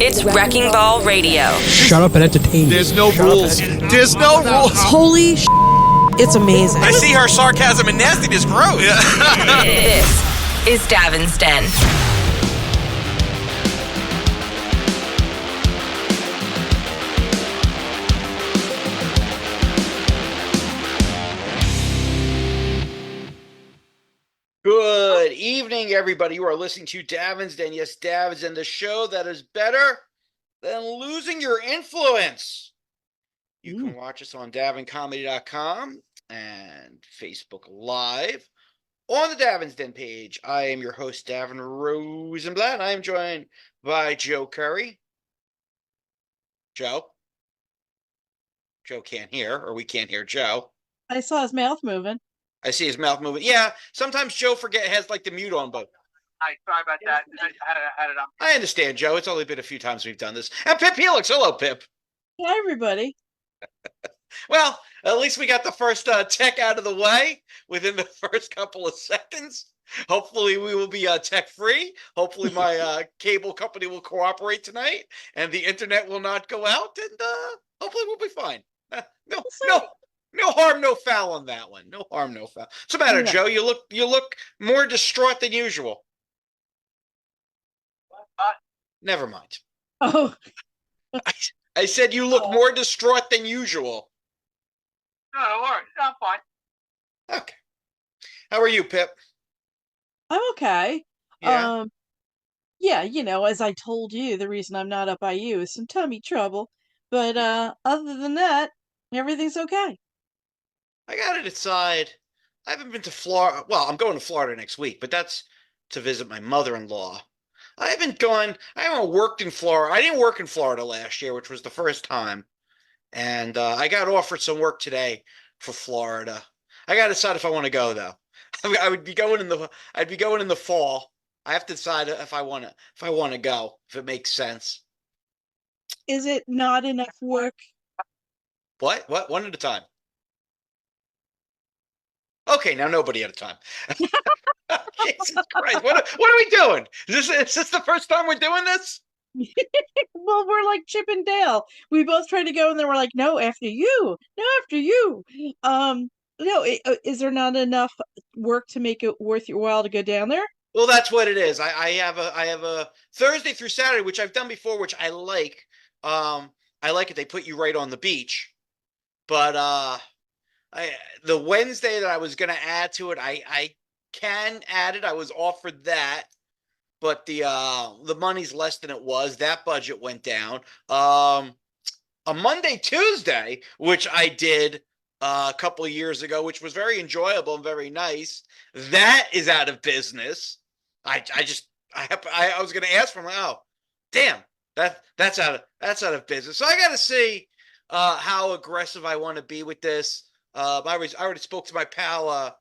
It's Wrecking Ball Radio. Shut up and entertain me. There's no rules. There's no rules. Holy sh**, it's amazing. I see her sarcasm and nastiness grow. This is Davin's Den. Good evening, everybody. You are listening to Davin's Den. Yes, Davin's Den, the show that is better than losing your influence. You can watch us on davincomedy.com and Facebook Live on the Davin's Den page. I am your host, Davin Rosenblatt, and I am joined by Joe Curry. Joe? Joe can't hear, or we can't hear Joe. I saw his mouth moving. I see his mouth moving. Yeah, sometimes Joe has like the mute on, but Hi, sorry about that. I had it on. I understand, Joe. It's only been a few times we've done this. And Pip Helix. Hello, Pip. Hi, everybody. Well, at least we got the first tech out of the way within the first couple of seconds. Hopefully we will be tech-free. Hopefully my cable company will cooperate tonight and the internet will not go out, and hopefully we'll be fine. No harm, no foul on that one. No harm, no foul. What's the matter, Joe? You look more distraught than usual. Never mind. Oh, I said you look more distraught than usual. No, don't worry. I'm fine. Okay. How are you, Pip? I'm okay. Yeah. Yeah, as I told you, the reason I'm not up by you is some tummy trouble. But other than that, everything's okay. I got to decide. I haven't been to Florida. Well, I'm going to Florida next week, but that's to visit my mother-in-law. I haven't worked in Florida. I didn't work in Florida last year, which was the first time. And I got offered some work today for Florida. I got to decide if I want to go, though. I'd be going in the fall. I have to decide if I want to go, if it makes sense. Is it not enough work? What? One at a time. Okay, now nobody at a time. Jesus Christ! What are we doing? Is this the first time we're doing this? Well, we're like Chip and Dale. We both tried to go, and then we're like, "No, after you. No, after you." No. Is there not enough work to make it worth your while to go down there? Well, that's what it is. I have a Thursday through Saturday, which I've done before, which I like. I like it. They put you right on the beach, but the Wednesday that I was going to add to it, I can add it. I was offered that, but the money's less than it was. That budget went down. A Monday, Tuesday, which I did a couple of years ago, which was very enjoyable and very nice. That is out of business. I was going to ask for oh, damn, that's out of business. So I got to see how aggressive I want to be with this. I already spoke to my pal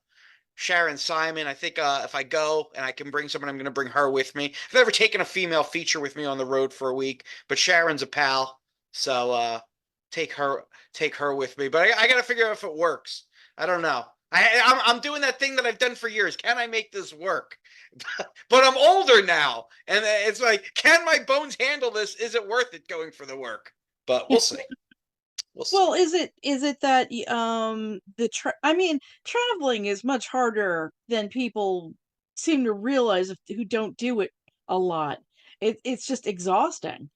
Sharon Simon. I think if I go and I can bring someone, I'm going to bring her with me. I've never taken a female feature with me on the road for a week, but Sharon's a pal, so take her with me. But I got to figure out if it works. I don't know. I'm doing that thing that I've done for years. Can I make this work? But I'm older now, and it's like, can my bones handle this? Is it worth it going for the work? But we'll see. Well, is it that traveling is much harder than people seem to realize who don't do it a lot. It's just exhausting.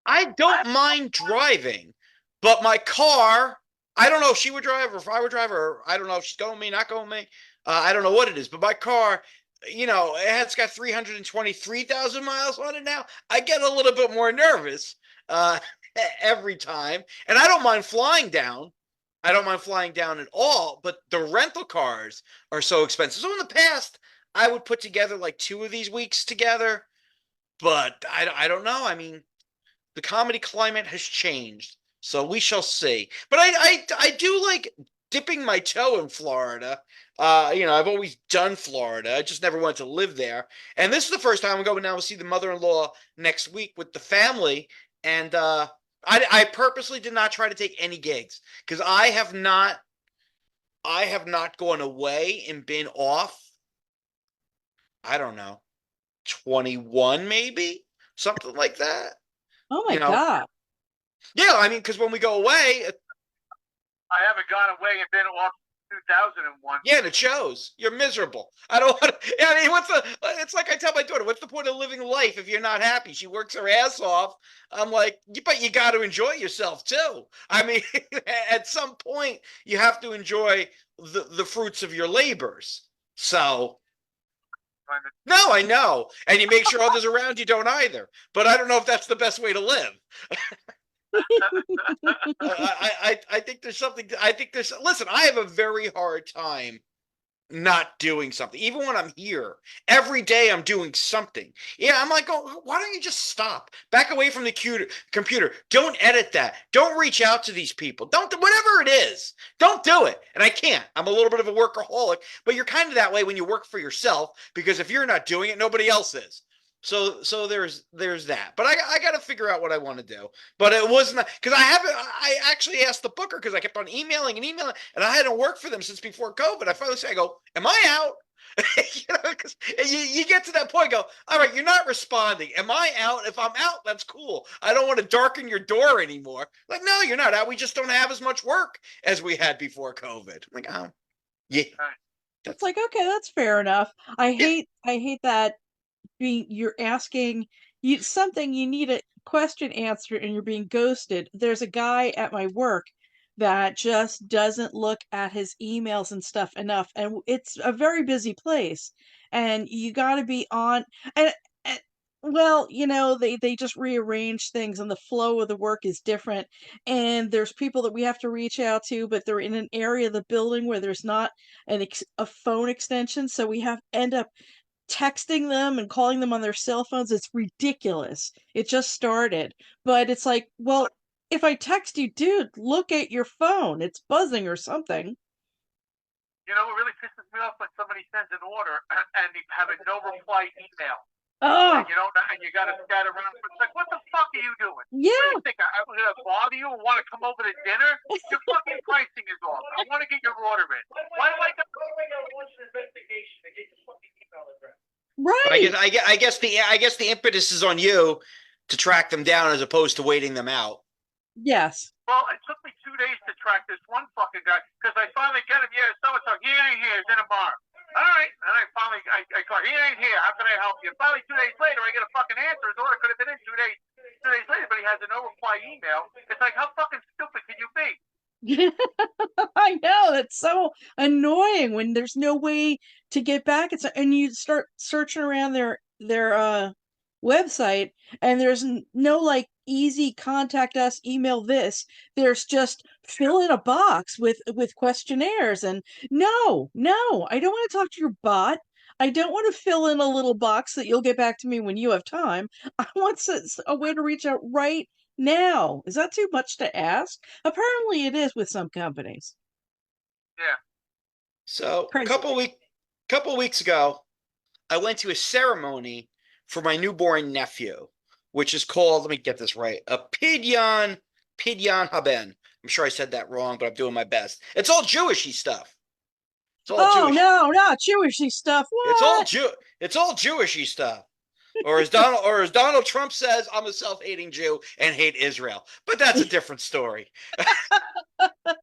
I don't mind driving, but my car, I don't know if she would drive or if I would drive, or I don't know if she's going with me, not going with me. I don't know what it is, but my car, it's got 323,000 miles on it now. I get a little bit more nervous every time, and I don't mind flying down. I don't mind flying down at all, but the rental cars are so expensive. So in the past, I would put together like 2 of these weeks together, but I don't know. I mean, the comedy climate has changed, so we shall see. But I do like dipping my toe in Florida. I've always done Florida. I just never wanted to live there. And this is the first time I'm going now to see the mother-in-law next week with the family. And I purposely did not try to take any gigs because I have not gone away and been off. I don't know, 21 maybe, something like that. Oh my You know, God. yeah, I mean, because when we go away, I haven't gone away and been off 2001. yeah, and it shows. You're miserable. I don't want to. I mean, it's like I tell my daughter, what's the point of living life if you're not happy? She works her ass off. I'm like, but you got to enjoy yourself too. I mean, at some point, you have to enjoy the fruits of your labors. So, no, I know. And you make sure others around you don't either. But I don't know if that's the best way to live. I think there's something. I think there's. Listen, I have a very hard time not doing something. Even when I'm here, every day I'm doing something. Yeah, I'm like, oh, why don't you just stop? Back away from the computer. Don't edit that. Don't reach out to these people. Don't, whatever it is, don't do it. And I can't. I'm a little bit of a workaholic, but you're kind of that way when you work for yourself, because if you're not doing it, nobody else is. So there's that. But I got to figure out what I want to do. But it wasn't, because I actually asked the booker, because I kept on emailing, and I hadn't worked for them since before COVID. I finally said, I go, am I out? Because you get to that point, go, all right, you're not responding. Am I out? If I'm out, that's cool. I don't want to darken your door anymore. Like, no, you're not out. We just don't have as much work as we had before COVID. I'm like, oh, yeah. It's like, okay, that's fair enough. I hate that you're asking something, you need a question answered and you're being ghosted. There's a guy at my work that just doesn't look at his emails and stuff enough, and it's a very busy place, and you got to be on. And well, they just rearrange things and the flow of the work is different, and there's people that we have to reach out to, but they're in an area of the building where there's not a phone extension, so we have end up texting them and calling them on their cell phones. It's ridiculous. It just started. But it's like, well, if I text you, dude, look at your phone. It's buzzing or something. You know what really pisses me off? When somebody sends an order and they have a no reply email. Oh, And you don't know, and you got to scatter around. It's like, what the fuck are you doing? yeah. What do you think? I'm going to bother you and want to come over to dinner? Your fucking pricing is off. I want to get your order in. Why do I got to launch an investigation to get your fucking email address? Right. But I guess the impetus is on you to track them down as opposed to waiting them out. Yes. Well, it took me 2 days to track this one fucking guy, because I finally get him. Yeah, so-and-so, he ain't here. He's in a bar. All right. And I finally, I called, he ain't here. How can I help you? Finally, 2 days later, I get a fucking answer. His order could have been in 2 days. 2 days later, but he has a no reply email. It's like, how fucking stupid can you be? I know, it's so annoying when there's no way to get back. And you start searching around their website, and there's no like easy contact us, email this. There's just fill in a box with questionnaires, and no, I don't want to talk to your bot. I don't want to fill in a little box that you'll get back to me when you have time. I want a way to reach out right now. Is that too much to ask? Apparently it is with some companies. Yeah. So Crazy. couple weeks ago, I went to a ceremony for my newborn nephew, which is called, let me get this right, a Pidyon Haben. I'm sure I said that wrong, but I'm doing my best. It's all Jewishy stuff. It's all Oh Jewish. no, not Jewishy stuff. What? It's all Jewishy stuff. Or as Donald Trump says, I'm a self-hating Jew and hate Israel. But that's a different story.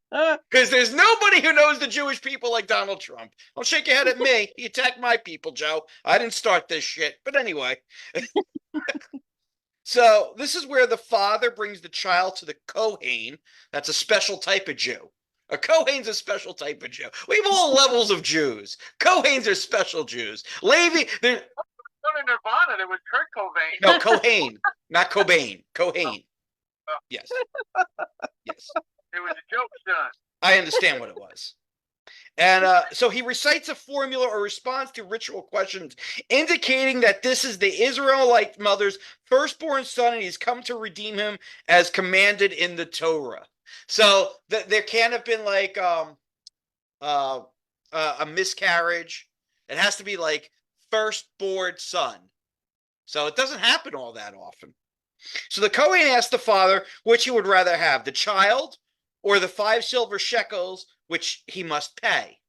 Because there's nobody who knows the Jewish people like Donald Trump. Don't shake your head at me. He attacked my people, Joe. I didn't start this shit. But anyway. So this is where the father brings the child to the Kohen. That's a special type of Jew. A Kohen's a special type of Jew. We have all levels of Jews. Kohens are special Jews. Levi, in Nirvana, there was Kurt Cobain. no, Kohen, not Cobain. Kohen. Yes. Yes. It was a joke, son. I understand what it was. And so he recites a formula or responds to ritual questions, indicating that this is the Israelite mother's firstborn son, and he's come to redeem him as commanded in the Torah. So there can't have been like a miscarriage. It has to be like firstborn son. So it doesn't happen all that often. So the Kohen asked the father which he would rather have, the child or the 5 silver shekels, which he must pay.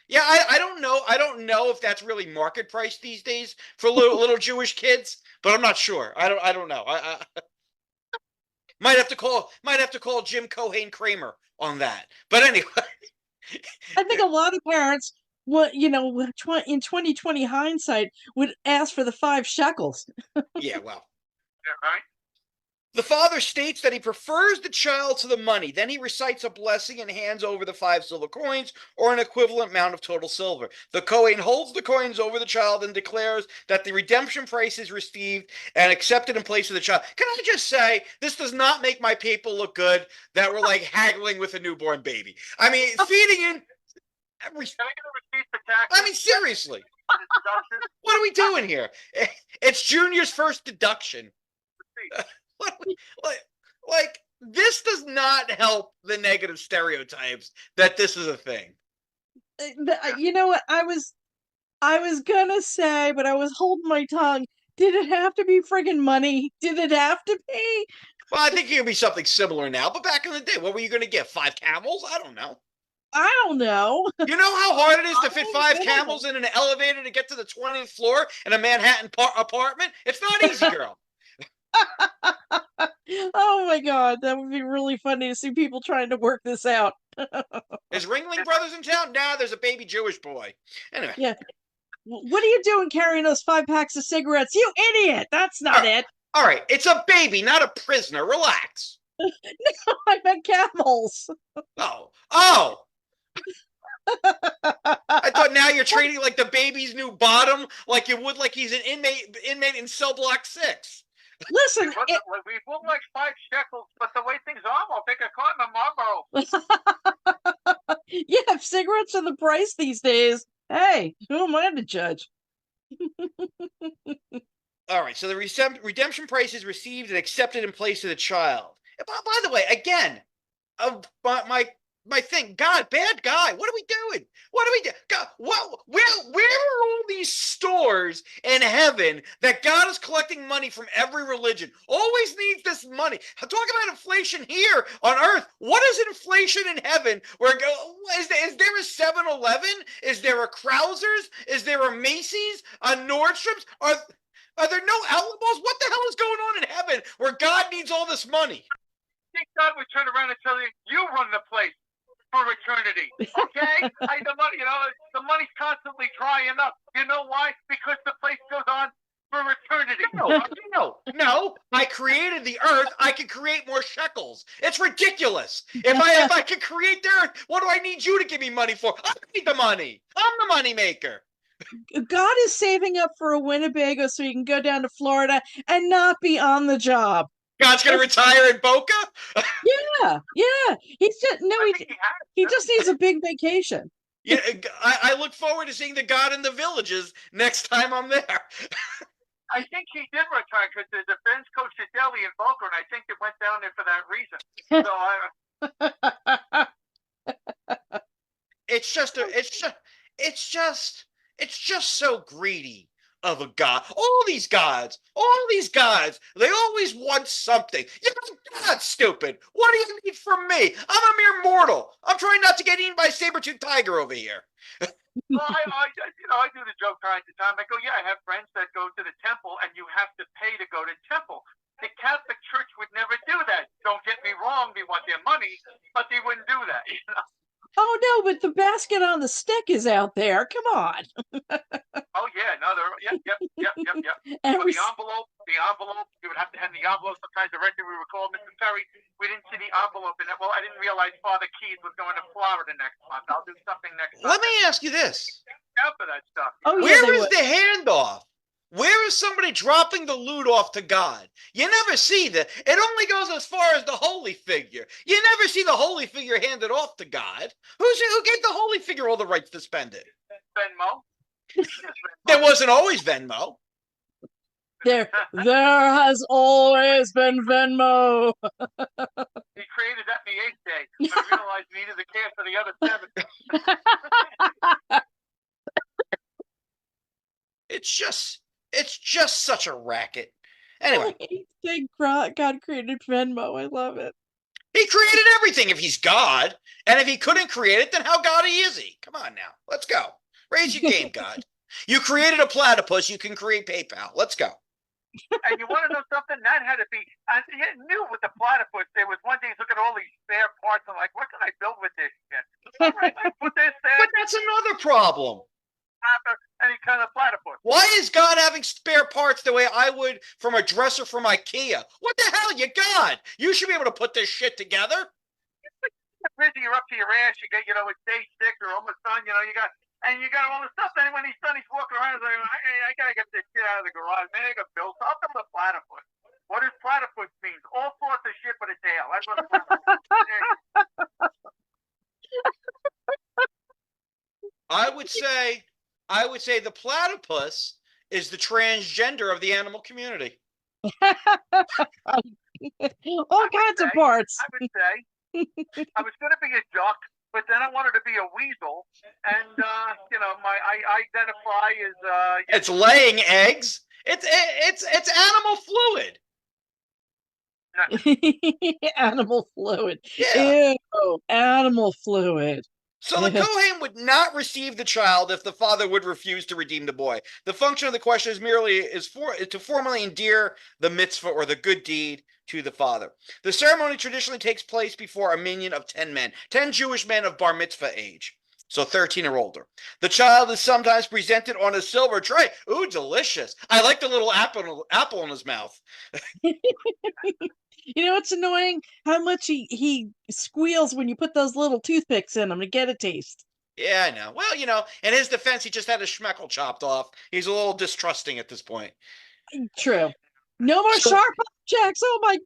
Yeah, I don't know. I don't know if that's really market price these days for little Jewish kids, but I'm not sure. I don't know. I might have to call Jim Cohane Kramer on that. But anyway, I think a lot of parents, in 2020 hindsight, would ask for the 5 shekels. yeah, well. Yeah, right? The father states that he prefers the child to the money. Then he recites a blessing and hands over the 5 silver coins or an equivalent amount of total silver. The Kohen holds the coins over the child and declares that the redemption price is received and accepted in place of the child. Can I just say, this does not make my people look good that we're like haggling with a newborn baby. I mean, feeding in every. Can I get a receipt for taxes? I mean, seriously. What are we doing here? It's Junior's first deduction. Like, this does not help the negative stereotypes that this is a thing. You know what? I was gonna say, but I was holding my tongue. Did it have to be friggin' money? Did it have to be? Well, I think it could be something similar now, but back in the day, what were you going to get? 5 camels? I don't know. I don't know. You know how hard it is to fit I 5 don't camels in an elevator to get to the 20th floor in a Manhattan apartment? It's not easy, girl. Oh my god, that would be really funny to see people trying to work this out. Is Ringling Brothers in town? Nah, there's a baby Jewish boy. Anyway. Yeah. What are you doing carrying those 5 packs of cigarettes? You idiot! That's not it. All right, it's a baby, not a prisoner. Relax. No, I meant camels. Oh. I thought now you're treating like the baby's new bottom, like you would like he's an inmate in cell block 6. Listen, We look like 5 shekels, but the way things are, I'll take a carton of Marlboro. yeah, if cigarettes are the price these days, hey, who am I to judge? All right, so the redemption price is received and accepted in place of the child. By the way, again, my thing, God, bad guy. What are we doing? What are we doing? God, where are all these stores in heaven that God is collecting money from every religion? Always needs this money. Talk about inflation here on earth. What is inflation in heaven? Is there a 7-Eleven? Is there a Krausers? Is there a Macy's? A Nordstrom's? Are there no outlet malls? What the hell is going on in heaven where God needs all this money? I think God would turn around and tell you run the place for eternity. Okay? The money's constantly drying up. You know why? Because the place goes on for eternity. No. I created the earth. I can create more shekels. It's ridiculous. If I can create the earth, what do I need you to give me money for? I need the money. I'm the money maker. God is saving up for a Winnebago so you can go down to Florida and not be on the job. God's gonna retire in Boca? Yeah. He's just he just needs a big vacation. Yeah, I look forward to seeing the God in the Villages next time I'm there. I think he did retire because there's a Ben's Coach at Deli in Boca, and I think it went down there for that reason. So it's just so greedy of a god. All these gods, they always want something. You're not stupid. What do you need from me? I'm a mere mortal. I'm trying not to get eaten by a saber-toothed tiger over here. Well, I do the joke time to time. I go, yeah, I have friends that go to the temple, and you have to pay to go to temple. The Catholic Church would never do that. Don't get me wrong; they want their money, but they wouldn't do that. Oh no, but the basket on the stick is out there. Come on. Oh yeah, no, yep. And Well, the envelope, you would have to hand the envelope sometimes directly. We would call Mr. Perry. We didn't see the envelope in it. Well, I didn't realize Father Keys was going to Florida next month. I'll do something next month. Let me ask you this. Out for that stuff. Oh, yeah, Where they is would. the handoff? Where is somebody dropping the loot off to God? You never see that. It only goes as far as the holy figure. You never see the holy figure handed off to God. Who gave the holy figure all the rights to spend it? Venmo. There wasn't always Venmo. There has always been Venmo. He created that in the 8th day, but he realized he needed the cash for the other 7. It's just such a racket. Anyway, Thank God created Venmo. I love it. He created everything if he's God. And if he couldn't create it, then how God is he? Come on now. Let's go. Raise your game, God. You created a platypus. You can create PayPal. Let's go. And you want to know something? That had to be. I knew with the platypus, there was one day look at all these spare parts. I'm like, what can I build with this shit? I put this there. But that's another problem. Any kind of platypus. Why is God having spare parts the way I would from a dresser from IKEA? What the hell? You God. You should be able to put this shit together. Busy, you're up to your ass. You get, it's day 6 or almost done. You got all the stuff. Then when he's done, he's walking around. He's like, I gotta get this shit out of the garage. Man, I got built. I'll come with platypus. What does platypus mean? All sorts of shit with a tail. That's what a platypus is. I would say the platypus is the transgender of the animal community. All kinds of parts. I would say I was going to be a duck, but then I wanted to be a weasel, and I identify as it's laying eggs. It's animal fluid. Animal fluid. Yeah. Ew, animal fluid. So the Kohen would not receive the child if the father would refuse to redeem the boy. The function of the question is merely to formally endear the mitzvah or the good deed to the father. The ceremony traditionally takes place before a minyan of 10 men, 10 Jewish men of bar mitzvah age, so 13 or older. The child is sometimes presented on a silver tray. Ooh, delicious. I like the little apple in his mouth. You know what's annoying? How much he squeals when you put those little toothpicks in him to get a taste. Yeah, I know. Well, in his defense, he just had his schmeckle chopped off. He's a little distrusting at this point. True. No more sharp objects. Oh my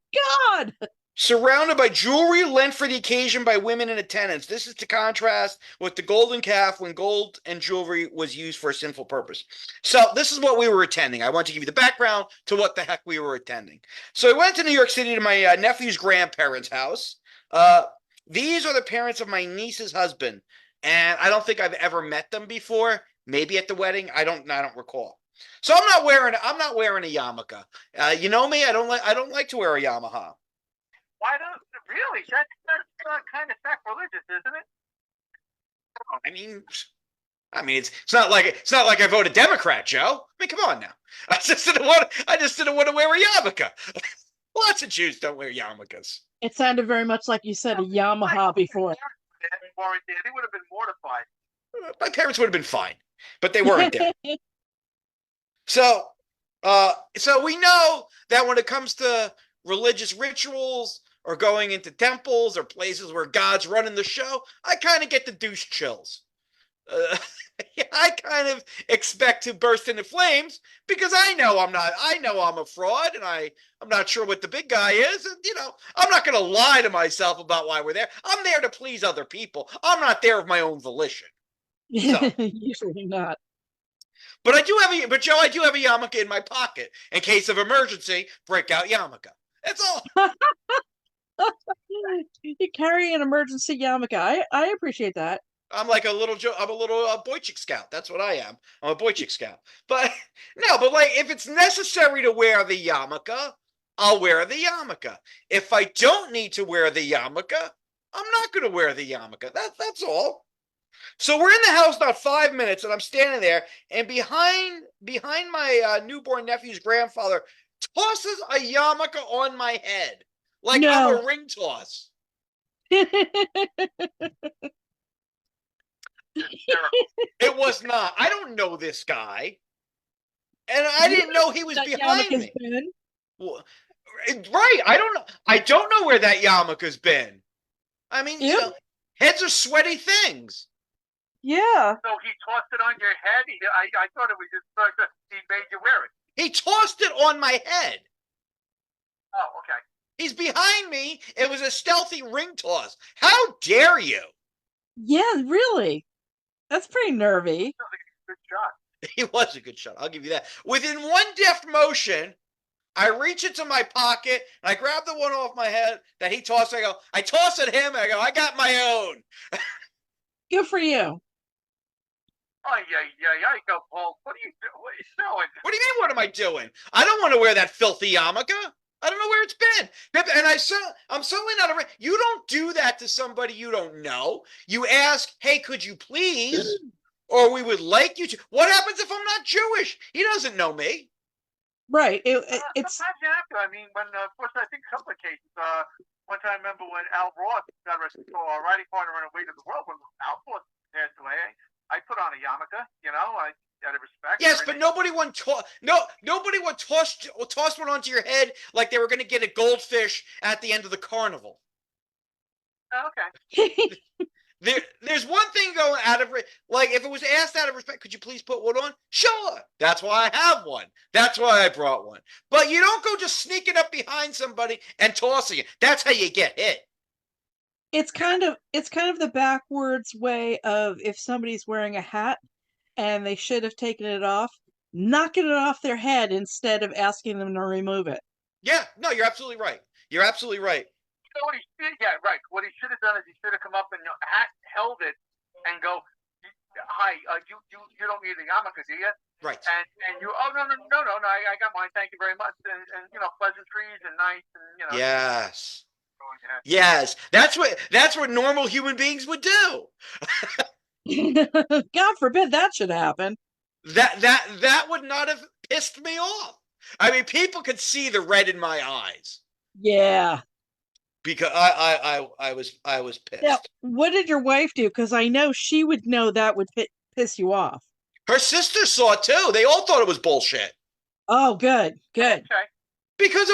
God. Surrounded by jewelry lent for the occasion by women in attendance. This is to contrast with the golden calf when gold and jewelry was used for a sinful purpose. So this is what we were attending. I want to give you the background to what the heck we were attending. So I went to New York City to my nephew's grandparents' house. These are the parents of my niece's husband, and I don't think I've ever met them before. Maybe at the wedding. I don't recall. So I'm not wearing a yarmulke. You know me. I don't like to wear a yarmulke. Why don't really? That's kind of sacrilegious, isn't it? I mean, it's not like I voted Democrat, Joe. I mean, come on now. I just didn't want to wear a yarmulke. Lots of Jews don't wear yarmulkes. It sounded very much like you said a Yamaha before. They would have been mortified. My parents would have been fine, but they weren't there. So we know that when it comes to religious rituals or going into temples or places where God's running the show, I kind of get the douche chills. I kind of expect to burst into flames because I know I'm a fraud and I'm not sure what the big guy is. And, I'm not going to lie to myself about why we're there. I'm there to please other people. I'm not there of my own volition. So. Usually not. But Joe, I do have a yarmulke in my pocket in case of emergency. Break out yarmulke. That's all. You carry an emergency yarmulke. I appreciate that. I'm a little Boychik scout. That's what I am. I'm a Boychik scout. But no, like if it's necessary to wear the yarmulke, I'll wear the yarmulke. If I don't need to wear the yarmulke, I'm not going to wear the yarmulke. That's all. So we're in the house about 5 minutes, and I'm standing there, and behind my newborn nephew's grandfather tosses a yarmulke on my head. Like I'm a ring toss. It was not. I don't know this guy. And I didn't know he was behind me. Well, right. I don't know where that yarmulke's been. I mean, heads are sweaty things. Yeah. So he tossed it on your head? I thought it was just he made you wear it. He tossed it on my head. Oh, okay. He's behind me. It was a stealthy ring toss. How dare you? Yeah, really. That's pretty nervy. Good shot. He was a good shot. I'll give you that. Within one deft motion, I reach into my pocket and I grab the one off my head that he tossed. I toss at him. And I go, I got my own. Good for you. Oh, yeah. Go, Paul. What are you doing? What are you doing? What do you mean, what am I doing? I don't want to wear that filthy yarmulke. I don't know where it's been. And I'm certainly not a. You don't do that to somebody you don't know. You ask, hey, could you please? Or we would like you to. What happens if I'm not Jewish? He doesn't know me. Right. It's Sometimes you have to. I mean, when of course I think a couple of cases. One time I remember when Al Ross got arrested for a writing partner on the way to the world. When Al Ross passed away, I put on a yarmulke. You know, I out of respect. Yes, but nobody would toss one onto your head like they were going to get a goldfish at the end of the carnival. Oh, okay. There's one thing going out of like if it was asked out of respect, could you please put one on? Sure. That's why I have one. That's why I brought one. But you don't go just sneaking up behind somebody and tossing it. That's how you get hit. it's kind of the backwards way of if somebody's wearing a hat and they should have taken it off, knocking it off their head instead of asking them to remove it. Yeah, no, you're absolutely right. You're absolutely right. You know what he should? Yeah, right. What he should have done is he should have come up and held it and go, "Hi, you don't need a yarmulke, do you?" Right. And you, oh no, I got mine. Thank you very much. And you know, pleasantries and nice and you know. Yes. Oh, yeah. Yes. That's what normal human beings would do. God forbid that should happen. That would not have pissed me off. I mean, people could see the red in my eyes. Yeah. Because I was pissed. Now, what did your wife do? Because I know she would know that would piss you off. Her sister saw it too. They all thought it was bullshit. Oh, good. Okay. Because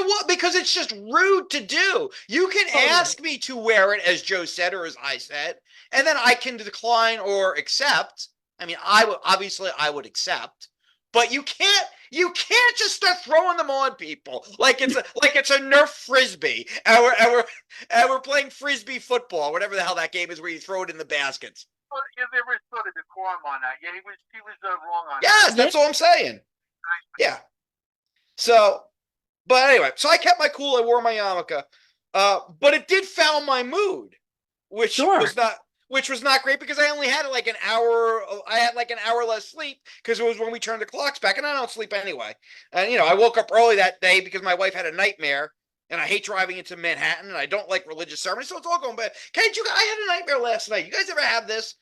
it's just rude to do. You can ask me to wear it, as Joe said or as I said, and then I can decline or accept. I mean, I would accept, but you can't just start throwing them on people like it's a Nerf frisbee and we're playing frisbee football, whatever the hell that game is where you throw it in the baskets. Well, yeah, there was sort of decorum on that. Yeah, he was wrong on that. Yes, that's all I'm saying. Yeah. So, but anyway, so I kept my cool. I wore my yarmulke, but it did foul my mood, which was not great because I only had like an hour. I had like an hour less sleep because it was when we turned the clocks back, and I don't sleep anyway. And I woke up early that day because my wife had a nightmare, and I hate driving into Manhattan, and I don't like religious ceremonies, so it's all going bad. I had a nightmare last night. You guys ever have this?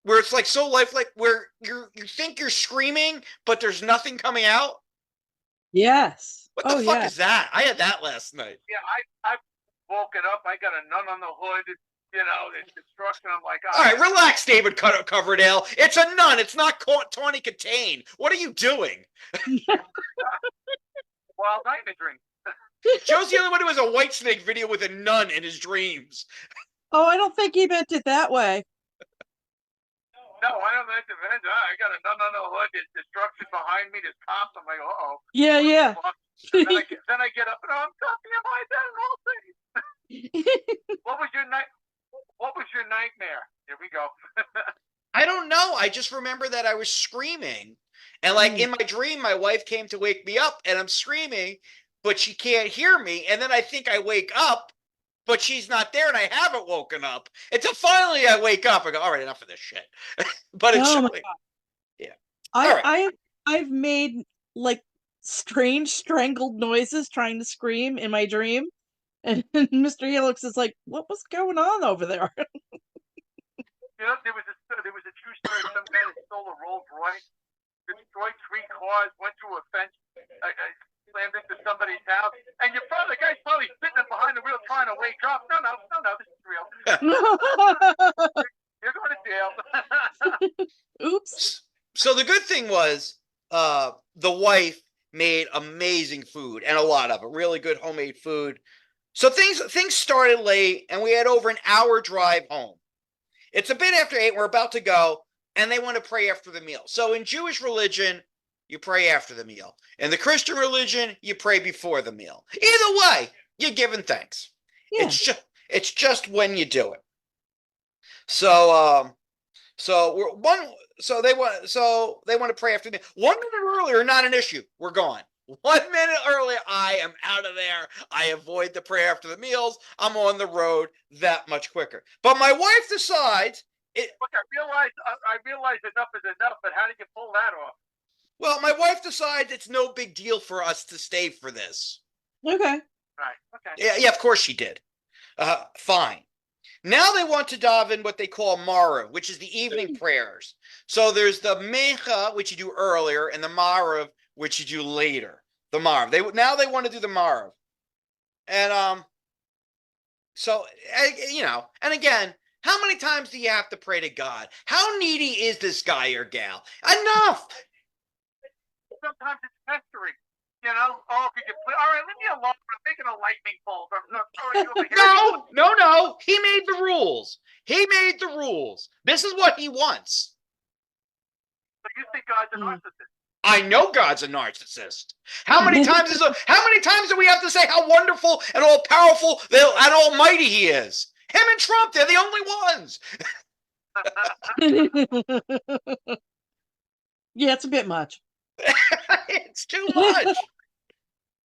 Where it's like so lifelike, where you think you're screaming, but there's nothing coming out? Yes. What the fuck is that? I had that last night. Yeah, I woke it up. I got a nun on the hood. You know, it's destruction. I'm like, all right, relax, David Coverdale. It's a nun. It's not Tawny Katane. What are you doing? Wild night in a dream. Joe's the only one who has a Whitesnake video with a nun in his dreams. Oh, I don't think he meant it that way. No, I don't meant to vent. I got a nun on the hood. There's destruction behind me. There's cops. I'm like, uh-oh. Yeah. then I get up and I'm talking in my bed and all things. What was your nightmare? Here we go. I don't know. I just remember that I was screaming. And like in my dream, my wife came to wake me up and I'm screaming, but she can't hear me. And then I think I wake up, but she's not there and I haven't woken up until finally I wake up and go, all right, enough of this shit. But it's yeah. I've made like strange strangled noises trying to scream in my dream. And Mr. Helix is like, what was going on over there? You know, there was a true story. Some guy that stole a Rolls Royce, destroyed 3 cars, went through a fence, slammed into somebody's house, and the guy's probably sitting behind the wheel trying to wake up. No, this is real. You're going to jail. Oops. So the good thing was, the wife made amazing food and a lot of it, really good homemade food. So things started late, and we had over an hour drive home. It's a bit after 8. We're about to go, and they want to pray after the meal. So in Jewish religion, you pray after the meal. In the Christian religion, you pray before the meal. Either way, you're giving thanks. Yeah. It's just when you do it. So they want to pray after the meal. 1 minute earlier, not an issue. We're gone. 1 minute earlier, I am out of there. I avoid the prayer after the meals. I'm on the road that much quicker. But my wife decides. Look, I realize enough is enough, but how did you pull that off? Well, my wife decides it's no big deal for us to stay for this. Okay. Right. Okay. Yeah, of course she did. Fine. Now they want to daven what they call Marav, which is the evening prayers. So there's the Mecha, which you do earlier, and the Marav, which you do later. The Marav. They want to do the Marav, and so and again, how many times do you have to pray to God? How needy is this guy or gal? Enough. Sometimes it's pestering. Oh, could you please? All right, leave me alone. I'm making a lightning bolt. I'm throwing you over here. No. He made the rules. This is what he wants. So you think God's a narcissist? I know God's a narcissist. How many times do we have to say how wonderful and all powerful and almighty he is? Him and Trump, they're the only ones. Yeah, it's a bit much. It's too much.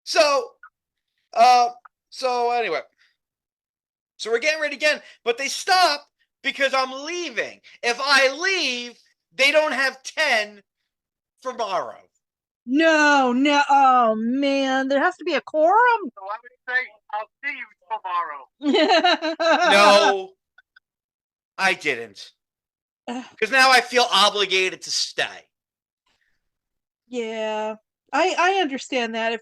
So anyway. So we're getting ready again, but they stop because I'm leaving. If I leave, they don't have 10 for tomorrow. No. Oh man, there has to be a quorum. So I would say, I'll see you tomorrow. No, I didn't. Because now I feel obligated to stay. Yeah, I understand that.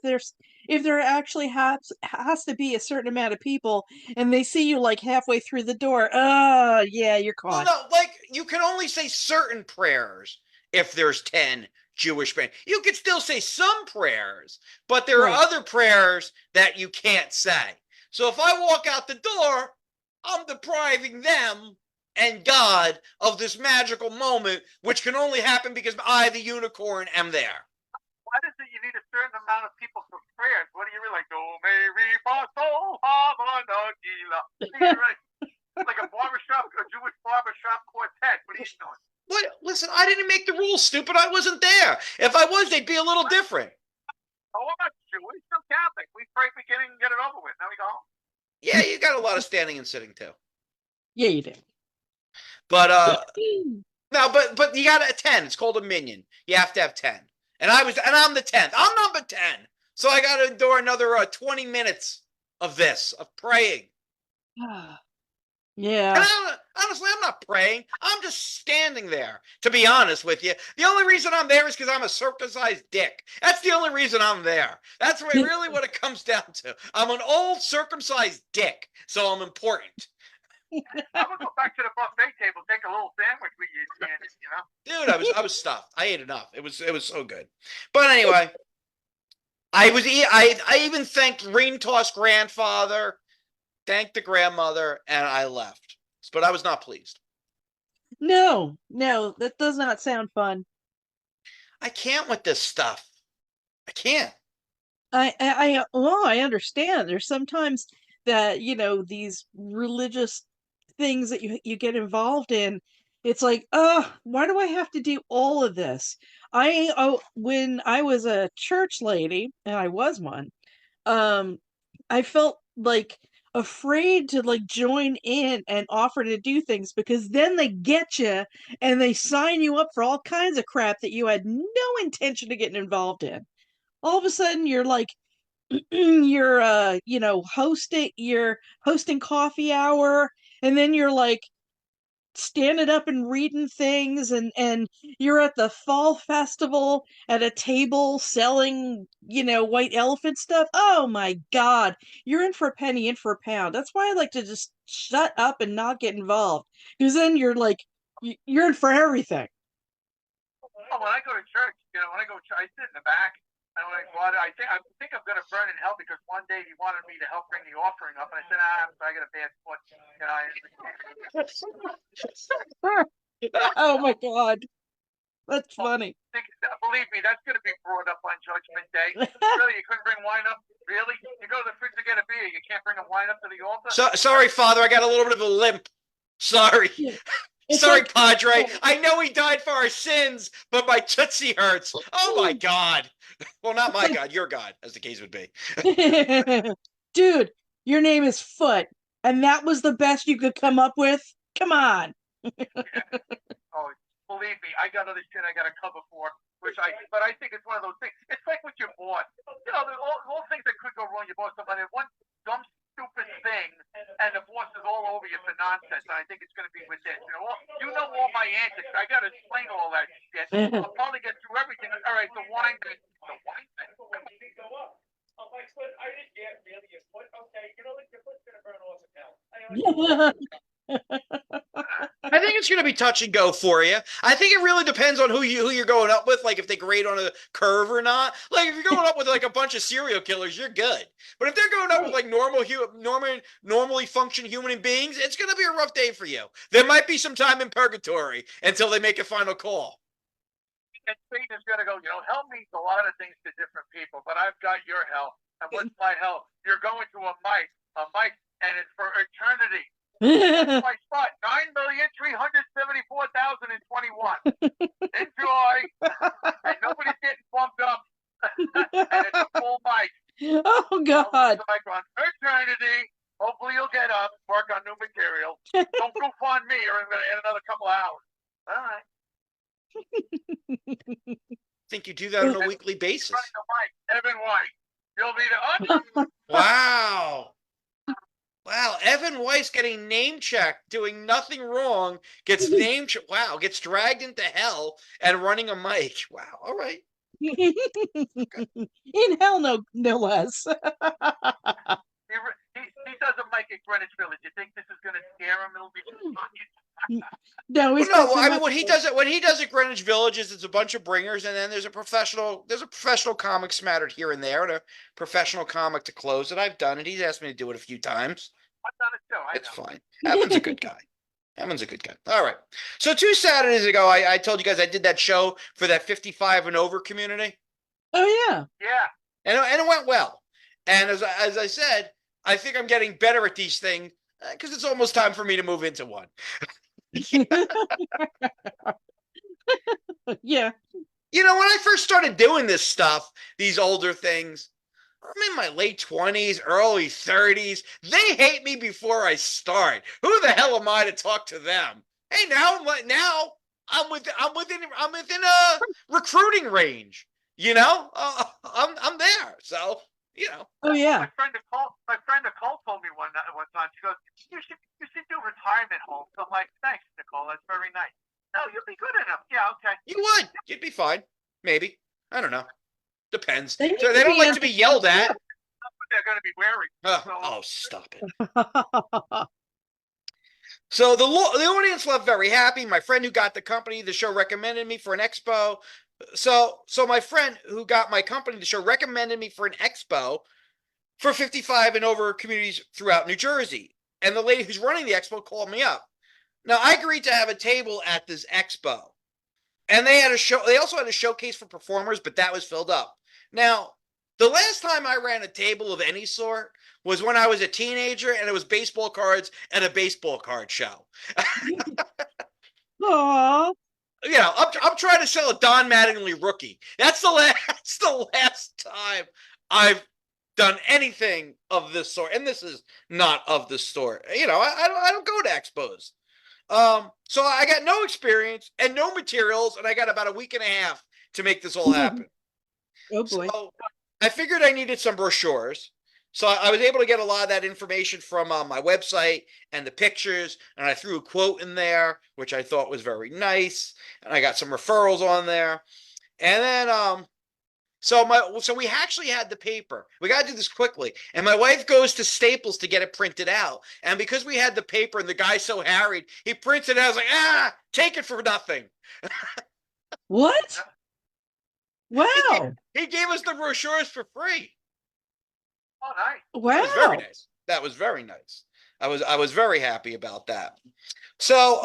If there actually has to be a certain amount of people, and they see you like halfway through the door, yeah, you're caught. Well, no, like you can only say certain prayers if there's 10 Jewish men. You could still say some prayers, but there are other prayers that you can't say. So if I walk out the door, I'm depriving them and God of this magical moment, which can only happen because I, the unicorn, am there. Why is it you need a certain amount of people for prayers? What do you mean, like, do, me, re, fa, sol, ha, ma, na, gila? Like a barbershop, a Jewish barbershop quartet. What are you doing? What? Listen, I didn't make the rules, stupid. I wasn't there. If I was, they'd be a little different. Oh, I'm not Jewish. I'm Catholic. We pray beginning and get it over with. Now we go home. Yeah, you got a lot of standing and sitting too. Yeah, you do. But no, but you got a 10. It's called a minion. You have to have 10. And I'm the 10th. I'm number 10. So I got to endure another 20 minutes of praying. Yeah. And honestly, I'm not praying. I'm just standing there. To be honest with you, the only reason I'm there is because I'm a circumcised dick. That's the only reason I'm there. That's really what it comes down to. I'm an old circumcised dick, so I'm important. I'm gonna go back to the buffet table, take a little sandwich with you, Dude, I was stuffed. I ate enough. It was so good. But anyway, I even thanked Reen-Toss grandfather, thanked the grandmother, and I left. But I was not pleased. No, that does not sound fun. I can't with this stuff. I can't. I understand. There's sometimes that, these religious things that you get involved in, it's like, why do I have to do all of this? When I was a church lady, and I was one, I felt like afraid to like join in and offer to do things, because then they get you and they sign you up for all kinds of crap that you had no intention of getting involved in. All of a sudden you're like, you're hosting coffee hour, and then you're like standing up and reading things, and you're at the fall festival at a table selling white elephant stuff. Oh my god, you're in for a penny, in for a pound. That's why I like to just shut up and not get involved, because then you're like, you're in for everything. Oh, when I go to church, I sit in the back. And I'm like, well, I think I'm going to burn in hell, because one day he wanted me to help bring the offering up, and I said, I got a bad foot. Oh my god, that's funny. Believe me, that's going to be brought up on Judgment Day. Really, you couldn't bring wine up? Really? You go to the fridge to get a beer, you can't bring a wine up to the altar? Sorry, Father, I got a little bit of a limp. Sorry. Sorry, Padre. I know he died for our sins, but my tootsie hurts. Oh my god. Well, not my god, your god, as the case would be. Dude, your name is Foot, and that was the best you could come up with? Come on. Oh, believe me, I got other shit I got to cover for. But I think it's one of those things. It's like with your boss. You know, there's all things that could go wrong. Your boss, somebody one dumb stupid thing, and the boss is all over you for nonsense. And I think it's going to be with this. You know all my antics. I got to explain all that shit. I'll probably get through everything. All right, the wine thing. The wine thing. I'm like, I didn't get really your foot. Okay, you know, like your foot's gonna burn off now. I think it's going to be touch and go for you. I think it really depends on who you're going up with, like if they grade on a curve or not. Like if you're going up with like a bunch of serial killers, you're good. But if they're going up with like normally functioning human beings, it's going to be a rough day for you. There might be some time in purgatory until they make a final call. And Satan is going to go, hell means a lot of things to different people, but I've got your hell. And what's my hell? You're going to a mic, and it's for eternity. That's my spot, 9,374,021. Enjoy. And nobody's getting bumped up. And it's a full mic. Oh, God. Like on eternity. Hopefully you'll get up, work on new material. Don't goof on me or I'm going to add another couple of hours. All right. I think you do that on a weekly basis. Evan White. You'll be the Wow. Wow, Evan Weiss getting name checked, doing nothing wrong, gets name checked. Wow, gets dragged into hell and running a mic. Wow, all right. In hell, no less. He does a mic at Greenwich Village. You think this is going to scare him? It'll be No, I mean when he does at Greenwich Village is it's a bunch of bringers, and then there's a professional comic smattered here and there, and a professional comic to close it. I've done it. He's asked me to do it a few times. I've done it too. It's fine. Evan's a good guy. Evan's a good guy. All right. So 2 Saturdays ago, I told you guys I did that show for that 55 and over community. Oh yeah. Yeah. And it went well. And as I said, I think I'm getting better at these things because it's almost time for me to move into one. Yeah. When I first started doing this stuff, these older things, I'm in my late 20s, early 30s. They hate me before I start. Who the hell am I to talk to them? Hey, now I'm within a recruiting range. I'm there. So, Oh yeah. My friend Nicole told me one time. She goes, "You should do retirement homes." I'm like, "Thanks, Nicole. That's very nice." No, you'll be good enough. Yeah, okay. You would. You'd be fine. Maybe. I don't know. Depends. They So they don't like to be yelled at. That's what they're going to be wearing. Stop it. So the audience left very happy. My friend who got the company, the show recommended me for an expo. So my friend who got my company, the show recommended me for an expo for 55 and over communities throughout New Jersey. And the lady who's running the expo called me up. Now I agreed to have a table at this expo. And they also had a showcase for performers, but that was filled up. Now, the last time I ran a table of any sort was when I was a teenager, and it was baseball cards and a baseball card show. Aww. I'm trying to sell a Don Mattingly rookie. That's the last time I've done anything of this sort, and this is not of the sort. I don't go to expos. So I got no experience and no materials, and I got about a week and a half to make this all happen. Oh boy. So I figured I needed some brochures. So I was able to get a lot of that information from my website and the pictures, and I threw a quote in there, which I thought was very nice, and I got some referrals on there. And then so we actually had the paper. We got to do this quickly. And my wife goes to Staples to get it printed out. And because we had the paper and the guy's so harried, he prints it out. I was like, take it for nothing. What? Wow. He gave us the brochures for free. Oh, nice. Wow. That was very nice. That was very nice. I was very happy about that. So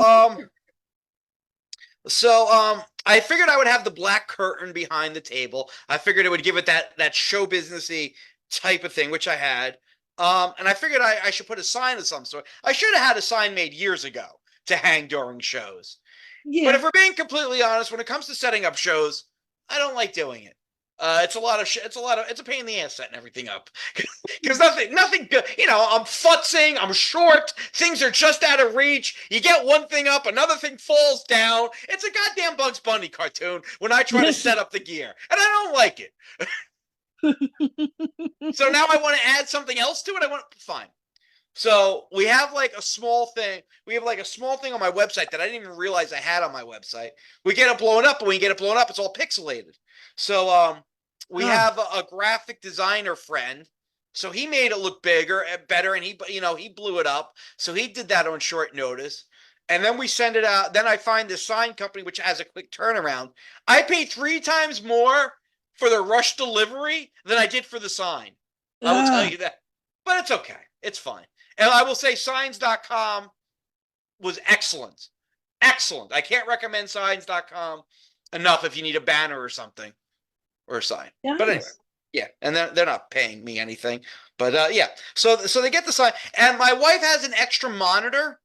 I figured I would have the black curtain behind the table. I figured it would give it that show businessy type of thing, which I had. And I figured I should put a sign of some sort. I should have had a sign made years ago to hang during shows. Yeah. But if we're being completely honest, when it comes to setting up shows, I don't like doing it. It's a lot of shit. It's a pain in the ass setting everything up because nothing good. I'm futzing. I'm short. Things are just out of reach. You get one thing up, another thing falls down. It's a goddamn Bugs Bunny cartoon when I try to set up the gear, and I don't like it. So now I want to add something else to it. Fine. So we have like a small thing. We have like a small thing on my website that I didn't even realize I had on my website. We get it blown up, and when you get it blown up, it's all pixelated. So we have a graphic designer friend. So he made it look bigger and better, and he blew it up. So he did that on short notice. And then we send it out. Then I find this sign company, which has a quick turnaround. I pay 3 times more for the rush delivery than I did for the sign. I will tell you that. But it's okay. It's fine. And I will say signs.com was excellent. Excellent. I can't recommend signs.com enough if you need a banner or something or a sign. Yes. But anyway, yeah. And they're not paying me anything. But yeah. So they get the sign. And my wife has an extra monitor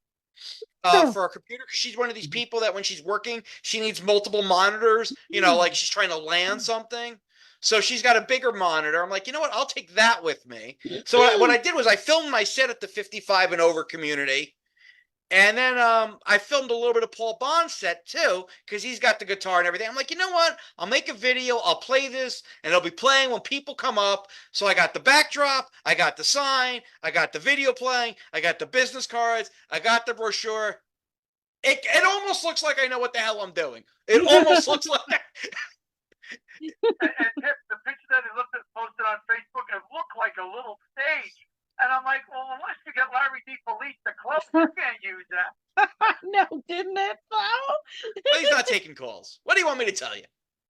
for our computer because she's one of these people that when she's working, she needs multiple monitors, like she's trying to land something. So she's got a bigger monitor. I'm like, you know what? I'll take that with me. So what I did was I filmed my set at the 55 and over community. And then I filmed a little bit of Paul Bond's set too, because he's got the guitar and everything. I'm like, you know what? I'll make a video. I'll play this, and it'll be playing when people come up. So I got the backdrop. I got the sign. I got the video playing. I got the business cards. I got the brochure. It almost looks like I know what the hell I'm doing. It almost looks like that. And the picture that he posted on Facebook, it looked like a little stage. And I'm like, well, unless you get Larry D. Police to close, you can't use that. No, didn't it though? But he's not taking calls. What do you want me to tell you?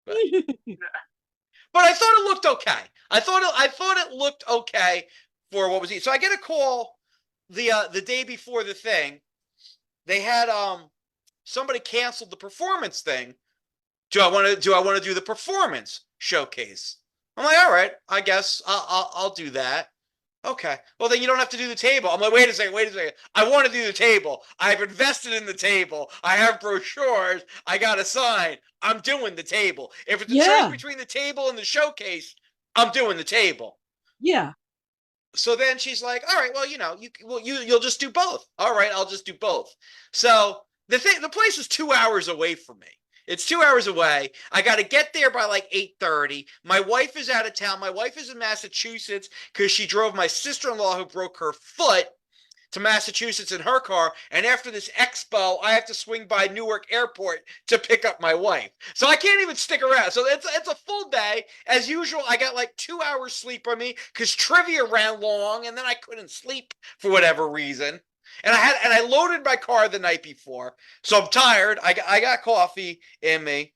But I thought it looked okay. I thought it looked okay for what was he. So I get a call the day before the thing. They had somebody canceled the performance thing. Do I want to do the performance showcase? I'm like, all right, I guess I'll do that. Okay. Well, then you don't have to do the table. I'm like, wait a second. I want to do the table. I've invested in the table. I have brochures. I got a sign. I'm doing the table. If it's a choice between the table and the showcase, I'm doing the table. Yeah. So then she's like, all right, well, you'll just do both. All right, I'll just do both. So the place is 2 hours away from me. It's 2 hours away. I got to get there by like 8:30. My wife is out of town. My wife is in Massachusetts because she drove my sister-in-law who broke her foot to Massachusetts in her car. And after this expo, I have to swing by Newark Airport to pick up my wife. So I can't even stick around. So it's a full day. As usual, I got like 2 hours sleep on me because trivia ran long and then I couldn't sleep for whatever reason. And I loaded my car the night before, so I'm tired. I got coffee in me,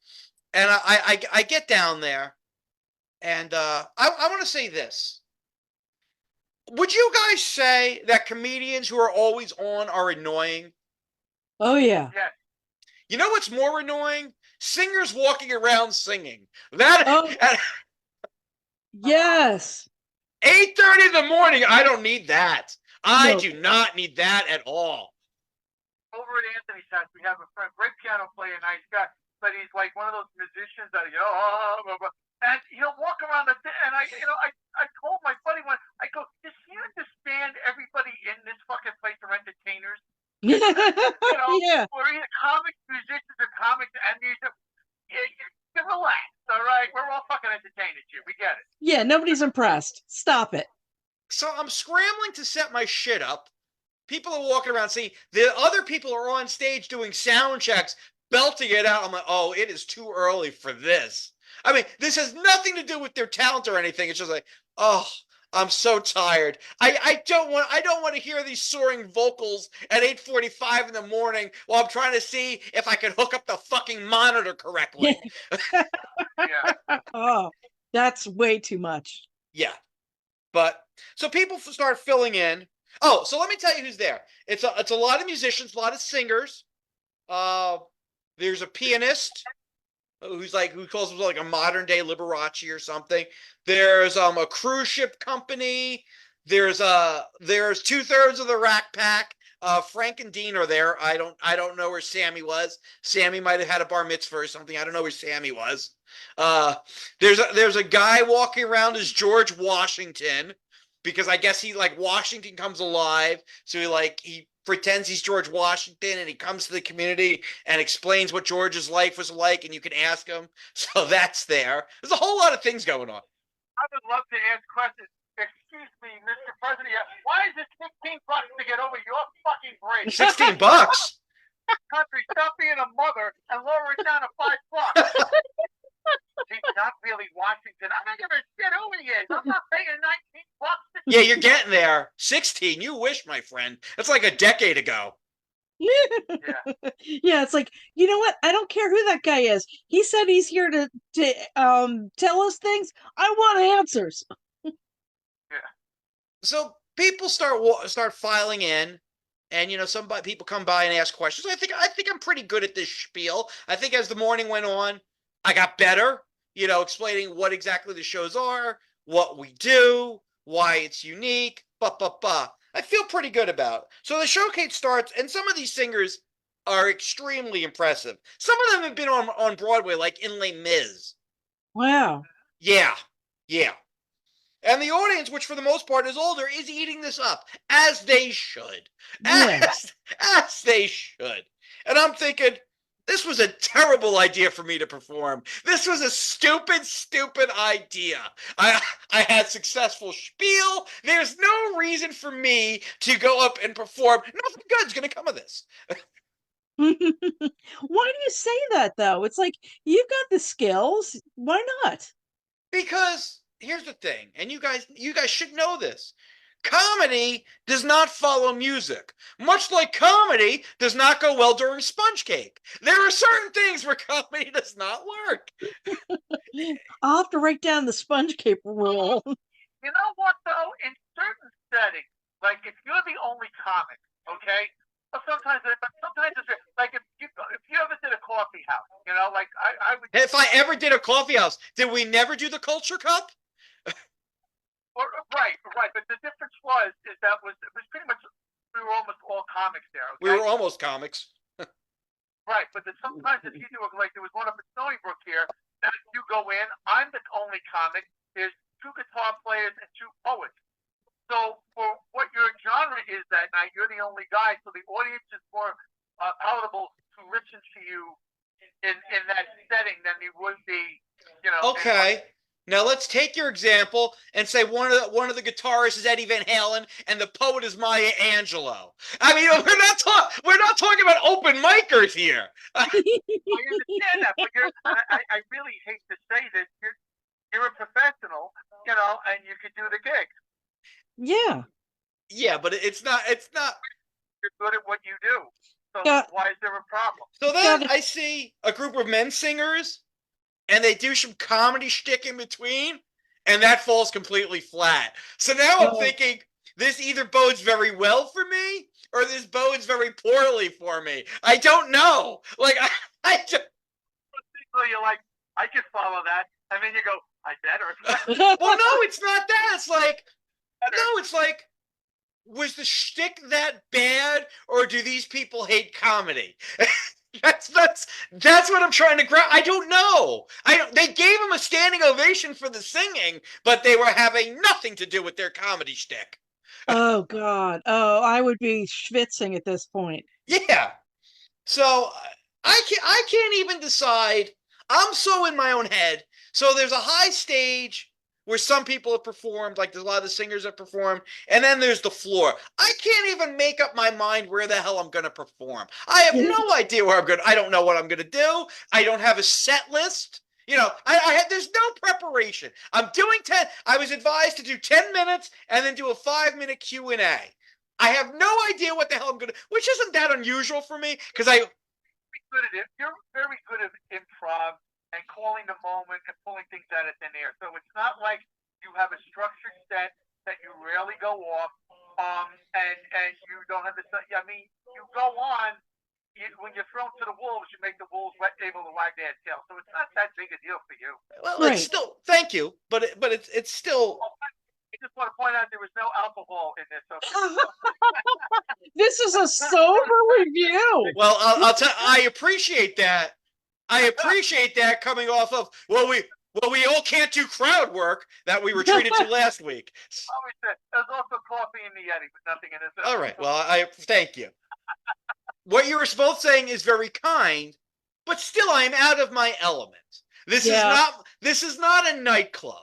and I get down there, and I want to say this: would you guys say that comedians who are always on are annoying? Oh yeah. Yes. You know what's more annoying? Singers walking around singing. That yes. 8:30 in the morning. I don't need that. I do not need that at all. Over at Anthony's house, we have a friend, great piano player, nice guy, but he's like one of those musicians that and he'll walk around and I told my buddy one, I go, does he understand everybody in this fucking place are entertainers? Yeah. We're either comics, musicians, or comics and music. Relax, all right? We're all fucking entertainers here. We get it. Yeah, nobody's impressed. Stop it. So I'm scrambling to set my shit up. People are walking around. See, the other people are on stage doing sound checks, belting it out. I'm like, oh, it is too early for this. I mean, this has nothing to do with their talent or anything. It's just like, oh, I'm so tired. I don't want to hear these soaring vocals at 8:45 in the morning while I'm trying to see if I can hook up the fucking monitor correctly. Yeah. Oh, that's way too much. Yeah. But so people start filling in. Oh, so let me tell you who's there. It's a lot of musicians, a lot of singers. There's a pianist who calls himself like a modern day Liberace or something. There's a cruise ship company. There's 2/3 of the Rack Pack. Frank and Dean are there. I don't know where Sammy was. Sammy might have had a bar mitzvah or something. I don't know where Sammy was. There's a guy walking around as George Washington, because I guess he, like, Washington comes alive, so he pretends he's George Washington, and he comes to the community and explains what George's life was like, and you can ask him. So that's there. There's a whole lot of things going on. I would love to ask questions. Excuse me, Mr. President, why is it $16 to get over your fucking bridge? $16. Country, stop being a mother and lower it down to $5. He's not really Washington. I'm not giving a shit who he is. I'm not paying $19. Yeah, you're getting there. 16. You wish, my friend. That's like a decade ago. Yeah, it's like, you know what? I don't care who that guy is. He said he's here to tell us things. I want answers. So people start filing in, and some people come by and ask questions. I think I'm pretty good at this spiel. I think as the morning went on, I got better, explaining what exactly the shows are, what we do, why it's unique, I feel pretty good about it. So the showcase starts, and some of these singers are extremely impressive. Some of them have been on Broadway, like in Les Mis. Wow. Yeah. And the audience, which for the most part is older, is eating this up, as they should. As they should. And I'm thinking, this was a terrible idea for me to perform. This was a stupid idea. I had successful spiel. There's no reason for me to go up and perform. Nothing good's going to come of this. Why do you say that, though? It's like, you've got the skills. Why not? Because here's the thing, and you guys should know this. Comedy does not follow music, much like comedy does not go well during Sponge Cake. There are certain things where comedy does not work. I'll have to write down the Sponge Cake rule. You know what, though? In certain settings, like if you're the only comic, okay? Well, sometimes it's like if you ever did a coffee house, like I would. If I ever did a coffee house, did we never do the Culture Cup? Right. But the difference is that it was pretty much, we were almost all comics there. Okay? We were almost comics. Right, but sometimes if you do like there was one up at Stony Brook here, that you go in, I'm the only comic. There's 2 guitar players and 2 poets. So for what your genre is that night, you're the only guy, so the audience is more palatable to listen to you in that setting than you would be, Okay. Now let's take your example and say one of the guitarists is Eddie Van Halen and the poet is Maya Angelou. I mean, we're not talking about open micers here. I understand that, but I really hate to say this. You're a professional, and you could do the gig. Yeah, but it's not. You're good at what you do. So why is there a problem? So then I see a group of men singers, and they do some comedy shtick in between, and that falls completely flat. So now I'm thinking, this either bodes very well for me, or this bodes very poorly for me. I don't know. Like, I just... So you're like, I can follow that. And then you go, I better. Well, no, it's not that. It's like, was the shtick that bad, or do these people hate comedy? That's what I'm trying to grab. I don't know. They gave him a standing ovation for the singing, but they were having nothing to do with their comedy shtick. Oh God. Oh, I would be schwitzing at this point. Yeah. So I can't even decide. I'm so in my own head. So there's a high stage where some people have performed, like there's a lot of the singers have performed, and then there's the floor. I can't even make up my mind where the hell I'm going to perform. I have no idea where I'm going. I don't know what I'm going to do. I don't have a set list. There's no preparation. I'm doing 10. I was advised to do 10 minutes and then do a 5-minute Q&A. I have no idea what the hell I'm going to, which isn't that unusual for me, because you're very good at improv and calling the moment and pulling things out of thin air. So it's not like you have a structured set that you rarely go off, and you don't have the. I mean, you go on. When you're thrown to the wolves, you make the wolves able to wag their tail. So it's not that big a deal for you. Well, right. It's still. Thank you, but it's still. I just want to point out there was no alcohol in this. Okay? This is a sober review. Well, I'll tell. I appreciate that. I appreciate that coming off of we all can't do crowd work that we were treated to last week. Always said there's also coffee in the Yeti, but nothing in this. All right. Well, I thank you. What you were both saying is very kind, but still, I'm out of my element. This is not a nightclub.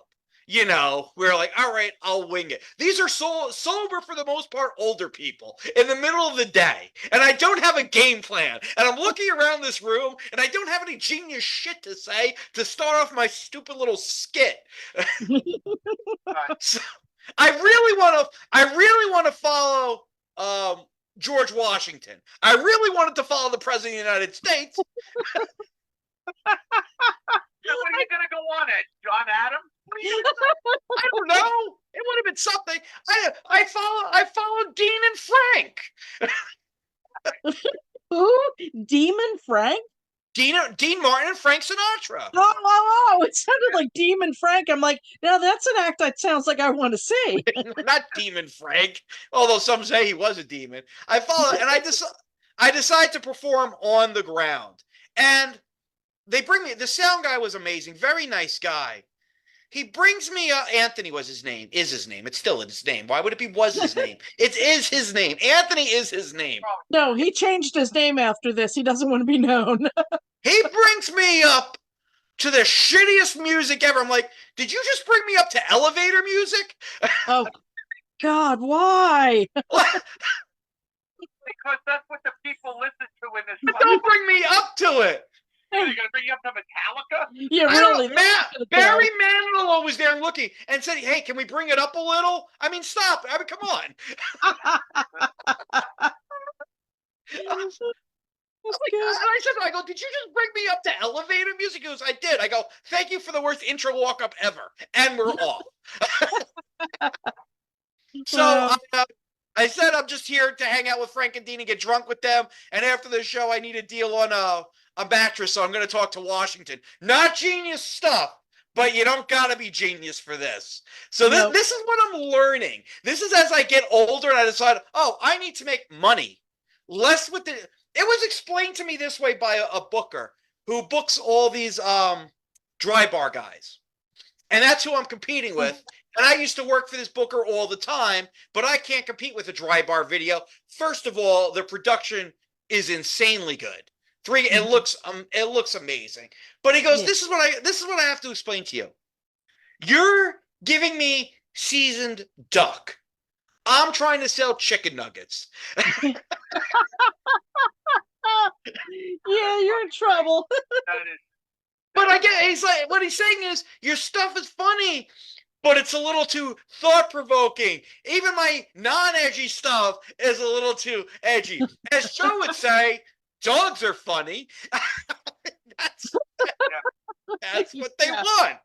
You know, we're like, all right, I'll wing it. These are sober for the most part, older people in the middle of the day, and I don't have a game plan. And I'm looking around this room, and I don't have any genius shit to say to start off my stupid little skit. So, I really want to follow George Washington. I really wanted to follow the President of the United States. What are you gonna go on at, John Adams? I don't know. It would have been something. I follow Dean and Frank. Who? Demon Frank? Dean Martin and Frank Sinatra. Oh! It sounded like Demon Frank. I'm like, now that's an act that sounds like I want to see. Not Demon Frank, although some say he was a demon. I follow, and I decide to perform on the ground, and they bring me. The sound guy was amazing, very nice guy. He brings me Anthony was his name. Is his name. It's still his name. Why would it be was his name? It is his name. Anthony is his name. No, he changed his name after this. He doesn't want to be known. He brings me up to the shittiest music ever. I'm like, did you just bring me up to elevator music? Oh, God, why? Because that's what the people listen to in this. Don't bring me up to it. Are you gonna bring you up to Metallica? Yeah, really. Barry Manilow was there looking and said, "Hey, can we bring it up a little?" I mean, stop. I mean, come on. I go, did you just bring me up to elevator music? He goes, I did. I go, thank you for the worst intro walk-up ever. And we're off. So I said I'm just here to hang out with Frank and Dean and get drunk with them. And after the show, I need a deal on a mattress, so I'm going to talk to Washington. Not genius stuff, but you don't got to be genius for this. So this is what I'm learning. This is as I get older and I decide, I need to make money. Less with the... It was explained to me this way by a booker who books all these dry bar guys. And that's who I'm competing with. And I used to work for this booker all the time, but I can't compete with a dry bar video. First of all, the production is insanely good. It looks amazing. But he goes, this is what I have to explain to you. You're giving me seasoned duck. I'm trying to sell chicken nuggets. Yeah, you're in trouble. But I get he's like what he's saying is your stuff is funny, but it's a little too thought-provoking. Even my non-edgy stuff is a little too edgy. As Joe would say, dogs are funny. That's what they want.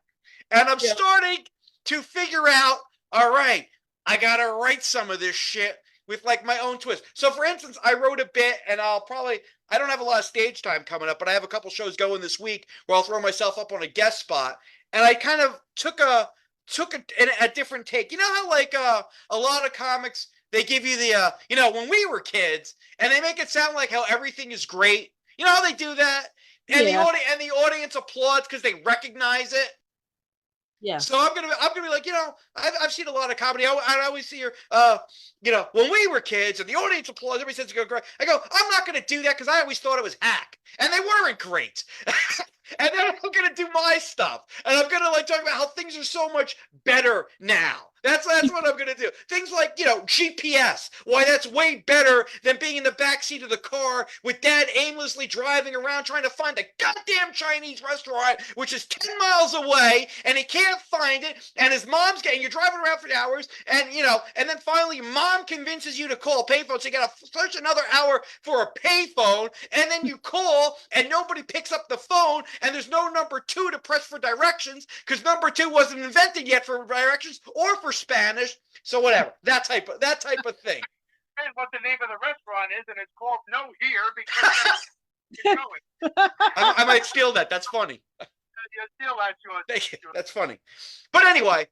And I'm starting to figure out, all right, I got to write some of this shit with like my own twist. So for instance, I wrote a bit and I don't have a lot of stage time coming up, but I have a couple shows going this week where I'll throw myself up on a guest spot. And I kind of took a different take. You know how like a lot of comics, they give you the, when we were kids and they make it sound like how everything is great. You know how they do that? And the audience applauds because they recognize it. Yeah. So I'm gonna be like, I've seen a lot of comedy. I always see her, when we were kids and the audience applauds, everybody says to go great. I go, I'm not gonna do that because I always thought it was hack, and they weren't great. And then I'm gonna do my stuff, and I'm gonna like talk about how things are so much better now. That's what I'm gonna do. Things like GPS. Why that's way better than being in the backseat of the car with Dad aimlessly driving around trying to find a goddamn Chinese restaurant which is 10 miles away, and he can't find it. And his mom's you're driving around for hours, and and then finally your mom convinces you to call a payphone, so you gotta search another hour for a payphone, and then you call and nobody picks up the phone, and there's no number 2 to press for directions because number 2 wasn't invented yet for directions or for Spanish, so whatever. That type of thing. And what the name of the restaurant is, and it's called No Here because I might steal that. That's funny. You steal that, George. Thank you. That's funny. But anyway,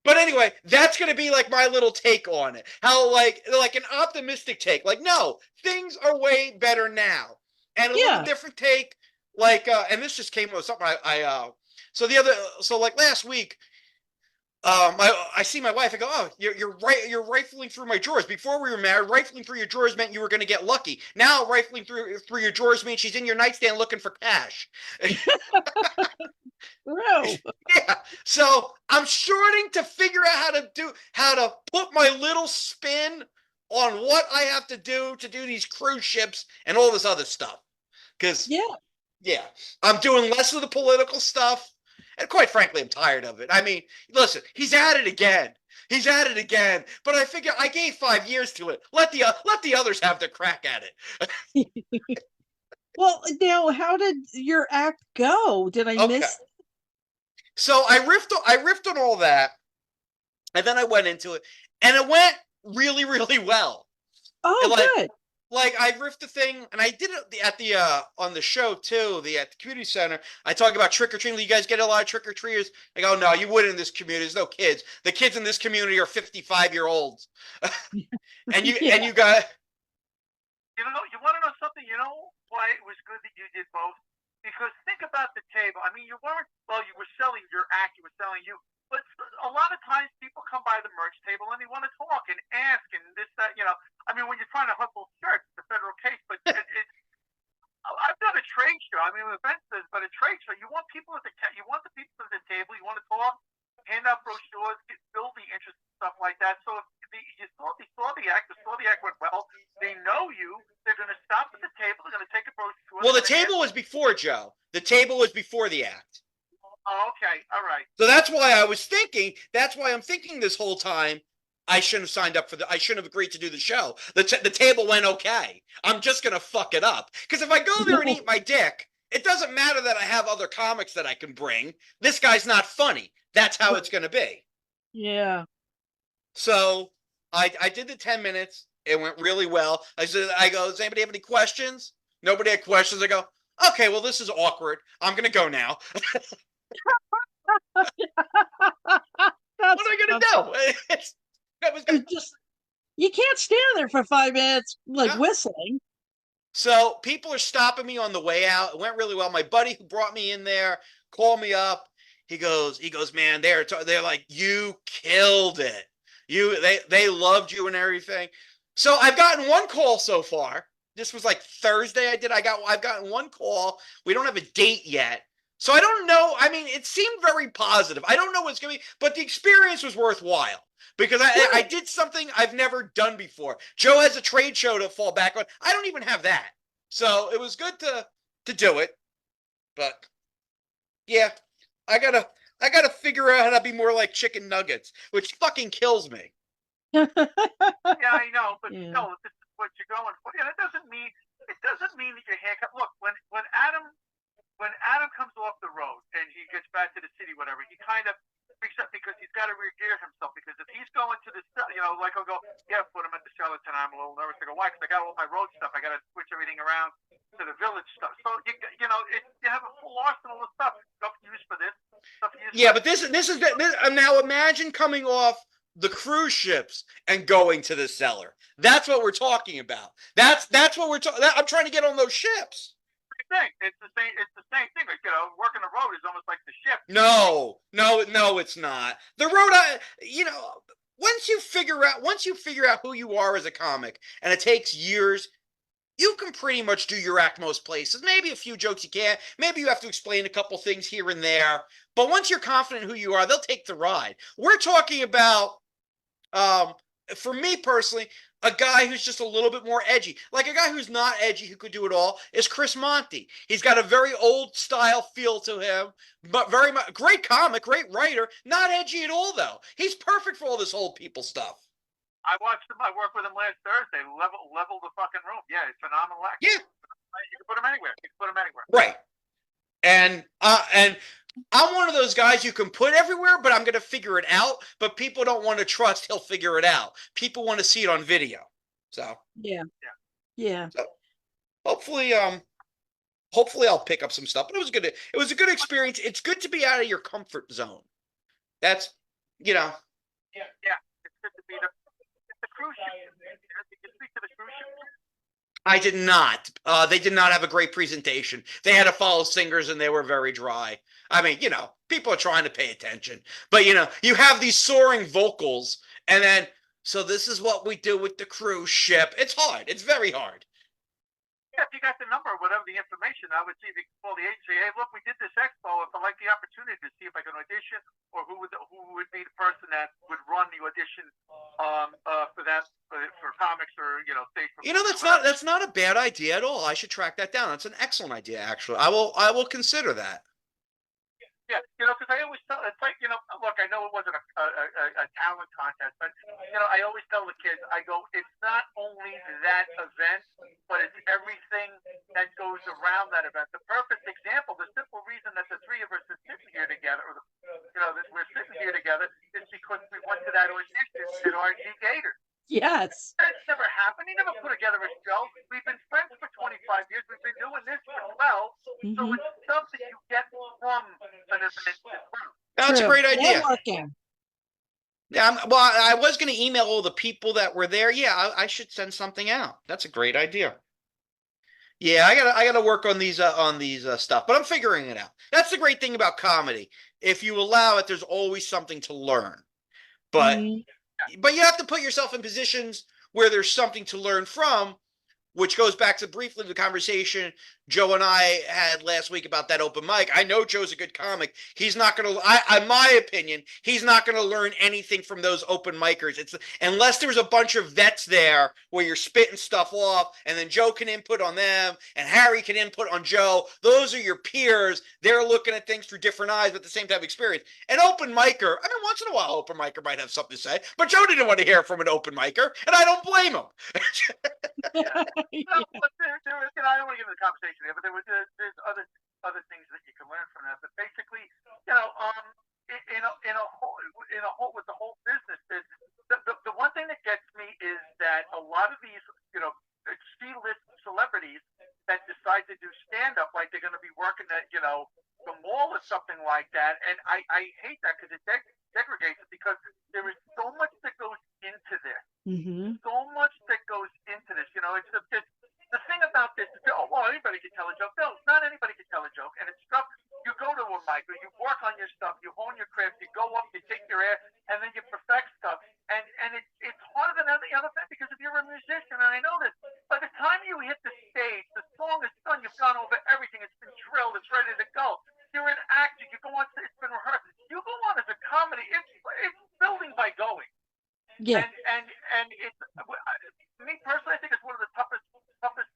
But anyway, that's going to be like my little take on it. How like an optimistic take. Like, no, things are way better now. And a little different take, like, and this just came with something so like last week, I see my wife. I go, oh, you're rifling through my drawers. Before we were married, rifling through your drawers meant you were going to get lucky. Now, rifling through your drawers means she's in your nightstand looking for cash. Bro. Yeah. So I'm starting to figure out how to put my little spin on what I have to do these cruise ships and all this other stuff. Because I'm doing less of the political stuff. And quite frankly, I'm tired of it. I mean, listen, he's at it again. But I figure I gave 5 years to it. Let the others have their crack at it. Well, now, how did your act go? Did I miss? So I riffed on all that, and then I went into it, and it went really, really well. Oh, good. Like I riffed the thing, and I did it at the on the show too. At the community center, I talk about trick or treating. You guys get a lot of trick or treaters. I go, no, you wouldn't in this community. There's no kids. The kids in this community are 55-year-olds, and you got. You want to know something? You know why it was good that you did both? Because think about the table. I mean, you were selling your act, you were selling you. But a lot of times people come by the merch table and they want to talk and ask and this, that, I mean, when you're trying to hustle shirts, it's a federal case, but I've done a trade show. I mean, events, but a trade show, you want people at you want the people at the table, you want to talk, hand out brochures, build the interest and stuff like that. So if you saw the act went well, they know you, they're going to stop at the table, they're going to take a brochure. Well, the table was before, Joe. The table was before the act. Oh, okay. All right. So that's why I'm thinking this whole time, I shouldn't have signed up I shouldn't have agreed to do the show. The table went okay. I'm just going to fuck it up. Because if I go there and eat my dick, it doesn't matter that I have other comics that I can bring. This guy's not funny. That's how it's going to be. Yeah. So I did the 10 minutes. It went really well. I go, does anybody have any questions? Nobody had questions. I go, okay, well, this is awkward. I'm going to go now. What am I going to do? You can't stand there for 5 minutes whistling. So people are stopping me on the way out. It went really well. My buddy who brought me in there called me up. He goes, man, they're like, you killed it. They loved you and everything. So I've gotten one call so far. This was like Thursday. I've gotten one call. We don't have a date yet. So I don't know. I mean, it seemed very positive. I don't know what's going to be, but the experience was worthwhile because I did something I've never done before. Joe has a trade show to fall back on. I don't even have that. So it was good to do it. But yeah, I gotta figure out how to be more like chicken nuggets, which fucking kills me. Yeah, I know, but no, this is what you're going for. Yeah, it doesn't mean that you're handcuffed. Look, when Adam comes off the road and he gets back to the city, whatever, he kind of freaks up because he's got to re-gear himself. Because if he's going to the, like I'll go, yeah, put him at the Charlottetown. I'm a little nervous. I go, why? Because I got all my road stuff. I got to switch everything around to the village stuff. So you have a full arsenal of stuff. Stuff used for this. But this is now imagine coming off the cruise ships and going to the cellar. That's what we're talking about. That's what we're talking. I'm trying to get on those ships. Thing. It's the same thing. Like, working the road is almost like the ship. No, it's not. The road, once you figure out who you are as a comic, and it takes years, you can pretty much do your act most places. Maybe a few jokes you can't. Maybe you have to explain a couple things here and there. But once you're confident in who you are, they'll take the ride. We're talking about, for me personally, a guy who's just a little bit more edgy. Like a guy who's not edgy, who could do it all, is Chris Monty. He's got a very old style feel to him, but very much great comic, great writer, not edgy at all though. He's perfect for all this old people stuff. I watched him. I worked with him last Thursday. Level the fucking room. Yeah, it's phenomenal act. Yeah, you can put him anywhere. Right. And I'm one of those guys you can put everywhere, but I'm going to figure it out. But people don't want to trust he'll figure it out. People want to see it on video. So yeah. So hopefully I'll pick up some stuff. But it was a good experience. It's good to be out of your comfort zone. That's Yeah, it's good to be the cruise ship. Did you speak to the cruise ship? I did not. They did not have a great presentation. They had to follow singers and they were very dry. I mean, people are trying to pay attention. But, you have these soaring vocals and then, so this is what we do with the cruise ship. It's hard. It's very hard. Yeah, if you got the number or whatever the information, I would see if you can call the agency. Hey, look, we did this expo. If I like the opportunity to see if I can audition, or who would be the person that would run the audition for that for comics or stage. That's not a bad idea at all. I should track that down. That's an excellent idea, actually. I will consider that. Yeah, because I always tell, it's like, look, I know it wasn't a talent contest, but, I always tell the kids, I go, it's not only that event, but it's everything that goes around that event. The perfect example, the simple reason that the three of us are sitting here together, that we're sitting here together, is because we went to that audition at RG Gators. Yes. That's never happened. He never put together a show. We've been friends for 25 years. We've been doing this for 12. So it's stuff that you get from an event. That's a great idea. Networking. Yeah, well, I was going to email all the people that were there. Yeah, I should send something out. That's a great idea. Yeah, I gotta work on these stuff, but I'm figuring it out. That's the great thing about comedy. If you allow it, there's always something to learn. But you have to put yourself in positions where there's something to learn from, which goes back to briefly the conversation Joe and I had last week about that open mic. I know Joe's a good comic. He's not going to, in my opinion, he's not going to learn anything from those open micers. It's unless there's a bunch of vets there where you're spitting stuff off and then Joe can input on them and Harry can input on Joe. Those are your peers. They're looking at things through different eyes, but the same type of experience. An open micer, I mean, once in a while, open micer might have something to say, but Joe didn't want to hear from an open micer, and I don't blame him. But I don't want to get into the conversation there, but there's other things that you can learn from that. But basically, in a whole with the whole business, the one thing that gets me is that a lot of these C-list celebrities that decide to do stand-up, like they're going to be working at the mall or something like that, and I hate that because it segregates it, because there is so much that goes into this. So much that goes into this. It's the thing about this is, well, anybody can tell a joke. No, not anybody can tell a joke. And it's stuff, you go to a mic, or you work on your stuff, you hone your craft, you go up, you take your air, and then you perfect stuff. And it's harder than any other thing, because if you're a musician, and I know this, by the time you hit the stage, the song is done, you've gone over everything, it's been drilled, it's ready to go. You're an actor, you go on, it's been rehearsed. You go on as a comedy, it's building by going. Yeah. And it's, me personally, I think it's one of the toughest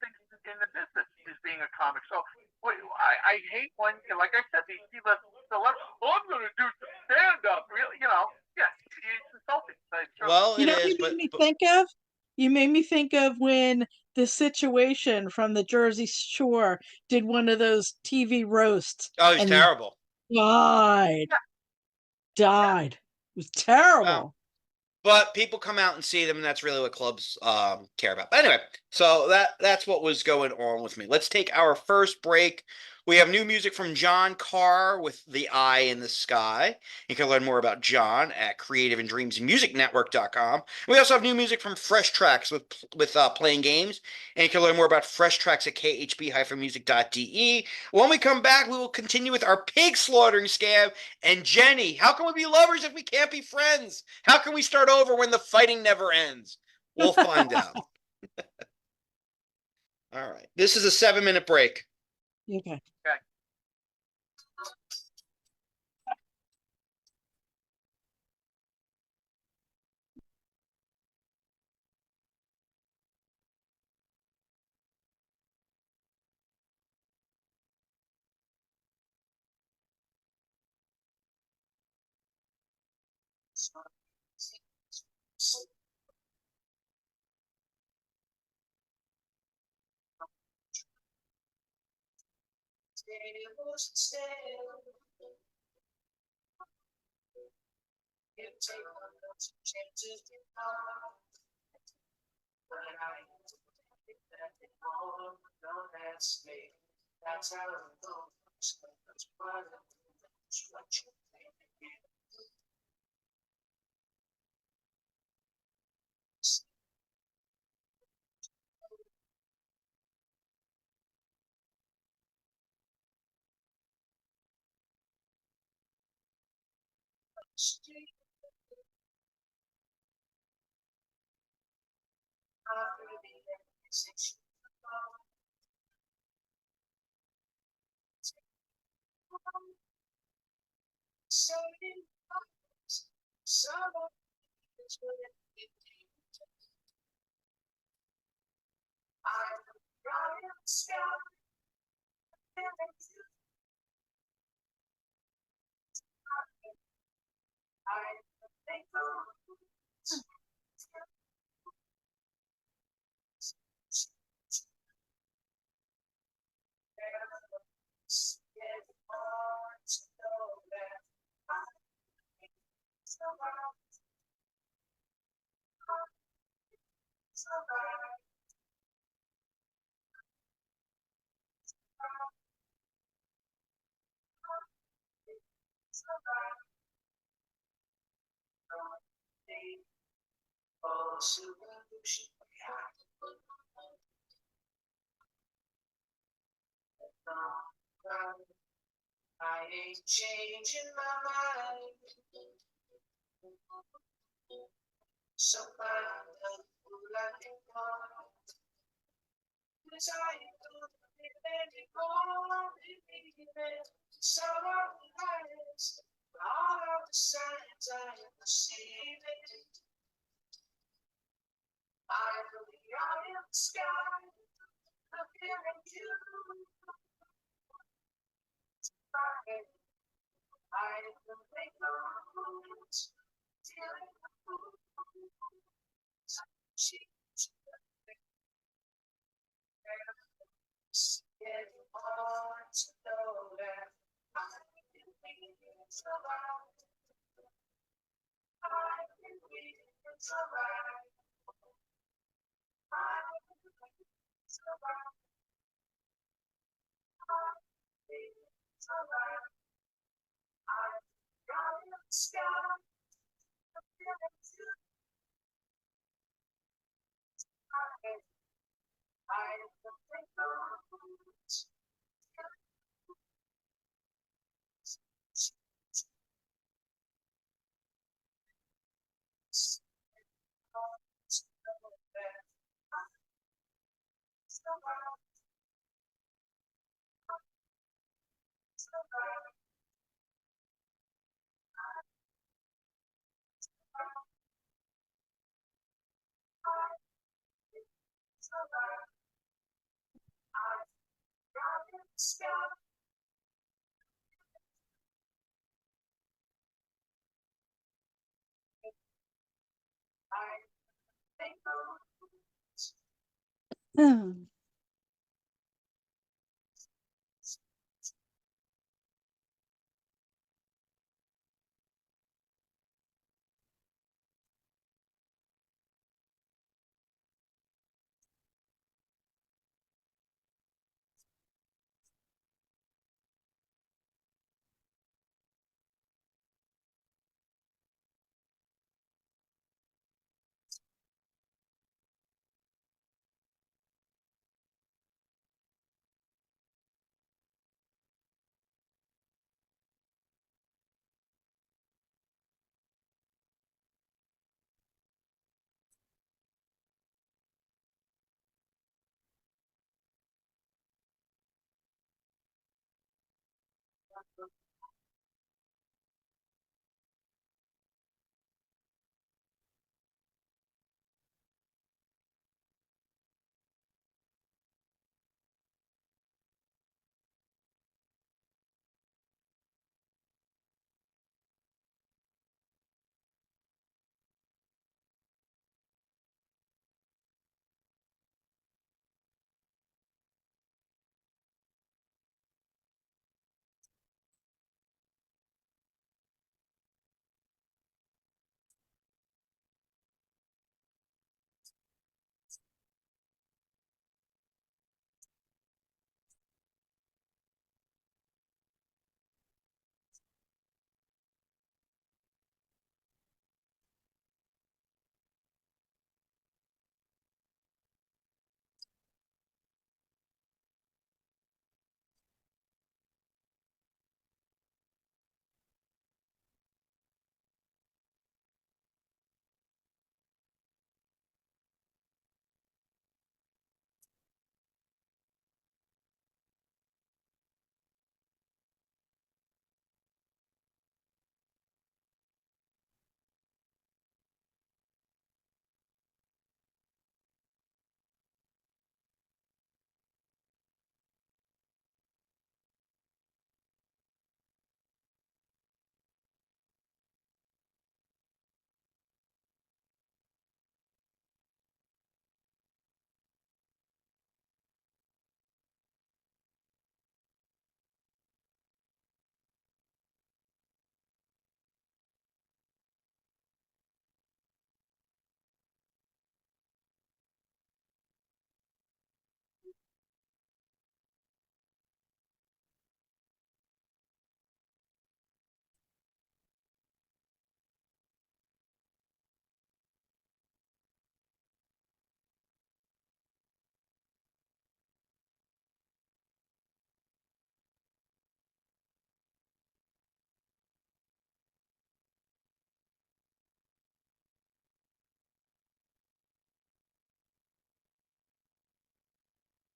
things in the business is being a comic. So I hate when, like I said, these people, I'm going to do some stand-up. Really, yeah, it's insulting. Well, You know what you made me think of? You made me think of when The Situation from the Jersey Shore did one of those TV roasts. Oh, he's terrible. Died. It was terrible. But people come out and see them, and that's really what clubs care about. But anyway, so that's what was going on with me. Let's take our first break. We have new music from John Carr with The Eye in the Sky. You can learn more about John at creativeanddreamsmusicnetwork.com. We also have new music from Fresh Tracks with Playing Games. And you can learn more about Fresh Tracks at khb-music.de. When we come back, we will continue with our pig slaughtering scam. And Jenny, how can we be lovers if we can't be friends? How can we start over when the fighting never ends? We'll find out. All right. This is a 7-minute break. Okay.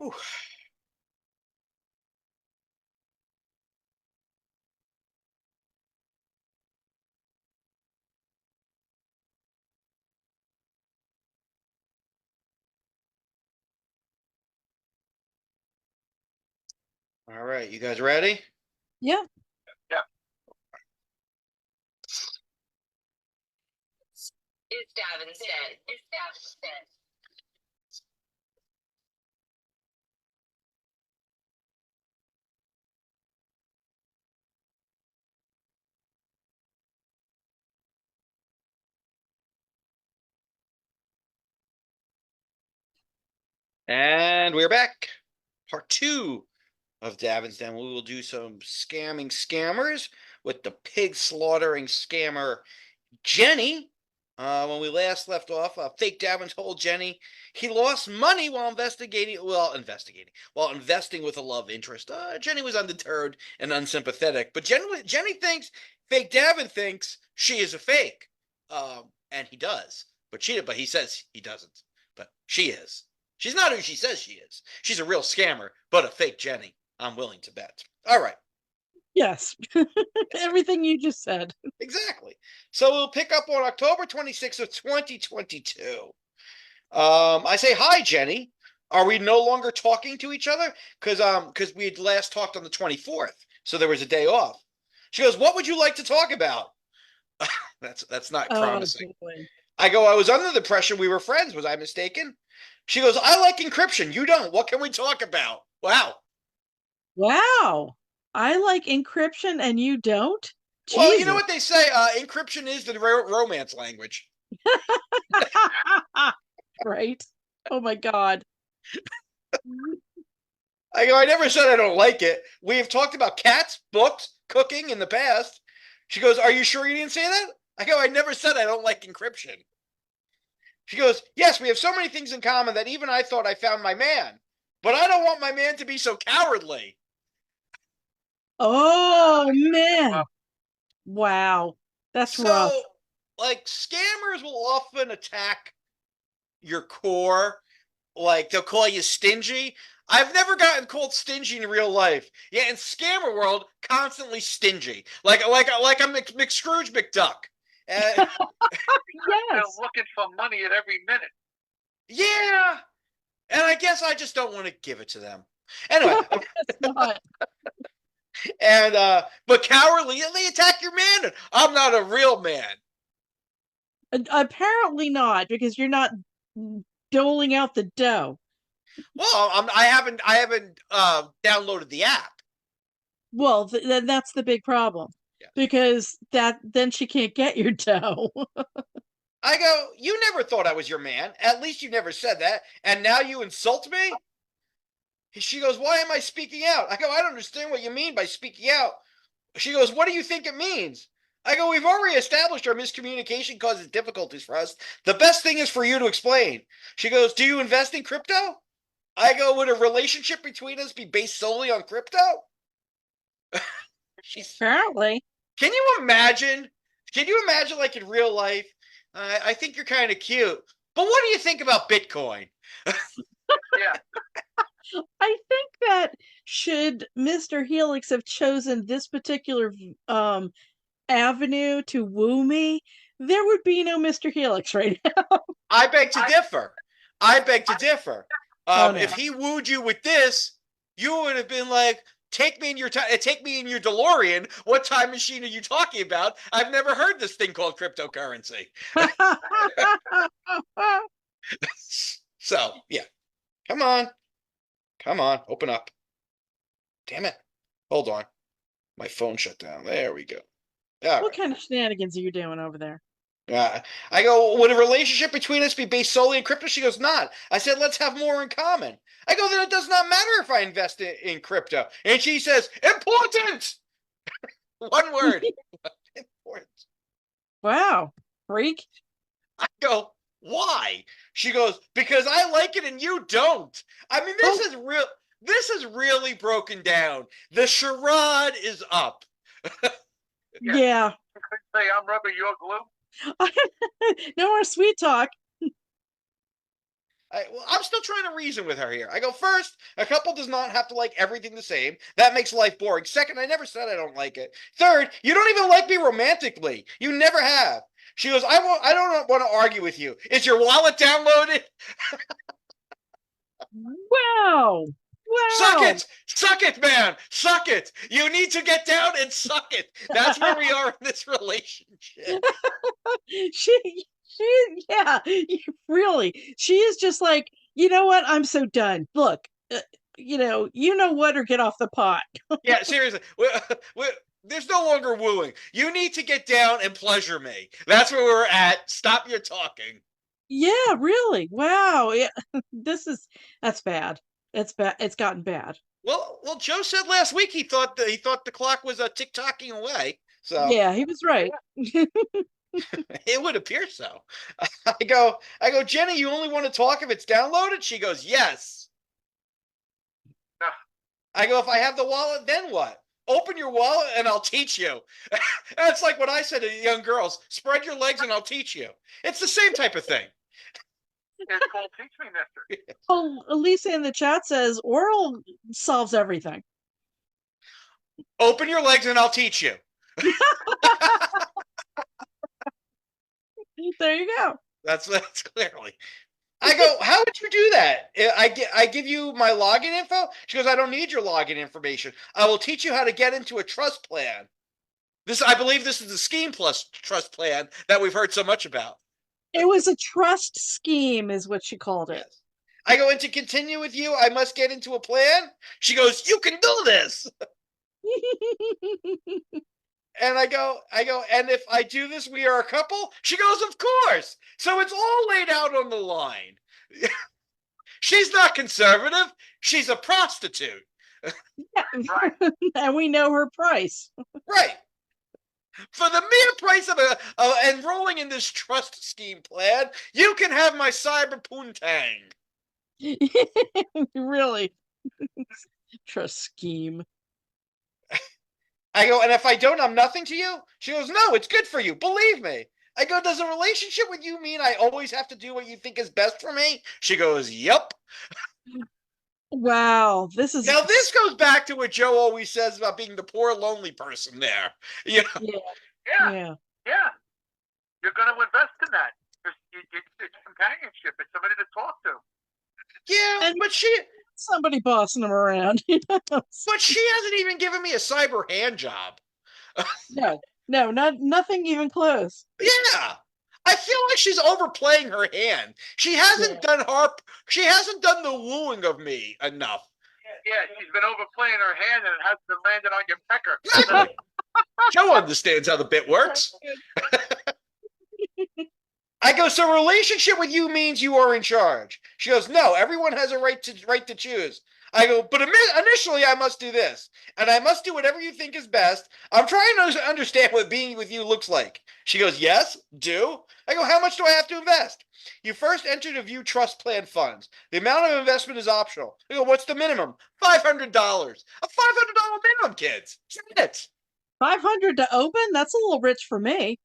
Whew. All right, you guys ready? Yeah. Is Davin's Den. Is Davin's Den. And we're back. Part 2 of Davin's Den. We will do some scamming scammers with the pig slaughtering scammer Jenny. When we last left off, fake Davin told Jenny he lost money while investing with a love interest. Jenny was undeterred and unsympathetic, but Jenny thinks fake Davin thinks she is a fake, and he does, but he says he doesn't, but she is. She's not who she says she is. She's a real scammer, but a fake Jenny. I'm willing to bet. All right. Yes. Everything you just said. Exactly. So we'll pick up on October 26th of 2022. I say, hi, Jenny. Are we no longer talking to each other? Because we had last talked on the 24th, so there was a day off. She goes, what would you like to talk about? That's not promising. Boy. I go, I was under the impression we were friends. Was I mistaken? She goes, I like encryption. You don't. What can we talk about? Wow. Wow. I like encryption and you don't? Well, you know what they say? Encryption is the romance language. Right. Oh my God. I go, I never said I don't like it. We have talked about cats, books, cooking in the past. She goes, are you sure you didn't say that? I go, I never said I don't like encryption. She goes, yes, we have so many things in common that even I thought I found my man. But I don't want my man to be so cowardly. Oh, man. Wow. That's rough. So, like, scammers will often attack your core. Like, they'll call you stingy. I've never gotten called stingy in real life. Yeah, in scammer world, constantly stingy. Like a McScrooge McDuck. They're Yes. looking for money at every minute. Yeah. And I guess I just don't want to give it to them. Anyway. It's not. And but cowardly, they attack your man. I'm not a real man. Apparently not, because you're not doling out the dough. Well, I haven't downloaded the app. Well, that's the big problem. Yeah. Because then she can't get your dough. I go, you never thought I was your man. At least you never said that. And now you insult me? She goes, why am I speaking out? I go, I don't understand what you mean by speaking out. She goes, what do you think it means? I go, we've already established our miscommunication causes difficulties for us. The best thing is for you to explain. She goes, do you invest in crypto? I go, would a relationship between us be based solely on crypto? Apparently. Can you imagine? Can you imagine, like, in real life? I think you're kind of cute. But what do you think about Bitcoin? Yeah. I think that should Mr. Helix have chosen this particular avenue to woo me, there would be no Mr. Helix right now. I beg to differ. No. If he wooed you with this, you would have been like, take me in your DeLorean. What time machine are you talking about? I've never heard this thing called cryptocurrency. So, yeah. Come on, open up. Damn it. Hold on. My phone shut down. There we go. What kind of shenanigans are you doing over there? I go, would a relationship between us be based solely in crypto? She goes, not. I said, let's have more in common. I go, then it does not matter if I invest in crypto. And she says, important. One word. Important. Wow. Freak. I go, why? She goes, because I like it and you don't. I mean, this is real. This is really broken down. The charade is up. Yeah. Say, I'm rubber, you're glue. No more sweet talk. Well, I'm still trying to reason with her here. I go, first, a couple does not have to like everything the same. That makes life boring. Second, I never said I don't like it. Third, you don't even like me romantically. You never have. She goes, I don't want to argue with you. Is your wallet downloaded? Wow. Wow. Suck it, man, suck it. You need to get down and suck it. That's where we are in this relationship. Yeah, really. She is just like, you know what? I'm so done. Look, you know what, or get off the pot. Yeah, seriously. There's no longer wooing. You need to get down and pleasure me. That's where we're at. Stop your talking. Yeah, really. Wow. Yeah, that's bad. It's bad. It's gotten bad. Well, Joe said last week he thought the clock was tick-tocking away. So Yeah, he was right. it would appear so. I go, Jenny, you only want to talk if it's downloaded? She goes, yes. I go, if I have the wallet, then what? Open your wallet and I'll teach you. That's like what I said to young girls. Spread your legs and I'll teach you. It's the same type of thing. It's called Teach Me, Mister. Oh, Lisa in the chat says oral solves everything. Open your legs and I'll teach you. There you go. That's clearly. I go, how would you do that? I give you my login info? She goes, I don't need your login information. I will teach you how to get into a trust plan. I believe this is the Scheme Plus trust plan that we've heard so much about. It was a trust scheme, is what she called it. Yes. I go, and to continue with you, I must get into a plan? She goes, you can do this. And I go, and if I do this, we are a couple? She goes, of course. So it's all laid out on the line. She's not conservative. She's a prostitute. Right. And we know her price. Right. For the mere price of enrolling in this trust scheme plan, you can have my cyber poontang. Really. Trust scheme. I go, and if I don't, I'm nothing to you? She goes, no, it's good for you. Believe me. I go, does a relationship with you mean I always have to do what you think is best for me? She goes, yep. Wow. This is Now, this goes back to what Joe always says about being the poor, lonely person there. You know? Yeah. Yeah. You're going to invest in that. It's companionship. It's somebody to talk to. Yeah, And- but she Somebody bossing them around. But she hasn't even given me a cyber hand job. No, nothing even close. Yeah. I feel like she's overplaying her hand. She hasn't done the wooing of me enough. Yeah, she's been overplaying her hand and it hasn't been landed on your pecker. Joe understands how the bit works. I go, so relationship with you means you are in charge. She goes, no, everyone has a right to choose. I go, but initially I must do this, and I must do whatever you think is best. I'm trying to understand what being with you looks like. She goes, yes, do. I go, how much do I have to invest? You first enter to view trust plan funds. The amount of investment is optional. I go, what's the minimum? $500. A $500 minimum, kids. Shit. 500 to open? That's a little rich for me.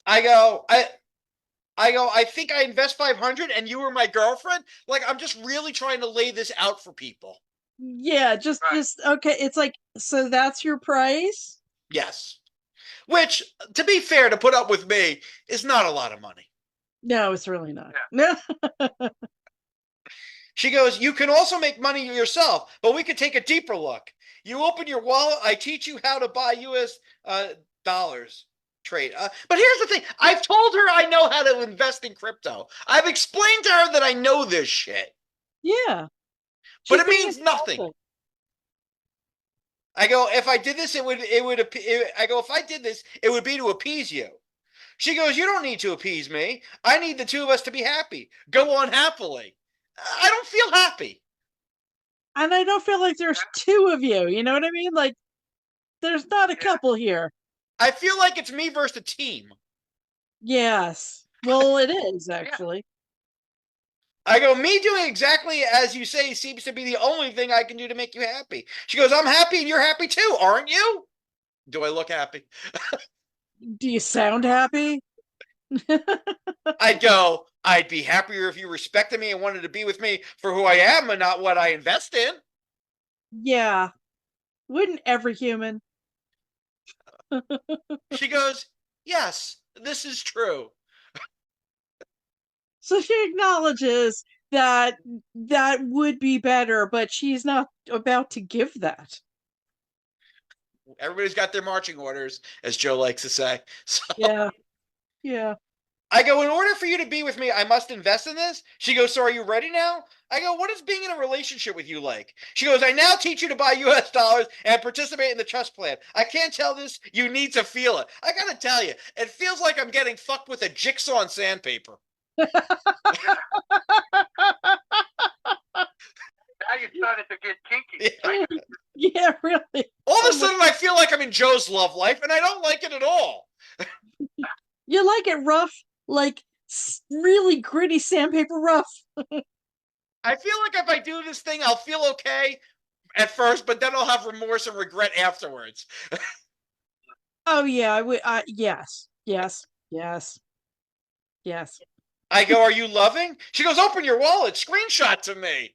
I go, I think I invest 500 and you were my girlfriend. Like, I'm just really trying to lay this out for people. Yeah, just okay. It's like, so that's your price? Yes. Which, to be fair, to put up with me is not a lot of money. No, it's really not. No. She goes, you can also make money yourself, but we could take a deeper look. You open your wallet, I teach you how to buy US dollars. Trade. But here's the thing. I've told her I know how to invest in crypto. I've explained to her that I know this shit. Yeah. But She's it being means nothing. insulted. I go, if I did this, if I did this, it would be to appease you. She goes, you don't need to appease me. I need the two of us to be happy. Go on happily. I don't feel happy. And I don't feel like there's two of you. You know what I mean? Like, there's not a couple here. I feel like it's me versus a team. Yes. Well, it is actually. I go, me doing exactly as you say seems to be the only thing I can do to make you happy. She goes, I'm happy and you're happy too, aren't you? Do I look happy? Do you sound happy? I'd go, I'd be happier if you respected me and wanted to be with me for who I am and not what I invest in. Yeah. Wouldn't every human? She goes, yes, this is true. So she acknowledges that that would be better, but she's not about to give that. Everybody's got their marching orders, as Joe likes to say. So Yeah. Yeah. I go, in order for you to be with me, I must invest in this. She goes, so are you ready now? I go, what is being in a relationship with you like? She goes, I now teach you to buy US dollars and participate in the trust plan. I can't tell this. You need to feel it. I got to tell you, it feels like I'm getting fucked with a jigsaw and sandpaper. Now you started to get kinky. Right? Yeah, really. All of a sudden, I feel like I'm in Joe's love life, and I don't like it at all. You like it rough, like really gritty sandpaper rough. I feel like if I do this thing, I'll feel okay at first, but then I'll have remorse and regret afterwards. Oh yeah, I would. Yes, yes, yes, yes. I go, are you loving? She goes, open your wallet, screenshot to me.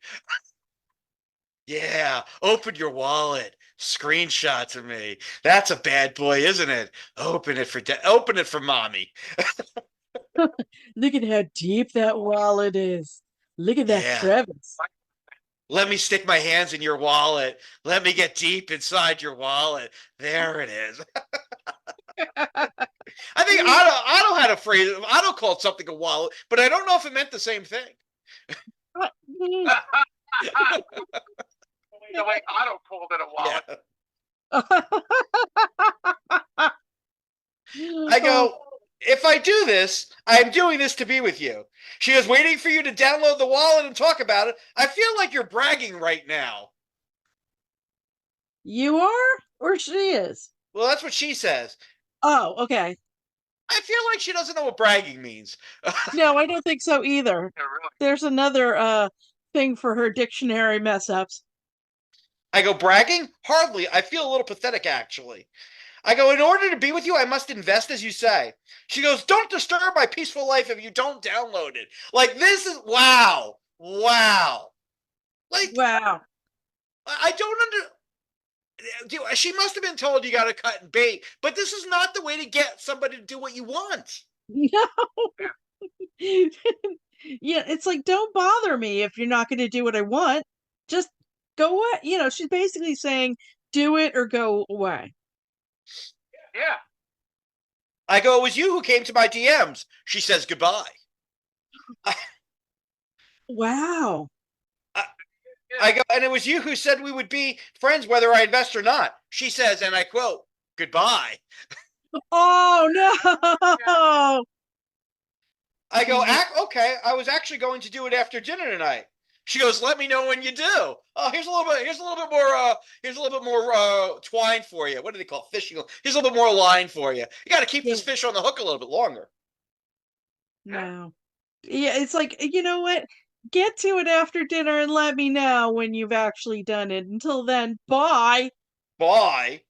Yeah, open your wallet, screenshot to me. That's a bad boy, isn't it? Open it for mommy. Look at how deep that wallet is. Look at that Yeah. crevice. Let me stick my hands in your wallet. Let me get deep inside your wallet. There it is. I think Otto had a phrase. Otto called something a wallet, but I don't know if it meant the same thing. The way Otto called it a wallet. Yeah. I go, if I do this, I'm doing this to be with you. She is waiting for you to download the wallet and talk about it. I feel like you're bragging right now. You are, or she is? Well, that's what she says. Oh, okay. I feel like she doesn't know what bragging means. No, I don't think so either. Yeah, really. There's another thing for her dictionary mess ups. I go, bragging? Hardly. I feel a little pathetic, actually. I go, in order to be with you, I must invest, as you say. She goes, don't disturb my peaceful life if you don't download it. Like, this is, wow. Wow. Like, Wow. I don't she must have been told you got to cut and bait, but this is not the way to get somebody to do what you want. No. Yeah, it's like, don't bother me if you're not going to do what I want. Just go away. You know, she's basically saying, do it or go away. Yeah. I go, it was you who came to my DMs. She says goodbye. Wow. I go, and it was you who said we would be friends whether I invest or not. She says, and I quote, goodbye. Oh, no. I go, okay, I was actually going to do it after dinner tonight. She goes, let me know when you do. Oh, here's a little bit more twine for you. What do they call it? Fishing? Here's a little bit more line for you. You got to keep this fish on the hook a little bit longer. No. Yeah, it's like, you know what? Get to it after dinner and let me know when you've actually done it. Until then, bye. Bye.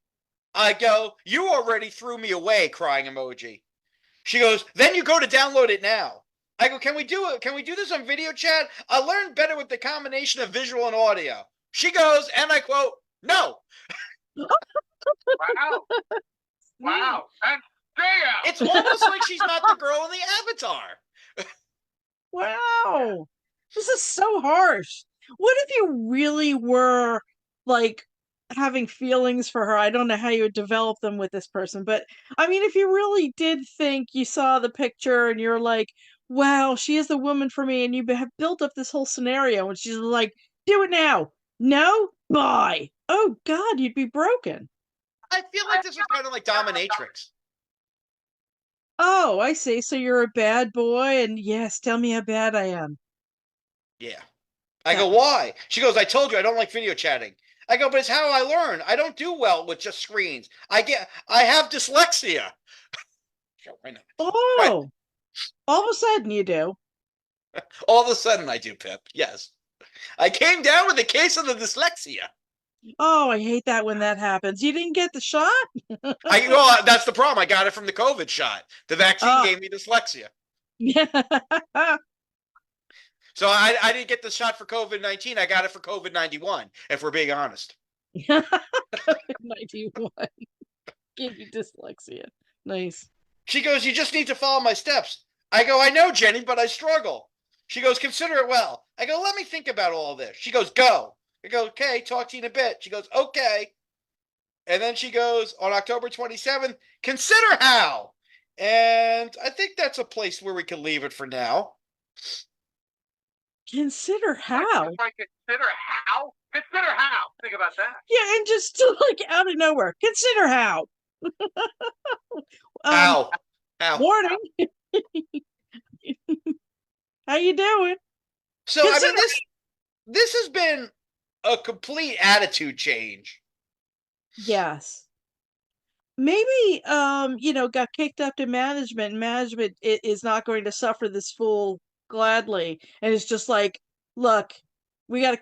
I go, you already threw me away, crying emoji. She goes, then you go to download it now. I go, can we do it? Can we do this on video chat? I learned better with the combination of visual and audio. She goes, and I quote, no. Wow. Wow. And damn. It's almost like she's not the girl in the avatar. Wow. This is so harsh. What if you really were like having feelings for her? I don't know how you would develop them with this person, but I mean, if you really did think you saw the picture and you're like, wow, she is the woman for me, and you have built up this whole scenario, and she's like, do it now. No? Bye. Oh, God, you'd be broken. I feel like this was kind of like Dominatrix. Oh, I see. So you're a bad boy, and yes, tell me how bad I am. Yeah. I go, why? She goes, I told you I don't like video chatting. I go, but it's how I learn. I don't do well with just screens. I have dyslexia. Sure, why not? Oh, Right. All of a sudden you do. All of a sudden I do, Pip. Yes. I came down with a case of the dyslexia. Oh, I hate that when that happens. You didn't get the shot? Well, that's the problem. I got it from the COVID shot. The vaccine Oh, gave me dyslexia. yeah. So I didn't get the shot for COVID-19. I got it for COVID-91, if we're being honest. COVID-91 gave you dyslexia. Nice. She goes, you just need to follow my steps. I go, I know, Jenny, but I struggle. She goes, consider it well. I go, let me think about all this. She goes, go. I go, okay, talk to you in a bit. She goes, okay. And then she goes, on October 27th, consider how. And I think that's a place where we can leave it for now. Consider If how. I consider how? Consider how. Think about that. Yeah, and just like out of nowhere. Consider how. How? How? Warning. How you doing? So, I mean, Consider this has been a complete attitude change. Yes. Maybe got kicked up to management and management is not going to suffer this fool gladly. And it's just like, look, we gotta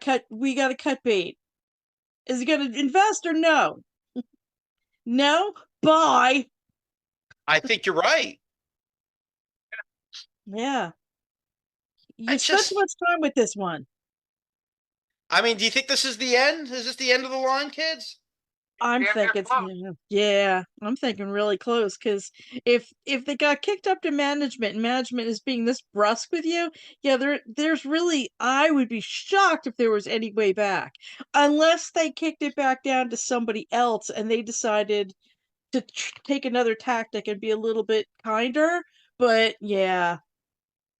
cut bait. Is he gonna invest or no? No? Bye. I think you're right. Yeah. I You spent too just, much time with this one. I mean, do you think this is the end? Is this the end of the line, kids? I'm Damn near thinking, close. yeah, I'm thinking really close because if they got kicked up to management and management is being this brusque with you, yeah, there's really I would be shocked if there was any way back, unless they kicked it back down to somebody else and they decided to take another tactic and be a little bit kinder. But yeah,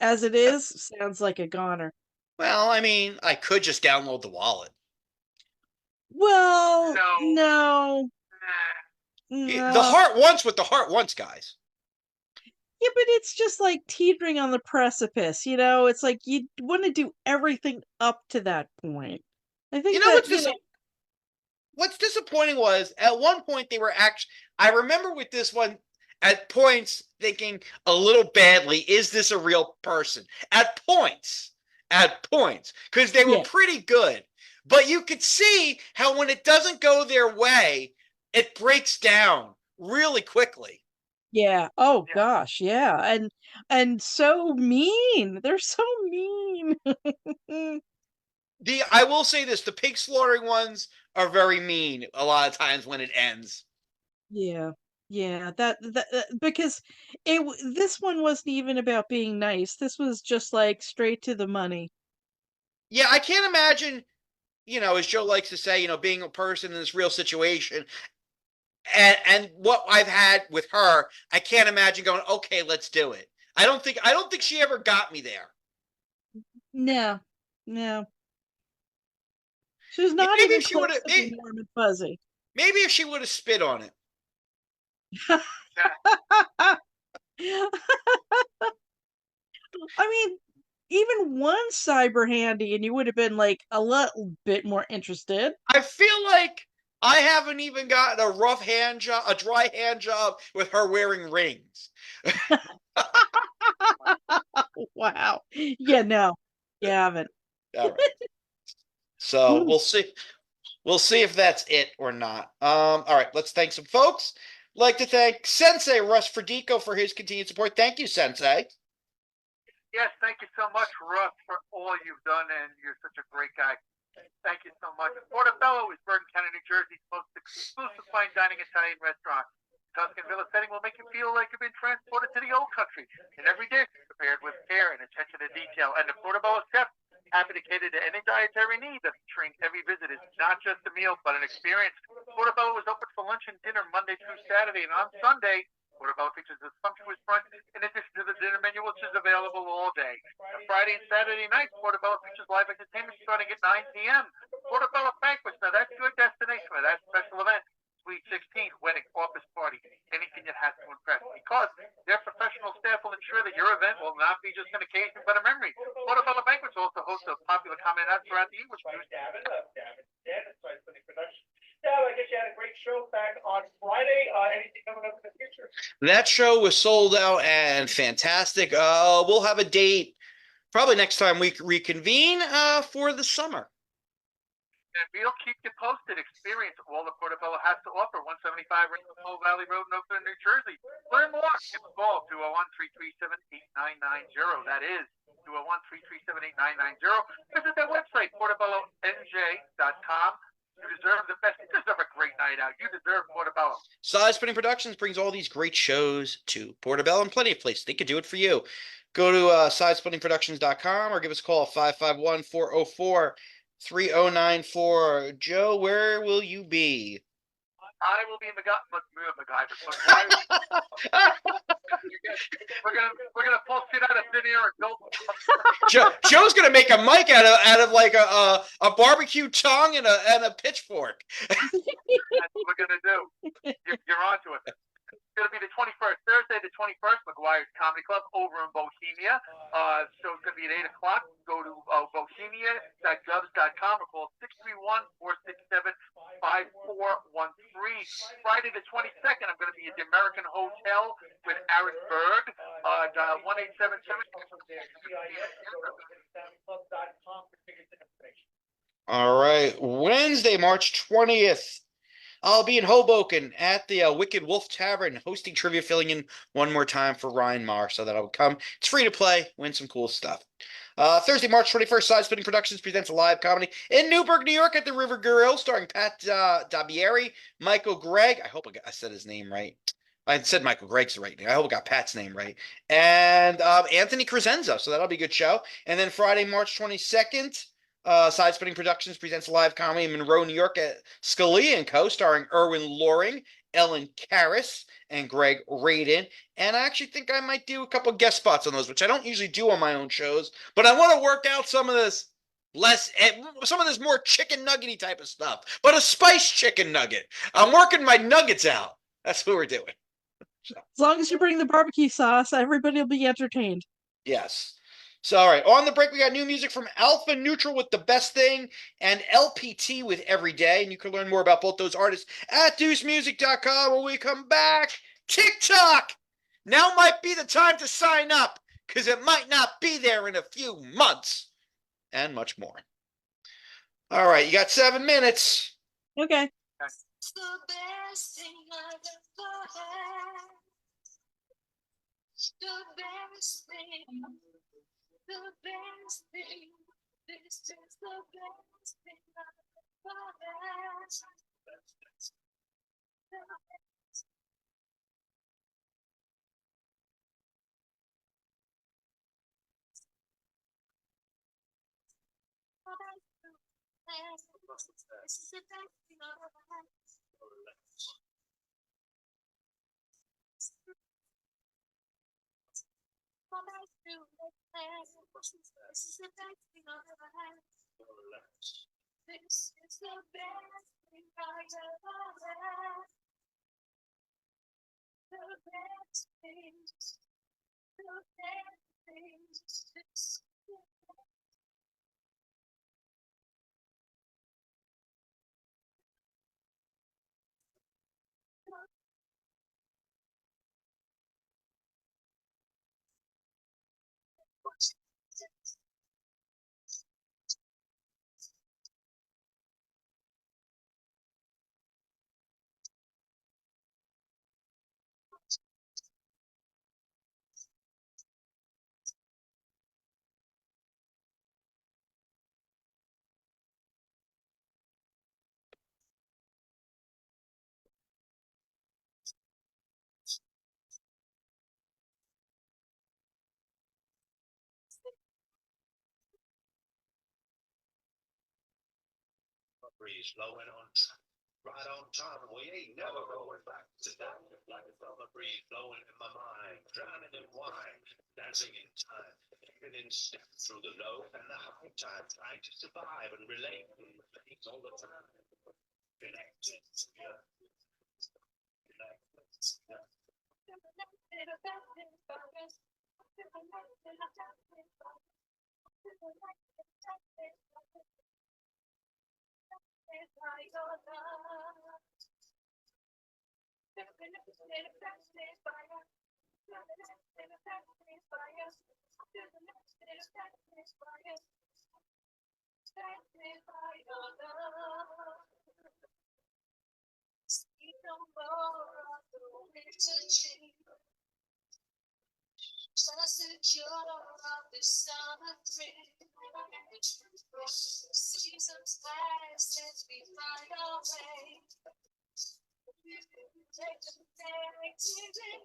as it is, sounds like a goner. Well, I mean, I could just download the wallet. Well, No. no, The no. heart wants what the heart wants, guys. Yeah, but it's just like teetering on the precipice, It's like you want to do everything up to that point. I You think know that, what's disappointing was at one point they were actually. I remember with this one at points thinking a little badly, is this a real person? At points, because they were yeah, pretty good. But you could see how when it doesn't go their way, it breaks down really quickly. yeah. Oh Yeah. gosh, yeah. And so mean. They're so mean. I will say this: the pig slaughtering ones are very mean a lot of times when it ends. Yeah. Yeah, that because this one wasn't even about being nice. This was just like straight to the money. Yeah, I can't imagine, as Joe likes to say, being a person in this real situation. And what I've had with her, I can't imagine going, okay, let's do it. I don't think she ever got me there. No. No. She was Yeah, not maybe even if she would close have to being warm and fuzzy. maybe if she would have spit on it. I mean, even one cyber handy, and you would have been like a little bit more interested. I feel like I haven't even gotten a dry hand job with her wearing rings. Wow. Yeah, no, you haven't. All right. So we'll see. We'll see if that's it or not. All right, let's thank some folks. Like to thank Sensei Russ Fredico for his continued support. Thank you, Sensei. Yes, thank you so much, Russ, for all you've done, and you're such a great guy. Thank you so much. Portobello is Bergen County, New Jersey's most exclusive fine dining Italian restaurant. Tuscan Villa setting will make you feel like you've been transported to the old country. And every dish prepared with care and attention to detail. And the Portobello chef, happy to cater to any dietary need of featuring every visit. It's not just a meal, but an experience. Portobello is open for lunch and dinner Monday through Saturday. And on Sunday, Portobello features a sumptuous brunch in addition to the dinner menu, which is available all day. On Friday and Saturday nights, Portobello features live entertainment starting at 9 p.m. Portobello Banquets, now that's your destination for that special event. Sweet 16, wedding, office party, anything that has to impress. Because their professional staff will ensure that your event will not be just an occasion, but a memory. Portobello Banquets also hosts a popular comedy night throughout the year, which Davin, sorry for the production. Yeah, I guess you had a great show back on Friday. Anything coming up in the future? That show was sold out and fantastic. We'll have a date probably next time we reconvene for the summer. And we'll keep you posted. Experience all the Portobello has to offer. 175 Rainbow Valley Road in Oakland, New Jersey. Learn more. Give a call 201-337-8990. That is 201-337-8990. Visit their website, portobellonj.com. You deserve the best. You deserve a great night out. You deserve Portobello. Side Spinning Productions brings all these great shows to Portobello and plenty of places. They could do it for you. Go to sidespinningproductions.com or give us a call 551-404-3094. Joe, where will you be? I will be in MacGyver. We're gonna pull shit out of thin air and go. Joe's gonna make a mic out of like a barbecue tongue and a pitchfork. That's what we're gonna do. You're onto it. It's gonna be the 21st, Thursday the 21st, McGuire's Comedy Club over in Bohemia. So it's gonna be at 8 o'clock. Go to bohemia.govs.com or call 631-467-5413. Friday the 22nd, I'm gonna be at the American Hotel with Aaron Berg. Dial 1877. All right, Wednesday, March 20th. I'll be in Hoboken at the Wicked Wolf Tavern hosting trivia, filling in one more time for Ryan Marr, so that I would come. It's free to play, win some cool stuff. Thursday, March 21st, Side Spinning Productions presents a live comedy in Newburgh, New York at the River Grill, starring Pat Dabieri, Michael Gregg. I hope I said his name right. I said Michael Gregg's right name. I hope I got Pat's name right. And Anthony Crescenzo, so that'll be a good show. And then Friday, March 22nd, Side Spinning Productions presents a live comedy in Monroe, New York at Scalia & Co., starring Erwin Loring, Ellen Karras, and Greg Radin. And I actually think I might do a couple guest spots on those, which I don't usually do on my own shows. But I want to work out some of this more chicken nuggety type of stuff, but a spiced chicken nugget. I'm working my nuggets out. That's what we're doing. As long as you bring the barbecue sauce, everybody will be entertained. Yes. So, all right. On the break, we got new music from Alpha Neutral with The Best Thing and LPT with Every Day. And you can learn more about both those artists at deucemusic.com. When we come back, TikTok! Now might be the time to sign up because it might not be there in a few months. And much more. All right. You got 7 minutes. Okay. It's the best thing I've ever had. The best thing. The best thing. This is the best thing I've ever had. This is the best thing I've ever had. This is the best thing I've ever had. This is the best thing I've ever had. The best things. The best things. This is the best. Breeze blowing on right on time. We ain't never going back to that. Like a summer breeze blowing in my mind, drowning in wine, dancing in time, keeping in step through the low and the high time, trying to survive and relate and things all the time. Connected to you. Connected to you. more of the winter dream. Just the cure of the summer dream. Seasons pass as we find our way. Take the back to the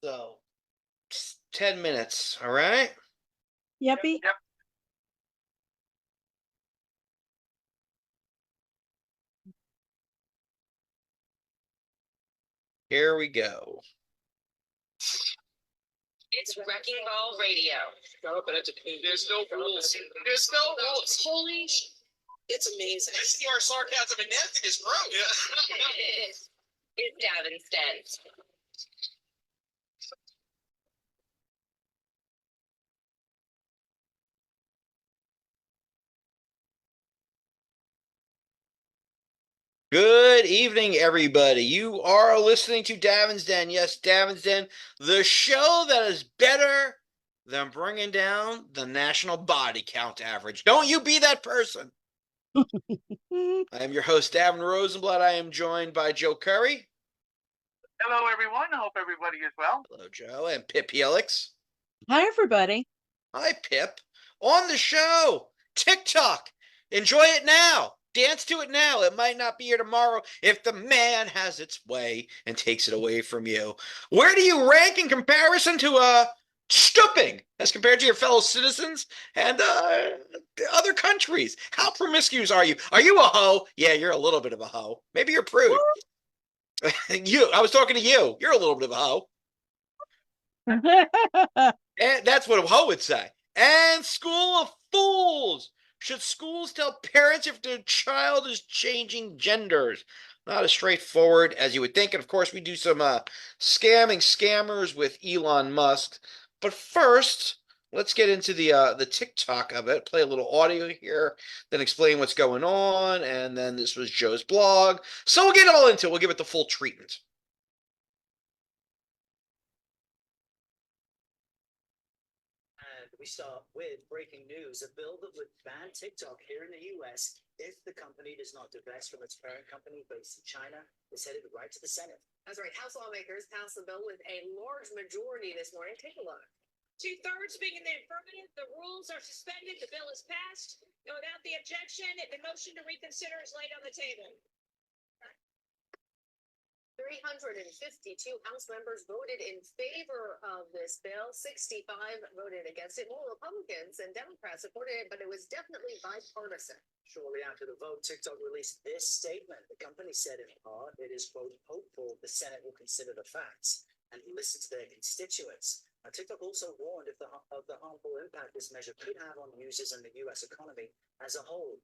So 10 minutes, all right? Yuppie. Yep. Here we go. It's Wrecking Ball Radio. There's no rules. There's no rules. Holy it's amazing. I see our sarcasm and nastiness grow. Yeah. It's Davin's Den. Good evening, everybody. You are listening to Davin's Den. Yes, Davin's Den, the show that is better than bringing down the national body count average. Don't you be that person. I am your host, Davin Rosenblatt. I am joined by Joe Curry. Hello, everyone. I hope everybody is well. Hello, Joe. And Pip Helix. Hi, everybody. Hi, Pip. On the show, TikTok. Enjoy it now. Dance to it now. It might not be here tomorrow if the man has its way and takes it away from you. Where do you rank in comparison to stooping as compared to your fellow citizens and other countries? How promiscuous are you? Are you a hoe? Yeah, you're a little bit of a hoe. Maybe you're prude. I was talking to you. You're a little bit of a hoe. And that's what a hoe would say. And school of fools. Should schools tell parents if their child is changing genders? Not as straightforward as you would think. And of course, we do some scammers with Elon Musk. But first, let's get into the TikTok of it. Play a little audio here, then explain what's going on. And then this was Joe's blog. So we'll get all into it. We'll give it the full treatment. We start with breaking news. A bill that would ban TikTok here in the US if the company does not divest from its parent company based in China is headed right to the Senate. That's right. House lawmakers passed the bill with a large majority this morning. Take a look. 2/3 being in the affirmative. The rules are suspended. The bill is passed. Without the objection, the motion to reconsider is laid on the table. 352 House members voted in favor of this bill. 65 voted against it. More Republicans and Democrats supported it, but it was definitely bipartisan. Shortly after the vote, TikTok released this statement. The company said in part it is, quote, hopeful the Senate will consider the facts and listen to their constituents. Now, TikTok also warned of the harmful impact this measure could have on users and the U.S. economy as a whole.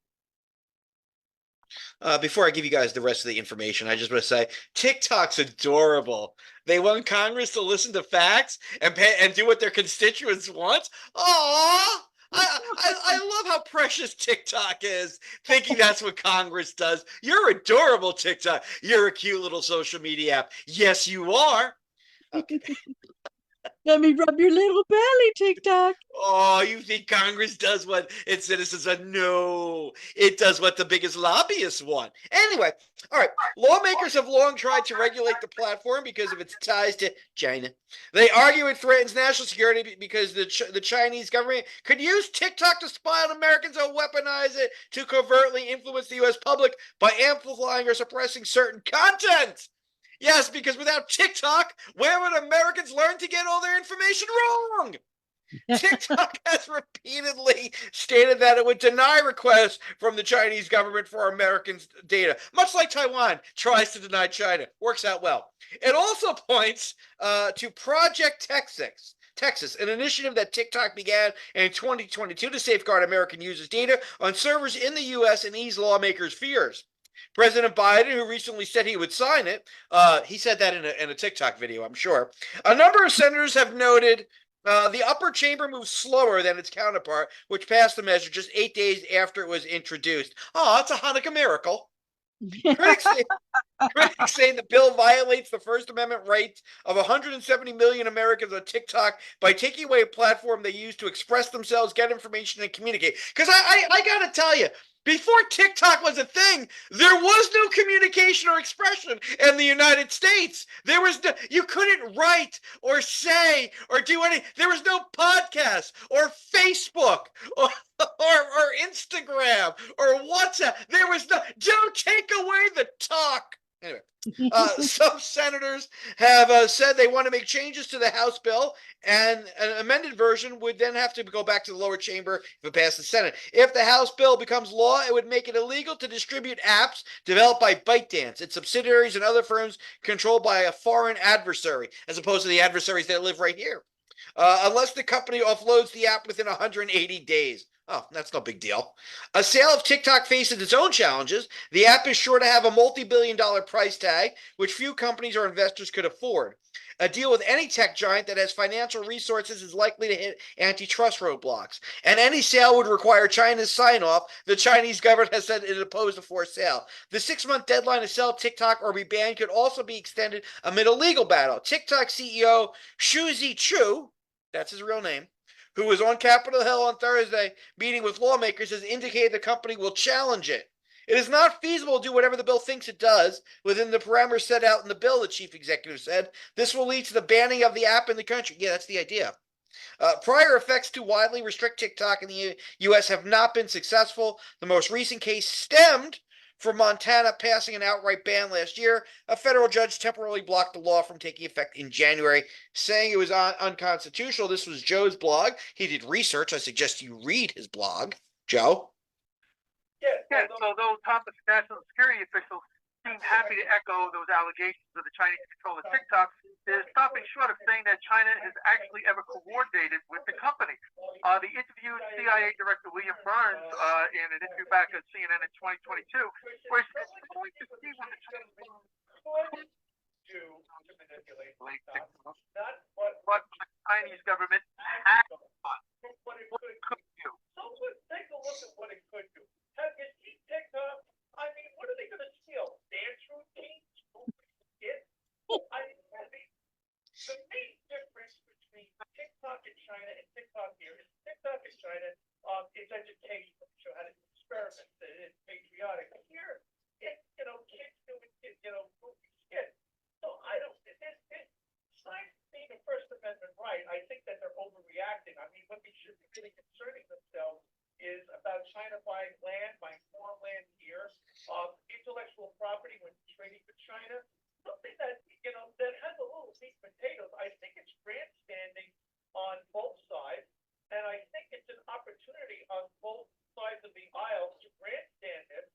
Before I give you guys the rest of the information, I just want to say TikTok's adorable. They want Congress to listen to facts and do what their constituents want. Aww! I love how precious TikTok is, thinking that's what Congress does. You're adorable, TikTok. You're a cute little social media app. Yes, you are. Okay. Let me rub your little belly, TikTok. Oh, you think Congress does what its citizens want? No, it does what the biggest lobbyists want. Anyway, all right. Lawmakers have long tried to regulate the platform because of its ties to China. They argue it threatens national security because the Chinese government could use TikTok to spy on Americans and weaponize it to covertly influence the U.S. public by amplifying or suppressing certain content. Yes, because without TikTok, where would Americans learn to get all their information wrong? TikTok has repeatedly stated that it would deny requests from the Chinese government for Americans' data, much like Taiwan tries to deny China. Works out well. It also points to Project Texas, an initiative that TikTok began in 2022 to safeguard American users' data on servers in the U.S. and ease lawmakers' fears. President Biden, who recently said he would sign it, he said that in a TikTok video, I'm sure. A number of senators have noted the upper chamber moves slower than its counterpart, which passed the measure just 8 days after it was introduced. Oh, it's a Hanukkah miracle. Critics say the bill violates the First Amendment rights of 170 million Americans on TikTok by taking away a platform they use to express themselves, get information, and communicate. Because I got to tell you, before TikTok was a thing, there was no communication or expression in the United States. There was no, you couldn't write or say or do anything. There was no podcast or Facebook or Instagram or WhatsApp. There was no, don't take away the talk. Anyway, some senators have said they want to make changes to the House bill, and an amended version would then have to go back to the lower chamber if it passed the Senate. If the House bill becomes law, it would make it illegal to distribute apps developed by ByteDance, its subsidiaries and other firms controlled by a foreign adversary, as opposed to the adversaries that live right here. unless the company offloads the app within 180 days. Oh, that's no big deal. A sale of TikTok faces its own challenges. The app is sure to have a multi-billion-dollar price tag, which few companies or investors could afford. A deal with any tech giant that has financial resources is likely to hit antitrust roadblocks. And any sale would require China's sign-off. The Chinese government has said it opposed a forced sale. The 6-month deadline to sell TikTok or be banned could also be extended amid a legal battle. TikTok CEO Shuzi Chu, that's his real name, who was on Capitol Hill on Thursday meeting with lawmakers, has indicated the company will challenge it. It is not feasible to do whatever the bill thinks it does within the parameters set out in the bill, the chief executive said. This will lead to the banning of the app in the country. Yeah, that's the idea. Prior effects to widely restrict TikTok in the U.S. have not been successful. The most recent case stemmed from Montana passing an outright ban last year. A federal judge temporarily blocked the law from taking effect in January, saying it was unconstitutional. This was Joe's blog. He did research. I suggest you read his blog, Joe. Yeah, so those top national security officials seem happy to echo those allegations of the Chinese control of TikTok. They're stopping short of saying that China has actually ever coordinated with the company. The interviewed CIA Director William Burns in an interview back at CNN in 2022, where he said, going to see what the Chinese To manipulate what the Chinese government has done. what it What could it could do. So take a look at what it could do. Have you seen TikTok? I mean, what are they going to steal? Dance routines? I mean, the main difference between TikTok in China and TikTok here is TikTok in China is educational. Show how to experiment. It's patriotic. Here, it's kids doing movie skits. So I don't. Besides being a First Amendment right, I think that they're overreacting. I mean, what they should be really concerning themselves is about China buying land, buying farmland here, intellectual property when trading with China. Something that that has a little meat and potatoes. I think it's grandstanding on both sides, and I think it's an opportunity on both sides of the aisle to grandstand it.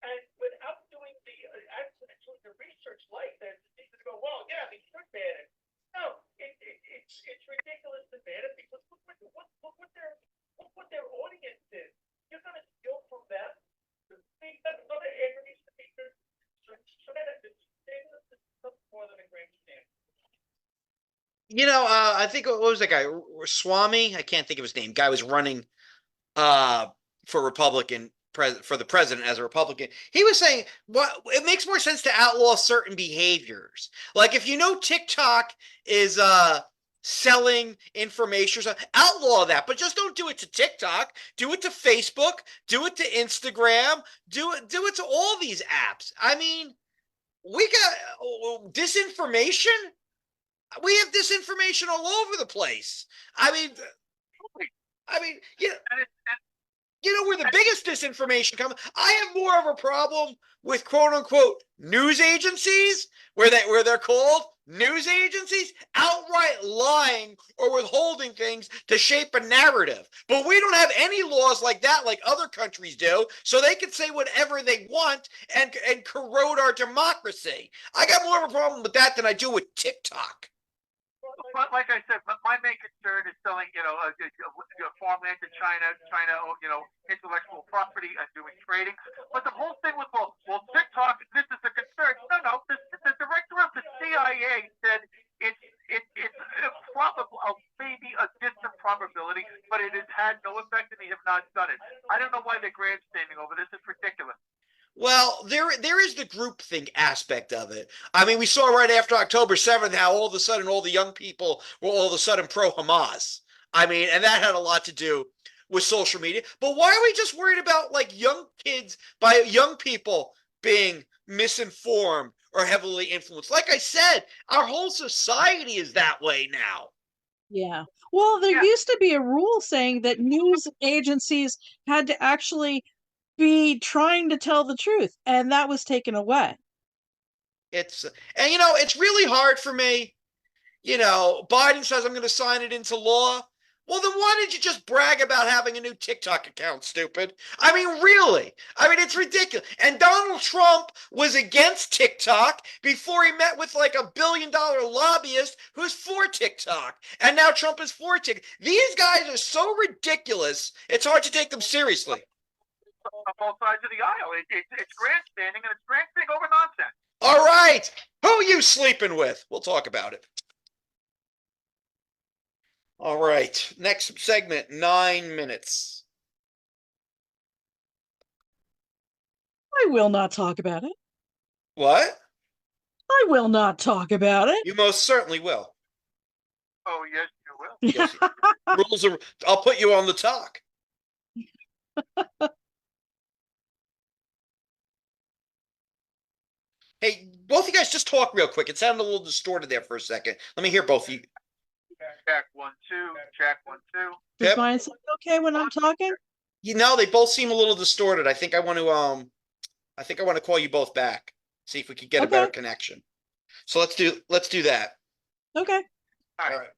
And without doing the research like this, it's easy to go, well, yeah, they should ban it. No, it's ridiculous to ban it because look what their audience is. You're going to steal from them. They've got other areas to be there. So that it's something more than a grandstand. I think what was that guy? Swami? I can't think of his name. Guy was running for Republican for the president as a Republican. He was saying it makes more sense to outlaw certain behaviors. Like if TikTok is selling information, outlaw that, but just don't do it to TikTok. Do it to Facebook. Do it to Instagram. Do it to all these apps. I mean, we got disinformation. We have disinformation all over the place. I mean, where the biggest disinformation comes. I have more of a problem with quote unquote news agencies where they're called news agencies outright lying or withholding things to shape a narrative. But we don't have any laws like that like other countries do, so they can say whatever they want and corrode our democracy. I got more of a problem with that than I do with TikTok. But like I said, my main concern is selling, farmland to China, intellectual property and doing trading. But the whole thing was, well, TikTok, this is a concern. No, the director of the CIA said it's probable, maybe a distant probability, but it has had no effect and they have not done it. I don't know why they're grandstanding over this. It's ridiculous. Well, there is the groupthink aspect of it. I mean, we saw right after October 7th how all of a sudden all the young people were all of a sudden pro-Hamas. I mean, and that had a lot to do with social media. But why are we just worried about like young kids, by young people being misinformed or heavily influenced? Like I said, our whole society is that way now. Yeah. Well, there used to be a rule saying that news agencies had to actually be trying to tell the truth, and that was taken away. It's really hard for me. Biden says I'm going to sign it into law. Well, then why did you just brag about having a new TikTok account, stupid? I mean, really? I mean, it's ridiculous. And Donald Trump was against TikTok before he met with like $1 billion lobbyist who's for TikTok. And now Trump is for TikTok. These guys are so ridiculous, it's hard to take them seriously. On both sides of the aisle. It's grandstanding, and it's grandstanding over nonsense. All right. Who are you sleeping with? We'll talk about it. All right. Next segment, 9 minutes. I will not talk about it. What? I will not talk about it. You most certainly will. Oh, yes, you will. Yes. Rules are. I'll put you on the talk. Hey, both of you guys just talk real quick. It sounded a little distorted there for a second. Let me hear both of you. Check 1 2. Check 1 2. Does Yep. mine sound okay when I'm talking? You know, they both seem a little distorted. I think I want to call you both back. See if we can get a better Okay. connection. So let's do that. Okay. All All right. right.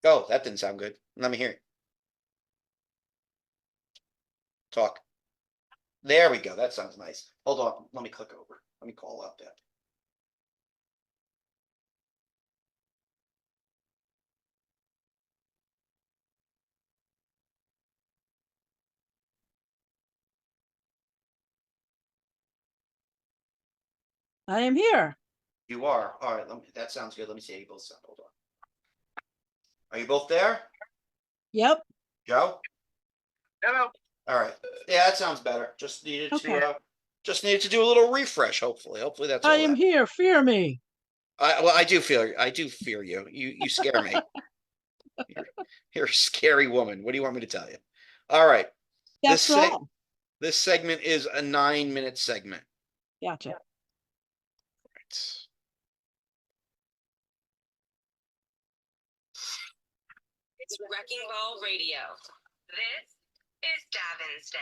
Oh, that didn't sound good. Let me hear it. Talk. There we go. That sounds nice. Hold on. Let me click over. Let me call out that. I am here. You are. All right. That sounds good. Let me see how you both sound. Hold on. Are you both there? Yep. Joe? Hello. All right. Yeah, that sounds better. Just needed Okay. to do a little refresh, hopefully. Hopefully that's all I am that. here. Fear me. I do fear you. You scare me. You're a scary woman. What do you want me to tell you? All right. That's all. This segment is a 9-minute segment. Gotcha. It's Wrecking Ball Radio. This is Davin's Den.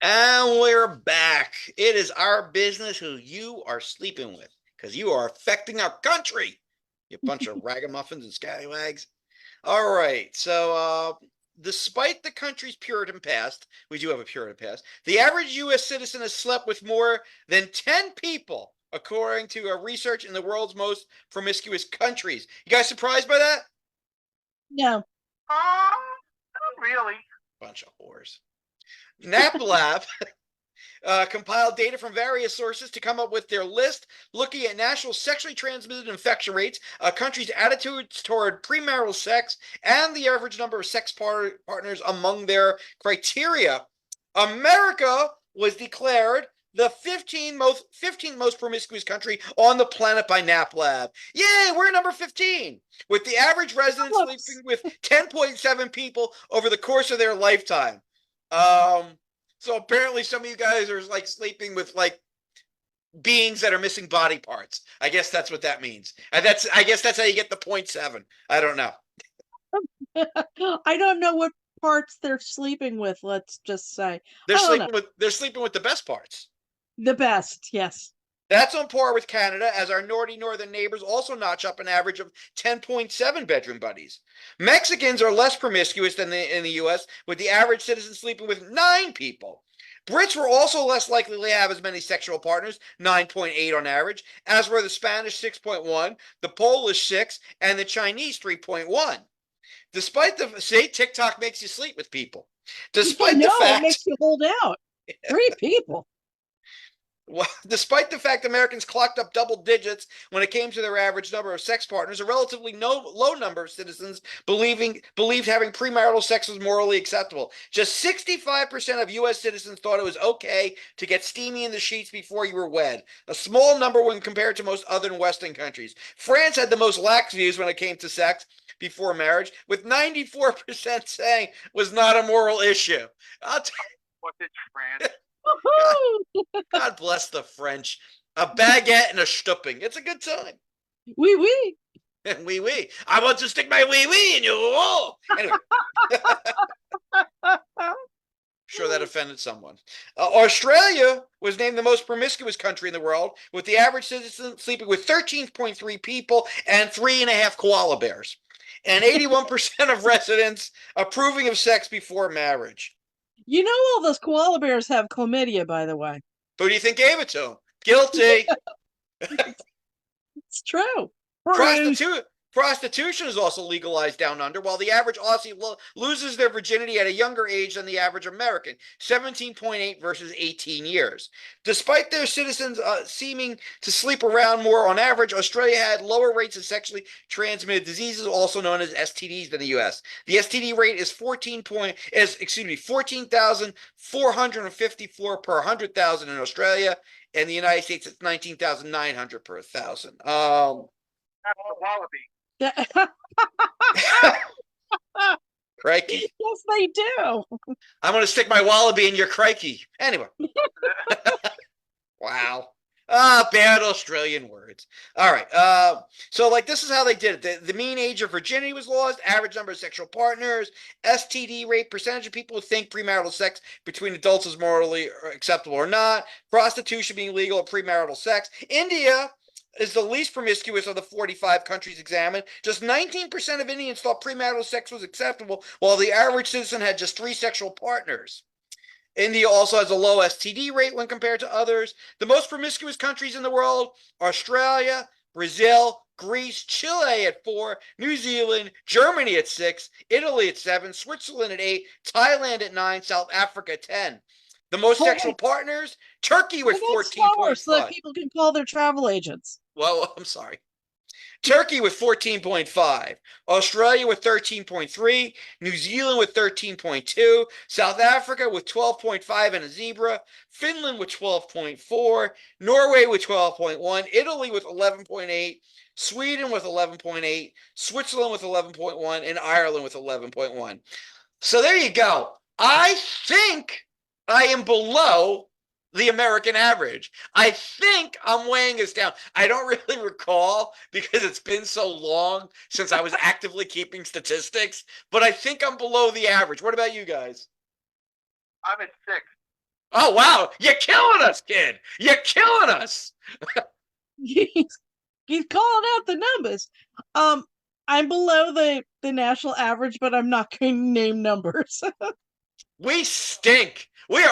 And we're back. It is our business who you are sleeping with because you are affecting our country. You bunch of ragamuffins and scallywags. All right. So, despite the country's Puritan past, we do have a Puritan past, the average U.S. citizen has slept with more than 10 people, according to a research in the world's most promiscuous countries. You guys surprised by that? No. Not really. Bunch of whores. NAPLAB compiled data from various sources to come up with their list, looking at national sexually transmitted infection rates, a country's attitudes toward premarital sex, and the average number of sex partners among their criteria. America was declared the 15th most promiscuous country on the planet by NAPLAB. Yay, we're number 15, with the average resident sleeping with 10.7 people over the course of their lifetime. So apparently some of you guys are like sleeping with like beings that are missing body parts. I guess that's what that means. And I guess that's how you get the 0.7. I don't know. I don't know what parts they're sleeping with, let's just say. They're sleeping with the best parts. The best, yes. That's on par with Canada, as our naughty northern neighbors also notch up an average of 10.7 bedroom buddies. Mexicans are less promiscuous than in the U.S., with the average citizen sleeping with 9 people. Brits were also less likely to have as many sexual partners, 9.8 on average, as were the Spanish 6.1, the Polish 6, and the Chinese 3.1. Despite TikTok makes you sleep with people. Despite the fact it makes you hold out. 3 people. Well, despite the fact Americans clocked up double digits when it came to their average number of sex partners, a relatively low number of citizens believed having premarital sex was morally acceptable. Just 65% of U.S. citizens thought it was okay to get steamy in the sheets before you were wed, a small number when compared to most other Western countries. France had the most lax views when it came to sex before marriage, with 94% saying was not a moral issue. I'll tell What's it, France? God bless the French. A baguette and a stupping. It's a good time. Oui, oui. Wee wee. I want to stick my wee wee in you. Anyway. Sure, that offended someone. Australia was named the most promiscuous country in the world, with the average citizen sleeping with 13.3 people and 3.5 koala bears, and 81% of residents approving of sex before marriage. You know, all those koala bears have chlamydia, by the way. Who do you think gave it to them? Guilty. It's true. Prostitution is also legalized down under, while the average Aussie loses their virginity at a younger age than the average American, 17.8 versus 18 years. Despite their citizens seeming to sleep around more on average, Australia had lower rates of sexually transmitted diseases, also known as STDs, than the U.S. The STD rate is 14,454 per 100,000 in Australia. In the United States, it's 19,900 per 1,000. That's the wallaby. Crikey. Yes, they do. I'm going to stick my wallaby in your crikey. Anyway. Wow. Bad Australian words. All right. So like this is how they did it. The mean age of virginity was lost, average number of sexual partners, STD rate, percentage of people who think premarital sex between adults is morally acceptable or not, prostitution being legal at premarital sex. India is the least promiscuous of the 45 countries examined. Just 19% of Indians thought premarital sex was acceptable, while the average citizen had just 3 sexual partners. India also has a low STD rate when compared to others. The most promiscuous countries in the world: Australia, Brazil, Greece, Chile at 4, New Zealand, Germany at 6, Italy at 7, Switzerland at 8, Thailand at 9, South Africa at 10. The most sexual partners: Turkey with 14.5. So that people can call their travel agents. Well, I'm sorry. Turkey with 14.5, Australia with 13.3, New Zealand with 13.2, South Africa with 12.5 and a zebra, Finland with 12.4, Norway with 12.1, Italy with 11.8, Sweden with 11.8, Switzerland with 11.1, and Ireland with 11.1. So there you go. I think I am below the American average. I think I'm weighing us down. I don't really recall because it's been so long since I was actively keeping statistics, but I think I'm below the average. What about you guys? I'm at 6. Oh, wow. You're killing us, kid. You're killing us. He's calling out the numbers. I'm below the national average, but I'm not going to name numbers. We stink. We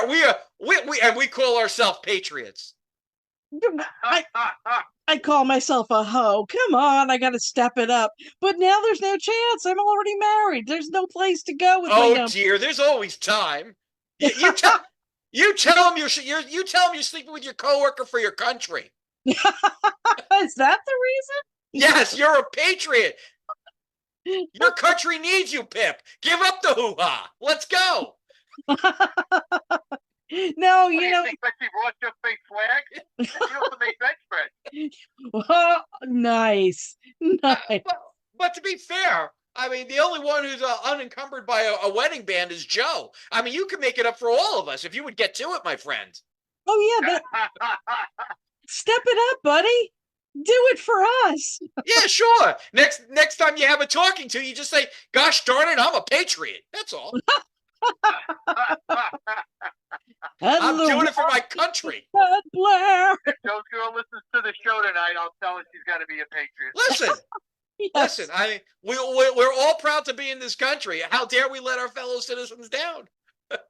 call ourselves patriots. I call myself a hoe. Come on, I got to step it up. But now there's no chance. I'm already married. There's no place to go with my Oh numbers. dear, there's always time. You tell them you're sleeping with your coworker for your country. Is that the reason? Yes, you're a patriot. Your country needs you, Pip. Give up the hoo-ha. Let's go. No, What do you know. think Betsy Ross just made swag? She also made bedspread. Oh, nice. But to be fair, I mean, the only one who's unencumbered by a wedding band is Joe. I mean, you can make it up for all of us if you would get to it, my friend. Oh, yeah. Step it up, buddy. Do it for us. Yeah, sure. Next time you have a talking to, you just say, "Gosh darn it, I'm a patriot." That's all. I'm doing it for my country. Blair. If Joe's girl listens to the show tonight, I'll tell her she's got to be a patriot. Listen. Yes. Listen, I mean, we're all proud to be in this country. How dare we let our fellow citizens down?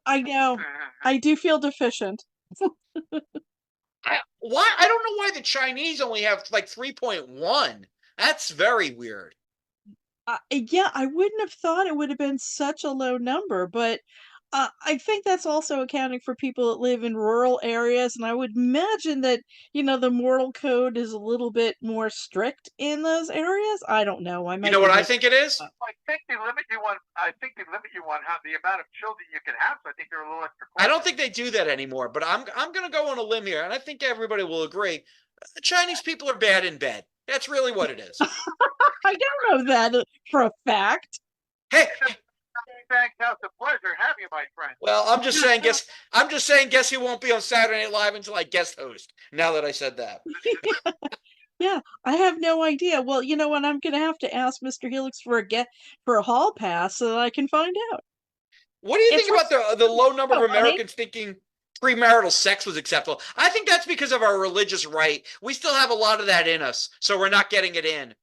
I know. I do feel deficient. I don't know why the Chinese only have like 3.1. That's very weird. Yeah, I wouldn't have thought it would have been such a low number, but I think that's also accounting for people that live in rural areas, and I would imagine that, the moral code is a little bit more strict in those areas. I don't know. I You might know be what I making think it is? I think they limit you on. I think they limit you on how the amount of children you can have. So I think they're a little extra. I don't think they do that anymore, but I'm going to go on a limb here, and I think everybody will agree. Chinese people are bad in bed. That's really what it is. I don't know that for a fact. Hey, Thanks, house a pleasure having you, my friend. well, I'm just saying. Guess who won't be on Saturday Night Live until I guest host. Now that I said that. Yeah, I have no idea. Well, you know what? I'm gonna have to ask Mr. Helix for a hall pass so that I can find out. What do you It's think about the low number of honey. Americans thinking premarital sex was acceptable? I think that's because of our religious right. We still have a lot of that in us, so we're not getting it in.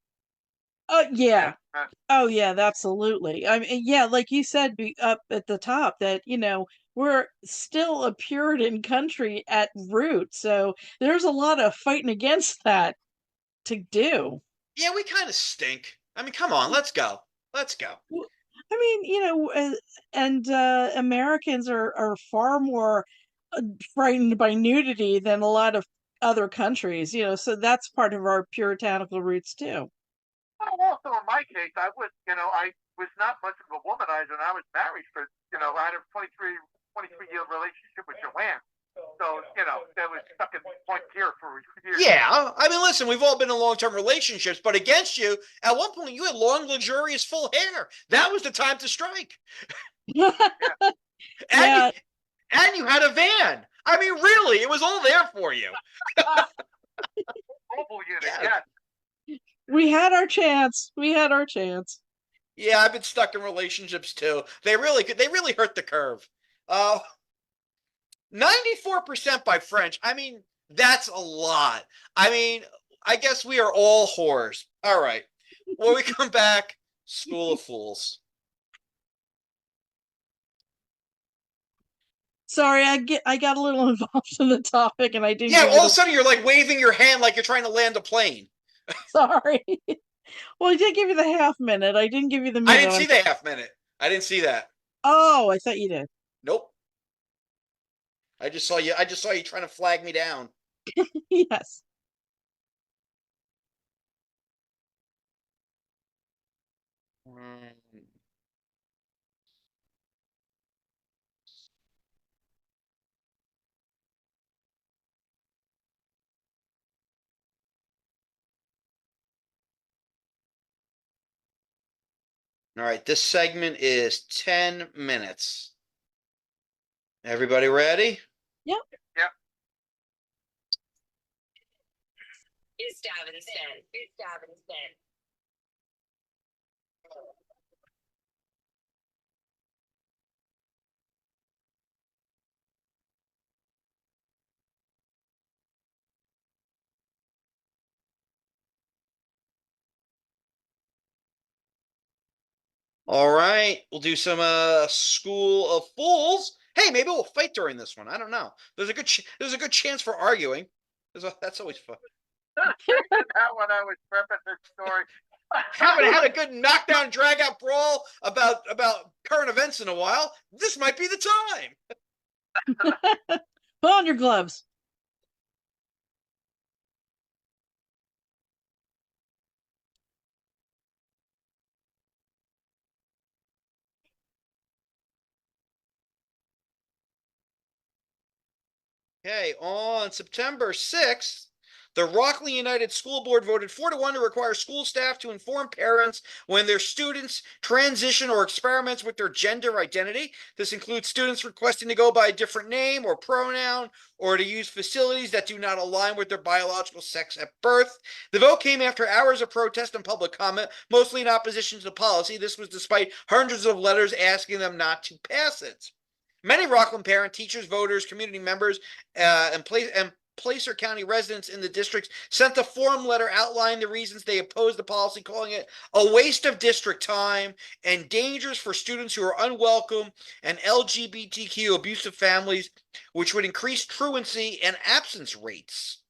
Yeah. Oh, yeah, absolutely. I mean, yeah, like you said up at the top that, we're still a Puritan country at root. So there's a lot of fighting against that to do. Yeah, we kind of stink. I mean, come on, let's go. Let's go. I mean, and Americans are far more frightened by nudity than a lot of other countries, so that's part of our puritanical roots too. Also, in my case, I was not much of a womanizer, and I was married for, I had a 23-year relationship with Joanne. So, that was stuck in one tier for years. Yeah, I mean, listen, we've all been in long-term relationships, but against you, at one point, you had long, luxurious, full hair. That was the time to strike. Yeah. And you had a van. I mean, really, it was all there for you. Mobile unit, yeah. We had our chance. Yeah, I've been stuck in relationships too. They really hurt the curve. 94% by French. I mean, that's a lot. I mean, I guess we are all whores. All right. When we come back, School of Fools. Sorry, I got a little involved in the topic and I didn't. Yeah, all of a sudden you're like waving your hand like you're trying to land a plane. Sorry. Well, I did give you the half minute. I didn't give you the minute. I didn't see the half minute. I didn't see that. Oh, I thought you did. Nope. I just saw you trying to flag me down. Yes. All right, this segment is 10 minutes. Everybody ready? Yep. Yep. Is Davin's den. All right, we'll do some School of Fools. Hey, maybe we'll fight during this one. I don't know. There's a good chance for arguing. That's always fun. That one I was prepping this story. Haven't had a good knockdown, drag out brawl about current events in a while. This might be the time. Put on your gloves. Okay, on September 6th, the Rockland United School Board voted 4-1 to require school staff to inform parents when their students transition or experiments with their gender identity. This includes students requesting to go by a different name or pronoun or to use facilities that do not align with their biological sex at birth. The vote came after hours of protest and public comment, mostly in opposition to the policy. This was despite hundreds of letters asking them not to pass it. Many Rockland parents, teachers, voters, community members, and Placer County residents in the districts sent a form letter outlining the reasons they opposed the policy, calling it a waste of district time and dangerous for students who are unwelcome and LGBTQ abusive families, which would increase truancy and absence rates.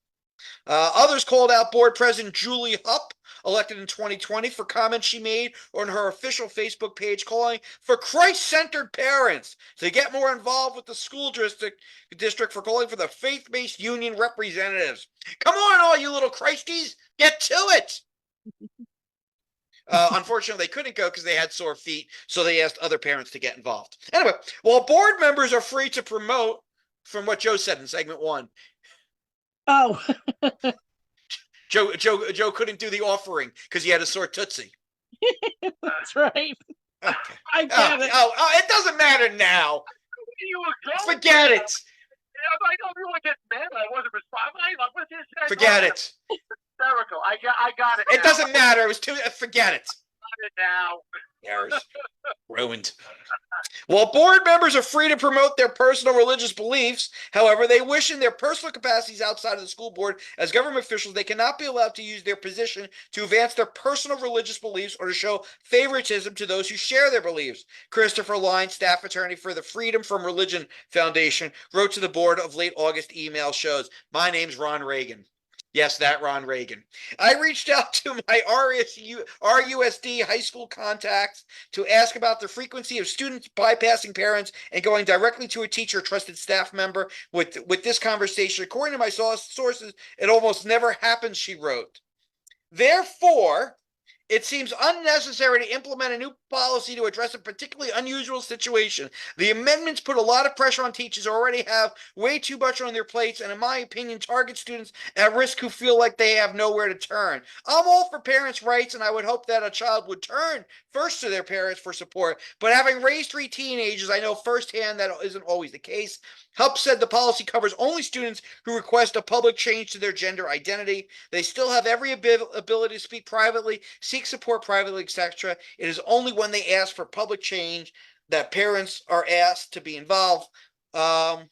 Others called out Board President Julie Hupp elected in 2020, for comments she made on her official Facebook page calling for Christ-centered parents to get more involved with the school district for calling for the faith-based union representatives. Come on, all you little Christies, get to it. Unfortunately, they couldn't go because they had sore feet, so they asked other parents to get involved. Anyway, while board members are free to promote, from what Joe said in segment 1, Oh, Joe couldn't do the offering because he had a sore tootsie. that's right. Okay. I get it. It doesn't matter now. You were going Forget there. it. Yeah, I know everyone gets mad. I wasn't responding. I was just Forget it. hysterical. I got it. It now. doesn't matter. It was too. Forget it. I got it now. Errors. Ruined. While board members are free to promote their personal religious beliefs, however, they wish in their personal capacities outside of the school board as government officials, they cannot be allowed to use their position to advance their personal religious beliefs or to show favoritism to those who share their beliefs. Christopher Lyne, staff attorney for the Freedom from Religion Foundation, wrote to the board of late August email shows, "My name's Ron Reagan." Yes, that Ron Reagan. I reached out to my RUSD high school contacts to ask about the frequency of students bypassing parents and going directly to a teacher, trusted staff member. With this conversation, according to my sources, it almost never happens, she wrote. Therefore, it seems unnecessary to implement a new policy to address a particularly unusual situation. The amendments put a lot of pressure on teachers who already have way too much on their plates, and in my opinion, target students at risk who feel like they have nowhere to turn. I'm all for parents' rights, and I would hope that a child would turn first to their parents for support, but having raised 3 teenagers, I know firsthand that isn't always the case. Hupp said the policy covers only students who request a public change to their gender identity. They still have every ability to speak privately, seek support privately, etc. It is only when they ask for public change that parents are asked to be involved. All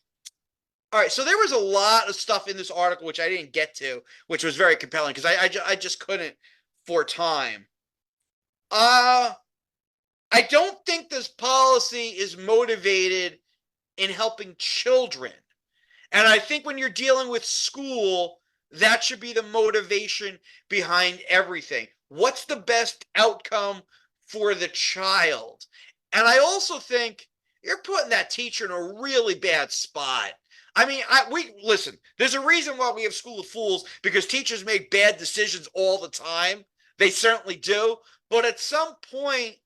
right, so there was a lot of stuff in this article which I didn't get to, which was very compelling because I just couldn't for time. I don't think this policy is motivated in helping children. And I think when you're dealing with school, that should be the motivation behind everything. What's the best outcome for the child? And I also think you're putting that teacher in a really bad spot. I mean, listen, there's a reason why we have School of Fools, because teachers make bad decisions all the time. They certainly do. But at some point,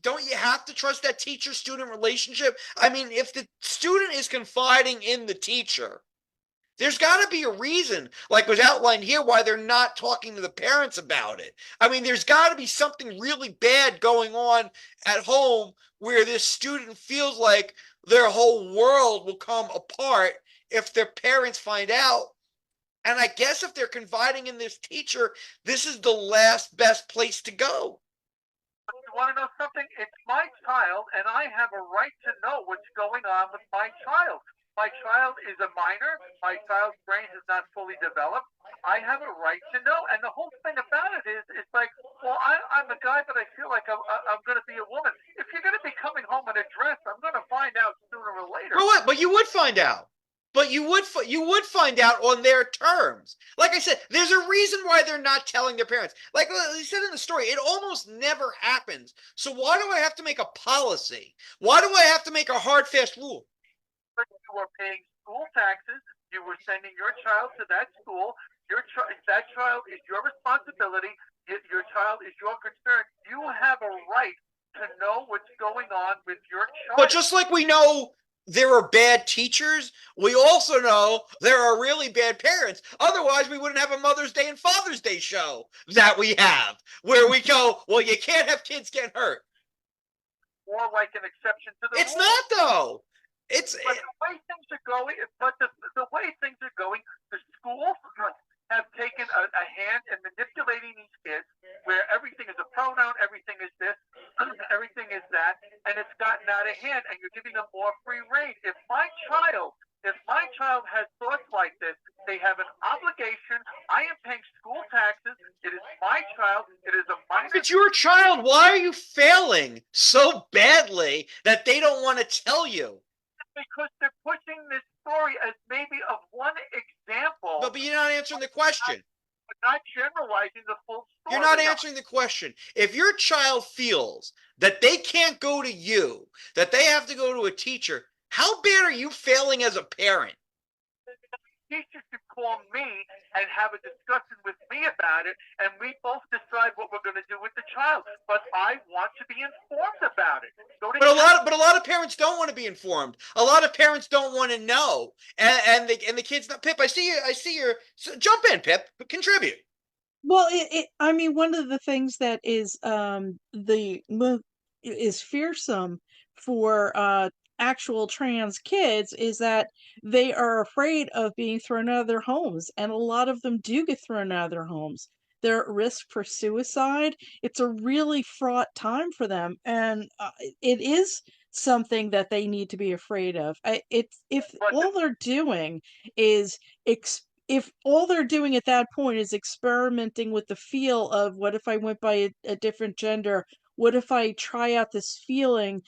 don't you have to trust that teacher-student relationship? I mean, if the student is confiding in the teacher, there's got to be a reason, like was outlined here, why they're not talking to the parents about it. I mean, there's got to be something really bad going on at home where this student feels like their whole world will come apart if their parents find out. And I guess if they're confiding in this teacher, this is the last best place to go. You want to know something? It's my child, and I have a right to know what's going on with my child. My child is a minor. My child's brain is not fully developed. I have a right to know. And the whole thing about it is, it's like, well, I'm a guy, but I feel like I'm going to be a woman. If you're going to be coming home in a dress, I'm going to find out sooner or later. But you would find out. But you would find out on their terms. Like I said, there's a reason why they're not telling their parents. Like they said in the story, it almost never happens. So why do I have to make a policy? Why do I have to make a hard, fast rule? You were paying school taxes. You were sending your child to that school. That child is your responsibility. Your child is your concern. You have a right to know what's going on with your child. But just like we know there are bad teachers, we also know there are really bad parents. Otherwise, we wouldn't have a Mother's Day and Father's Day show that we have, where we go, well, you can't have kids get hurt. More like an exception to the It's rule. not, though. But the way things are going, the schools have taken a hand in manipulating these kids, where everything is a pronoun, everything is this, everything is that, and it's gotten out of hand, and you're giving them more free reign. If my child has thoughts like this, they have an obligation. I am paying school taxes. It is my child. It is a minor. It's your child. Why are you failing so badly that they don't want to tell you? Because they're pushing this story as maybe of one example. But you're not answering the question. not generalizing the full story. You're not Now, answering the question. If your child feels that they can't go to you, that they have to go to a teacher, how bad are you failing as a parent? teacher should call me and have a discussion with me about it, and we both decide what we're going to do with the child. But I want to be informed about it. But a lot of parents don't want to be informed. A lot of parents don't want to know, and the kids. Pip, I see you. So jump in, Pip. Contribute. Well, I mean, one of the things that is is fearsome for actual trans kids is that they are afraid of being thrown out of their homes, and a lot of them do get thrown out of their homes. They're at risk for suicide. It's a really fraught time for them, and it is something that they need to be afraid of. It's if all they're doing is if all they're doing at that point is experimenting with the feel of what if I went by a different gender? What if I try out this feeling,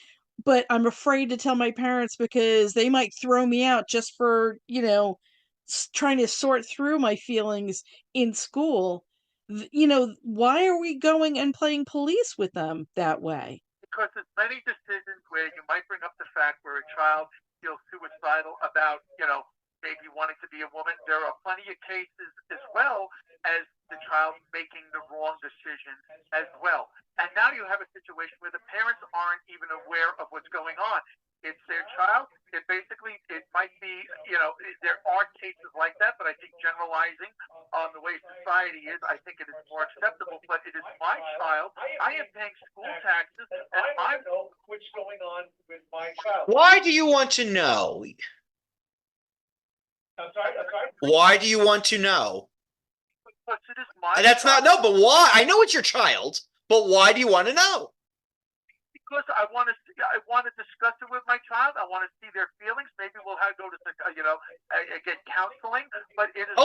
but I'm afraid to tell my parents because they might throw me out just for, trying to sort through my feelings in school. Why are we going and playing police with them that way? Because there's many decisions where you might bring up the fact where a child feels suicidal about, maybe wanting to be a woman. There are plenty of cases as well as the child making the wrong decision as well. And now you have a situation where the parents aren't even aware of what's going on. It's their child. It might be, there are cases like that, but I think generalizing on the way society is, I think it is more acceptable. But it is my child. I am paying school taxes, and I know what's going on with my child. Why do you want to know? I'm sorry. Why do you want to know? Because it is my That's child. not no, but why? I know it's your child, but why do you want to know? Because I want to discuss it with my child. I want to see their feelings. Maybe we'll have to go to get counseling. But it is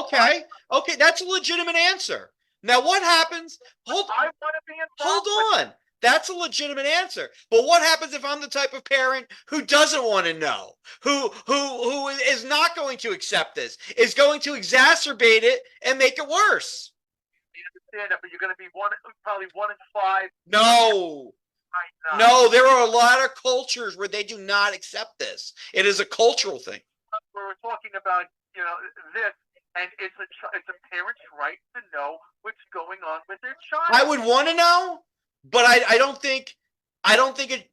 Okay, that's a legitimate answer. Now, what happens? I want to be involved. Hold on. That's a legitimate answer. But what happens if I'm the type of parent who doesn't want to know, who is not going to accept this, is going to exacerbate it and make it worse? I understand that, but you're going to be probably 1 in 5. No, there are a lot of cultures where they do not accept this. It is a cultural thing. We're talking about this, and it's a parent's right to know what's going on with their child. I would want to know, but I don't think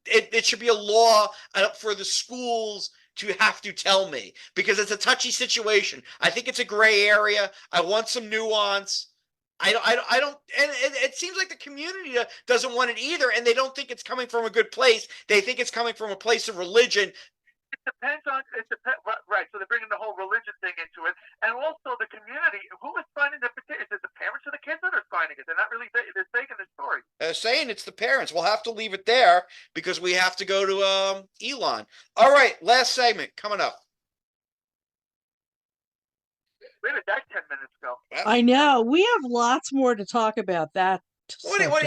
it should be a law for the schools to have to tell me, because it's a touchy situation. I think it's a gray area. I want some nuance. I don't, and it seems like the community doesn't want it either, and they don't think it's coming from a good place. They think it's coming from a place of religion. It depends, right? So they're bringing the whole religion thing into it, and also the community. Who is signing the petition? Is it the parents of the kids that are signing it? They're not really. They're taking the story. Saying it's the parents. We'll have to leave it there because we have to go to Elon. All right, last segment coming up. Where did that 10 minutes go? I know. We have lots more to talk about that. What do you want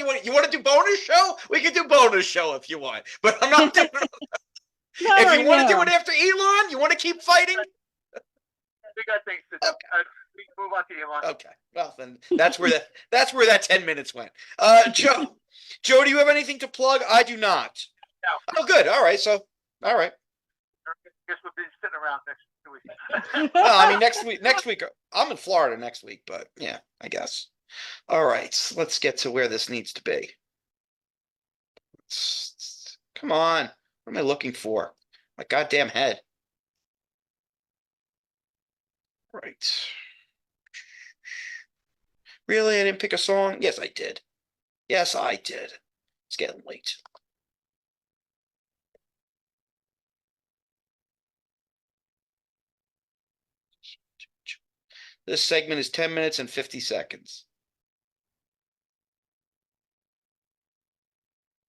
to do bonus show? We can do bonus show if you want, but I'm not doing it. If you want to do it after Elon, you want to keep fighting? We got things to do. Okay. We can move on to Elon. Okay. Well, then that's where that 10 minutes went. Joe, do you have anything to plug? I do not. No. Oh, good. All right. All right. I guess we'll be sitting around next 2 weeks. Well, I mean, next week, I'm in Florida next week, but yeah, I guess. All right. Let's get to where this needs to be. Come on. What am I looking for? My goddamn head. Right. Really? I didn't pick a song? Yes, I did. Yes, I did. It's getting late. This segment is 10 minutes and 50 seconds.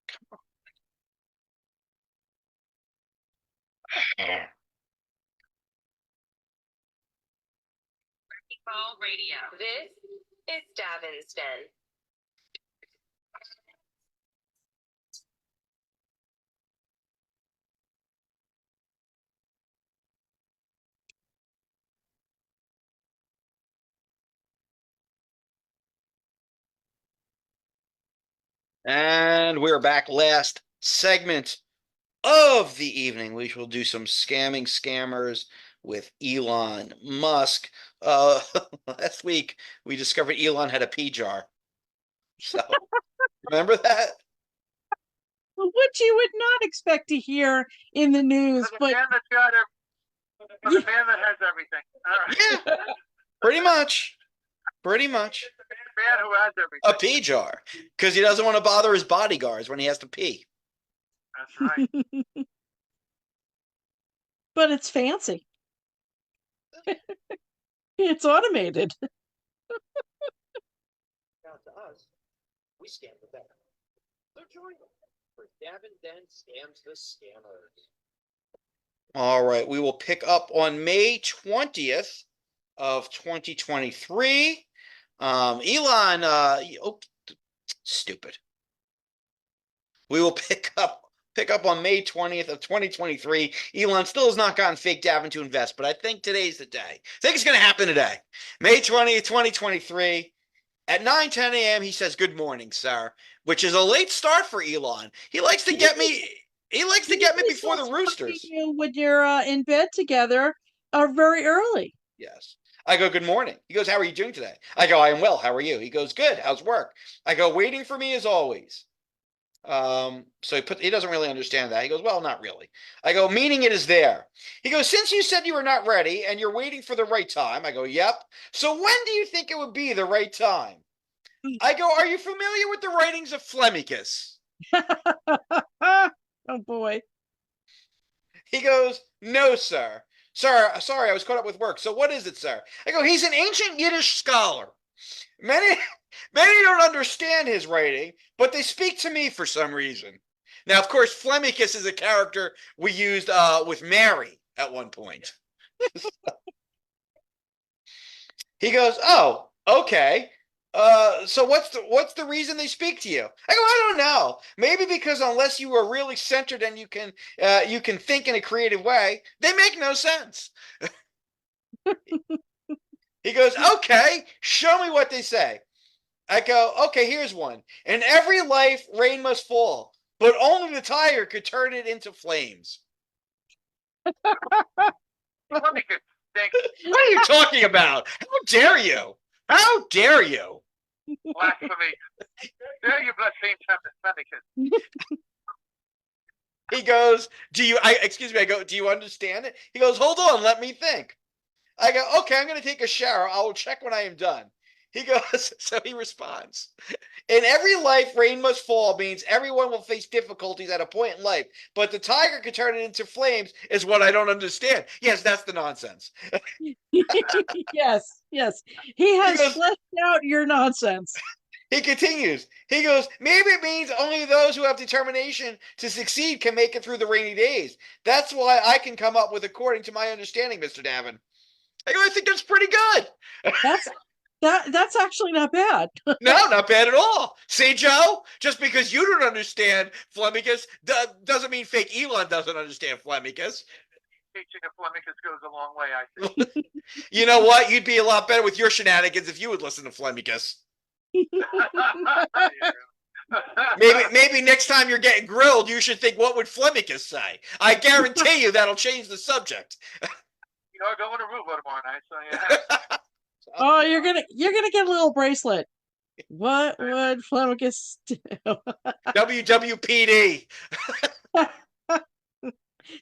Come on. Radio. This is Davin's Den. And we're back. Last segment of the evening. We shall do some scamming scammers with Elon Musk. Last week we discovered Elon had a pee jar. So remember that? Which you would not expect to hear in the news, For the but man that's got it, for the man that has everything. All right. Yeah, pretty much. Pretty much. The man who has everything. A pee jar. Because he doesn't want to bother his bodyguards when he has to pee. That's right. but it's fancy. It's automated. Now to us, we scam the better. So join them for Davin Den Scams the Scammers. All right. We will pick up on May 20th of 2023. Elon, stupid. We will pick up on May 20th of 2023. Elon still has not gotten fake Davin to invest, but I think today's the day. I think it's going to happen today. May 20th, 2023. At 9:10 a.m., he says, "Good morning, sir," which is a late start for Elon. He likes to get me. He likes to get me before the roosters. You when you're in bed together, very early. Yes. I go, "Good morning." He goes, "How are you doing today?" I go, "I am well. How are you?" He goes, "Good. How's work?" I go, "Waiting for me as always." So he doesn't really understand that. He goes, "Well, not really." I go, "Meaning it is there." He goes, "Since you said you were not ready and you're waiting for the right time." I go, "Yep. So when do you think it would be the right time?" I go, "Are you familiar with the writings of Flemicus?" Oh boy. He goes, "No, sir. Sorry, I was caught up with work. So what is it, sir?" I go, "He's an ancient Yiddish scholar. Many don't understand his writing, but they speak to me for some reason." Now, of course, Flemicus is a character we used with Mary at one point. He goes, "Oh, okay. So what's the reason they speak to you?" I go, "I don't know. Maybe because unless you are really centered and you can think in a creative way, they make no sense." He goes, "Okay, show me what they say." I go, "Okay, here's one. In every life, rain must fall, but only the tiger could turn it into flames." Flemicus stinks. What are you talking about? How dare you? How dare you? Blasphemy. There you blaspheme Flemicus. He goes, excuse me, I go, "Do you understand it?" He goes, "Hold on, let me think." I go, "Okay, I'm going to take a shower. I will check when I am done." He goes, so he responds, "In every life, rain must fall means everyone will face difficulties at a point in life, but the tiger can turn it into flames is what I don't understand." Yes, that's the nonsense. Yes. He has goes- fleshed out your nonsense. He continues. He goes, "Maybe it means only those who have determination to succeed can make it through the rainy days. That's why I can come up with according to my understanding, Mr. Davin." I go, "I think that's pretty good." That's actually not bad. No, not bad at all. See, Joe, just because you don't understand Flemicus doesn't mean fake Elon doesn't understand Flemicus. Teaching of Flemicus goes a long way, I think. You know what? You'd be a lot better with your shenanigans if you would listen to Flemicus. Maybe next time you're getting grilled, you should think, what would Flemicus say? I guarantee you that'll change the subject. You know, going to Aruba tomorrow night, so yeah. Oh, you're gonna get a little bracelet. What would Flemicus do? WWPD.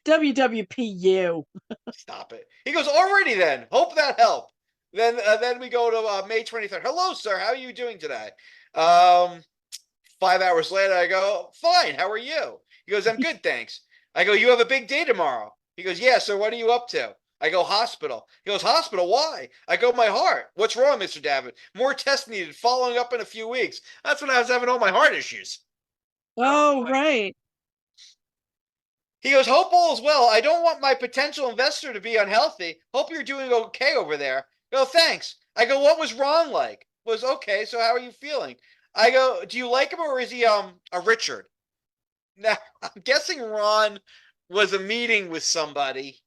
WWPU. Stop it. He goes, "Already then. Hope that helped." Then we go to May 23rd. "Hello, sir. How are you doing today?" 5 hours later, I go, "Fine. How are you?" He goes, "I'm good, thanks." I go, "You have a big day tomorrow." He goes, "Yeah, sir. What are you up to?" I go, "Hospital." He goes, "Hospital? Why?" I go, "My heart." "What's wrong, Mr. Davin?" "More tests needed. Following up in a few weeks." That's when I was having all my heart issues. Oh, right. He goes, "Hope all is well. I don't want my potential investor to be unhealthy. Hope you're doing okay over there." I go, "Thanks." I go, "What was Ron like?" Was okay. So how are you feeling? I go, "Do you like him or is he a Richard?" Now I'm guessing Ron was a meeting with somebody,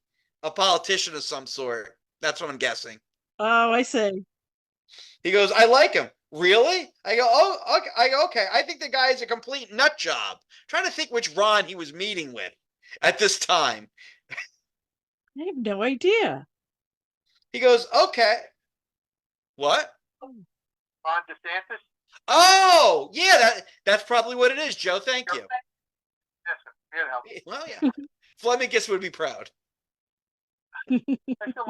a politician of some sort. That's what I'm guessing. Oh, I see. He goes, "I like him. Really? I go, oh, okay. I go, okay. I think the guy is a complete nut job. Trying to think which Ron he was meeting with at this time. I have no idea. He goes, okay. What? Ron DeSantis? Oh, yeah, that's probably what it is, Joe. Thank you. Yes, sir. Here to help. Well, yeah. Fleming would be proud. I feel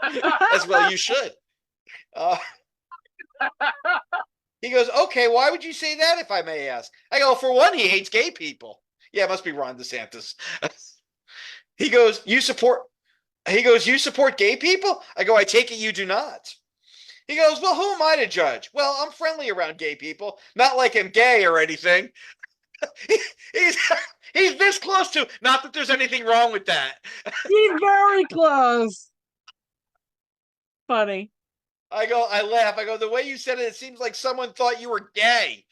honored. As well, you should. He goes, okay, why would you say that, if I may ask? I go, for one, he hates gay people. Yeah, it must be Ron DeSantis. He goes, you support gay people? I go, I take it you do not. He goes, well, who am I to judge? Well, I'm friendly around gay people. Not like I'm gay or anything. he's he's this close to, not that there's anything wrong with that. He's very close. Funny. I laugh. I go, the way you said it seems like someone thought you were gay.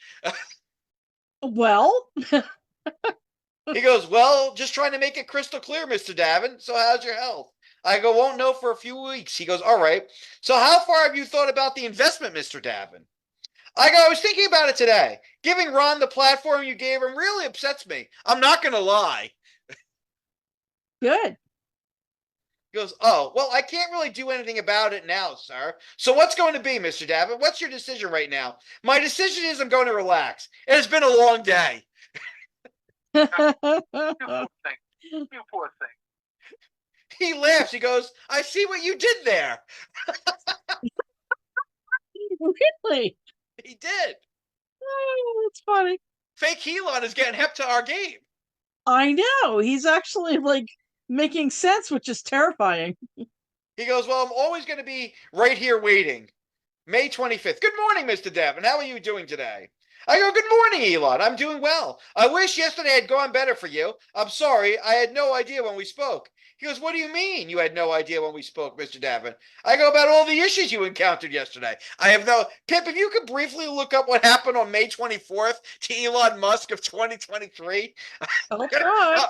Well, He goes, well, just trying to make it crystal clear, Mr. Davin. So how's your health? I go, won't know for a few weeks. He goes, all right. So how far have you thought about the investment, Mr. Davin? I go, I was thinking about it today. Giving Ron the platform you gave him really upsets me. I'm not going to lie. good. He goes, oh, well, I can't really do anything about it now, sir. So what's going to be, Mr. Davin? What's your decision right now? My decision is I'm going to relax. It has been a long day. You poor thing. You poor thing. He laughs. He goes, I see what you did there. Really? He did. Oh, that's funny. Fake Elon is getting hep to our game. I know. He's actually like making sense, which is terrifying. He goes, well, I'm always going to be right here waiting. May 25th. Good morning, Mr. Davin. How are you doing today? I go, good morning, Elon. I'm doing well. I wish yesterday had gone better for you. I'm sorry. I had no idea when we spoke. He goes, what do you mean you had no idea when we spoke, Mr. Davin? I go, about all the issues you encountered yesterday. I have no... Pip, if you could briefly look up what happened on May 24th to Elon Musk of 2023. Oh, God.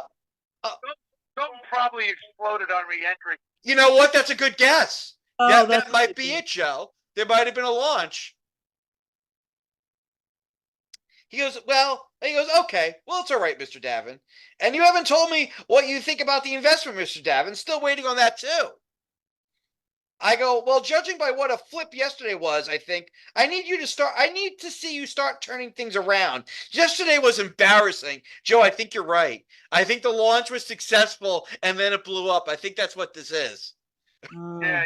Something probably exploded on re-entry. You know what? That's a good guess. Oh, that might be it, Joe. There might have been a launch. He goes, okay, well, it's all right, Mr. Davin. And you haven't told me what you think about the investment, Mr. Davin. Still waiting on that, too. I go, well, judging by what a flip yesterday was, I think, I need to see you start turning things around. Yesterday was embarrassing. Joe, I think you're right. I think the launch was successful, and then it blew up. I think that's what this is. Yeah.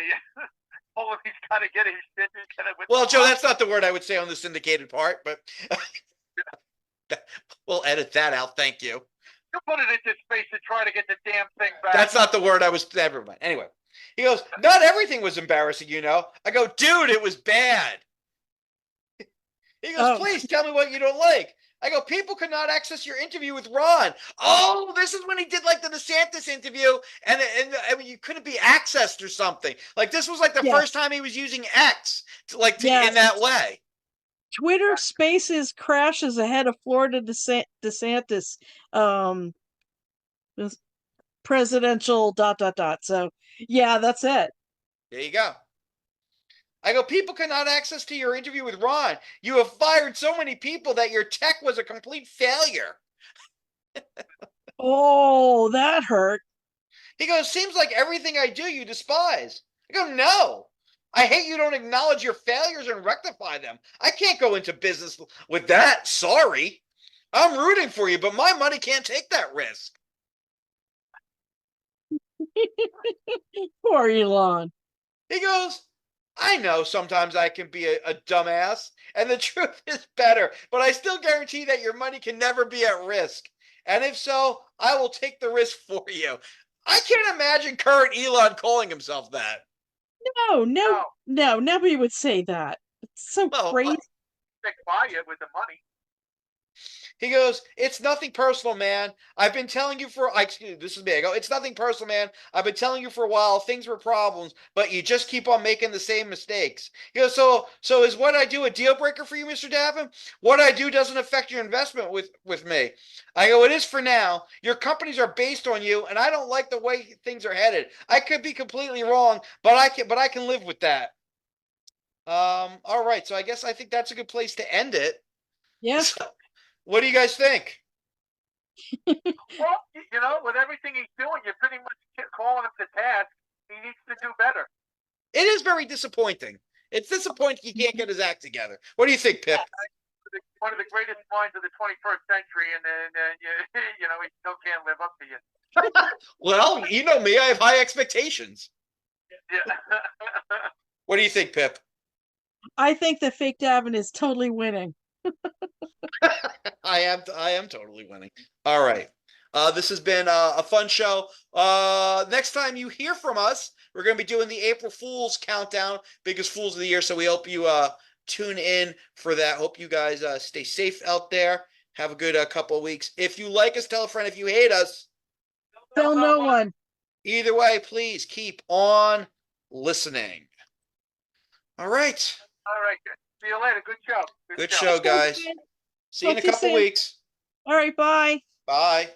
Oh, he's got to get his shit together. Well, Joe, that's not the word I would say on the syndicated part, but... We'll edit that out. Thank you. You put it into space and try to get the damn thing back. That's not the word I was. Never mind. Anyway, he goes, not everything was embarrassing, you know. I go, dude, it was bad. He goes, please tell me what you don't like. I go, people could not access your interview with Ron. Oh, this is when he did like the DeSantis interview, and I mean, you couldn't be accessed or something. Like this was like the first time he was using X, in that way. Twitter Spaces crashes ahead of Florida DeSantis presidential ... So yeah, that's it. There you go. I go, people cannot access to your interview with Ron. You have fired so many people that your tech was a complete failure. Oh, that hurt. He goes, seems like everything I do you despise. I go, no. I hate you don't acknowledge your failures and rectify them. I can't go into business with that. Sorry. I'm rooting for you, but my money can't take that risk. Poor Elon. He goes, I know sometimes I can be a dumbass, and the truth is better, but I still guarantee that your money can never be at risk. And if so, I will take the risk for you. I can't imagine current Elon calling himself that. No, nobody would say that. It's so crazy. Stick by you with the money. He goes, it's nothing personal, man. I've been telling you this is me. I go, it's nothing personal, man. I've been telling you for a while things were problems, but you just keep on making the same mistakes. He goes, so is what I do a deal breaker for you, Mr. Davin? What I do doesn't affect your investment with me. I go, it is for now. Your companies are based on you, and I don't like the way things are headed. I could be completely wrong, but I can live with that. All right. So I think that's a good place to end it. Yeah. What do you guys think? Well, you know, with everything he's doing, you're pretty much calling him to task. He needs to do better. It is very disappointing. It's disappointing he can't get his act together. What do you think, Pip? One of the greatest minds of the 21st century, and then you know, he still can't live up to you. Well, you know me. I have high expectations. Yeah. What do you think, Pip? I think that fake Davin is totally winning. I am totally winning. All right. This has been a fun show. Next time you hear from us, we're going to be doing the April Fool's countdown, biggest fools of the year. So we hope you tune in for that. Hope you guys stay safe out there. Have a good couple of weeks. If you like us, tell a friend. If you hate us, Tell no one. either way, please keep on listening. All right. All right. See you later. Good show. Good show, guys. See you in a Talk to you couple soon. weeks. All right, bye. Bye.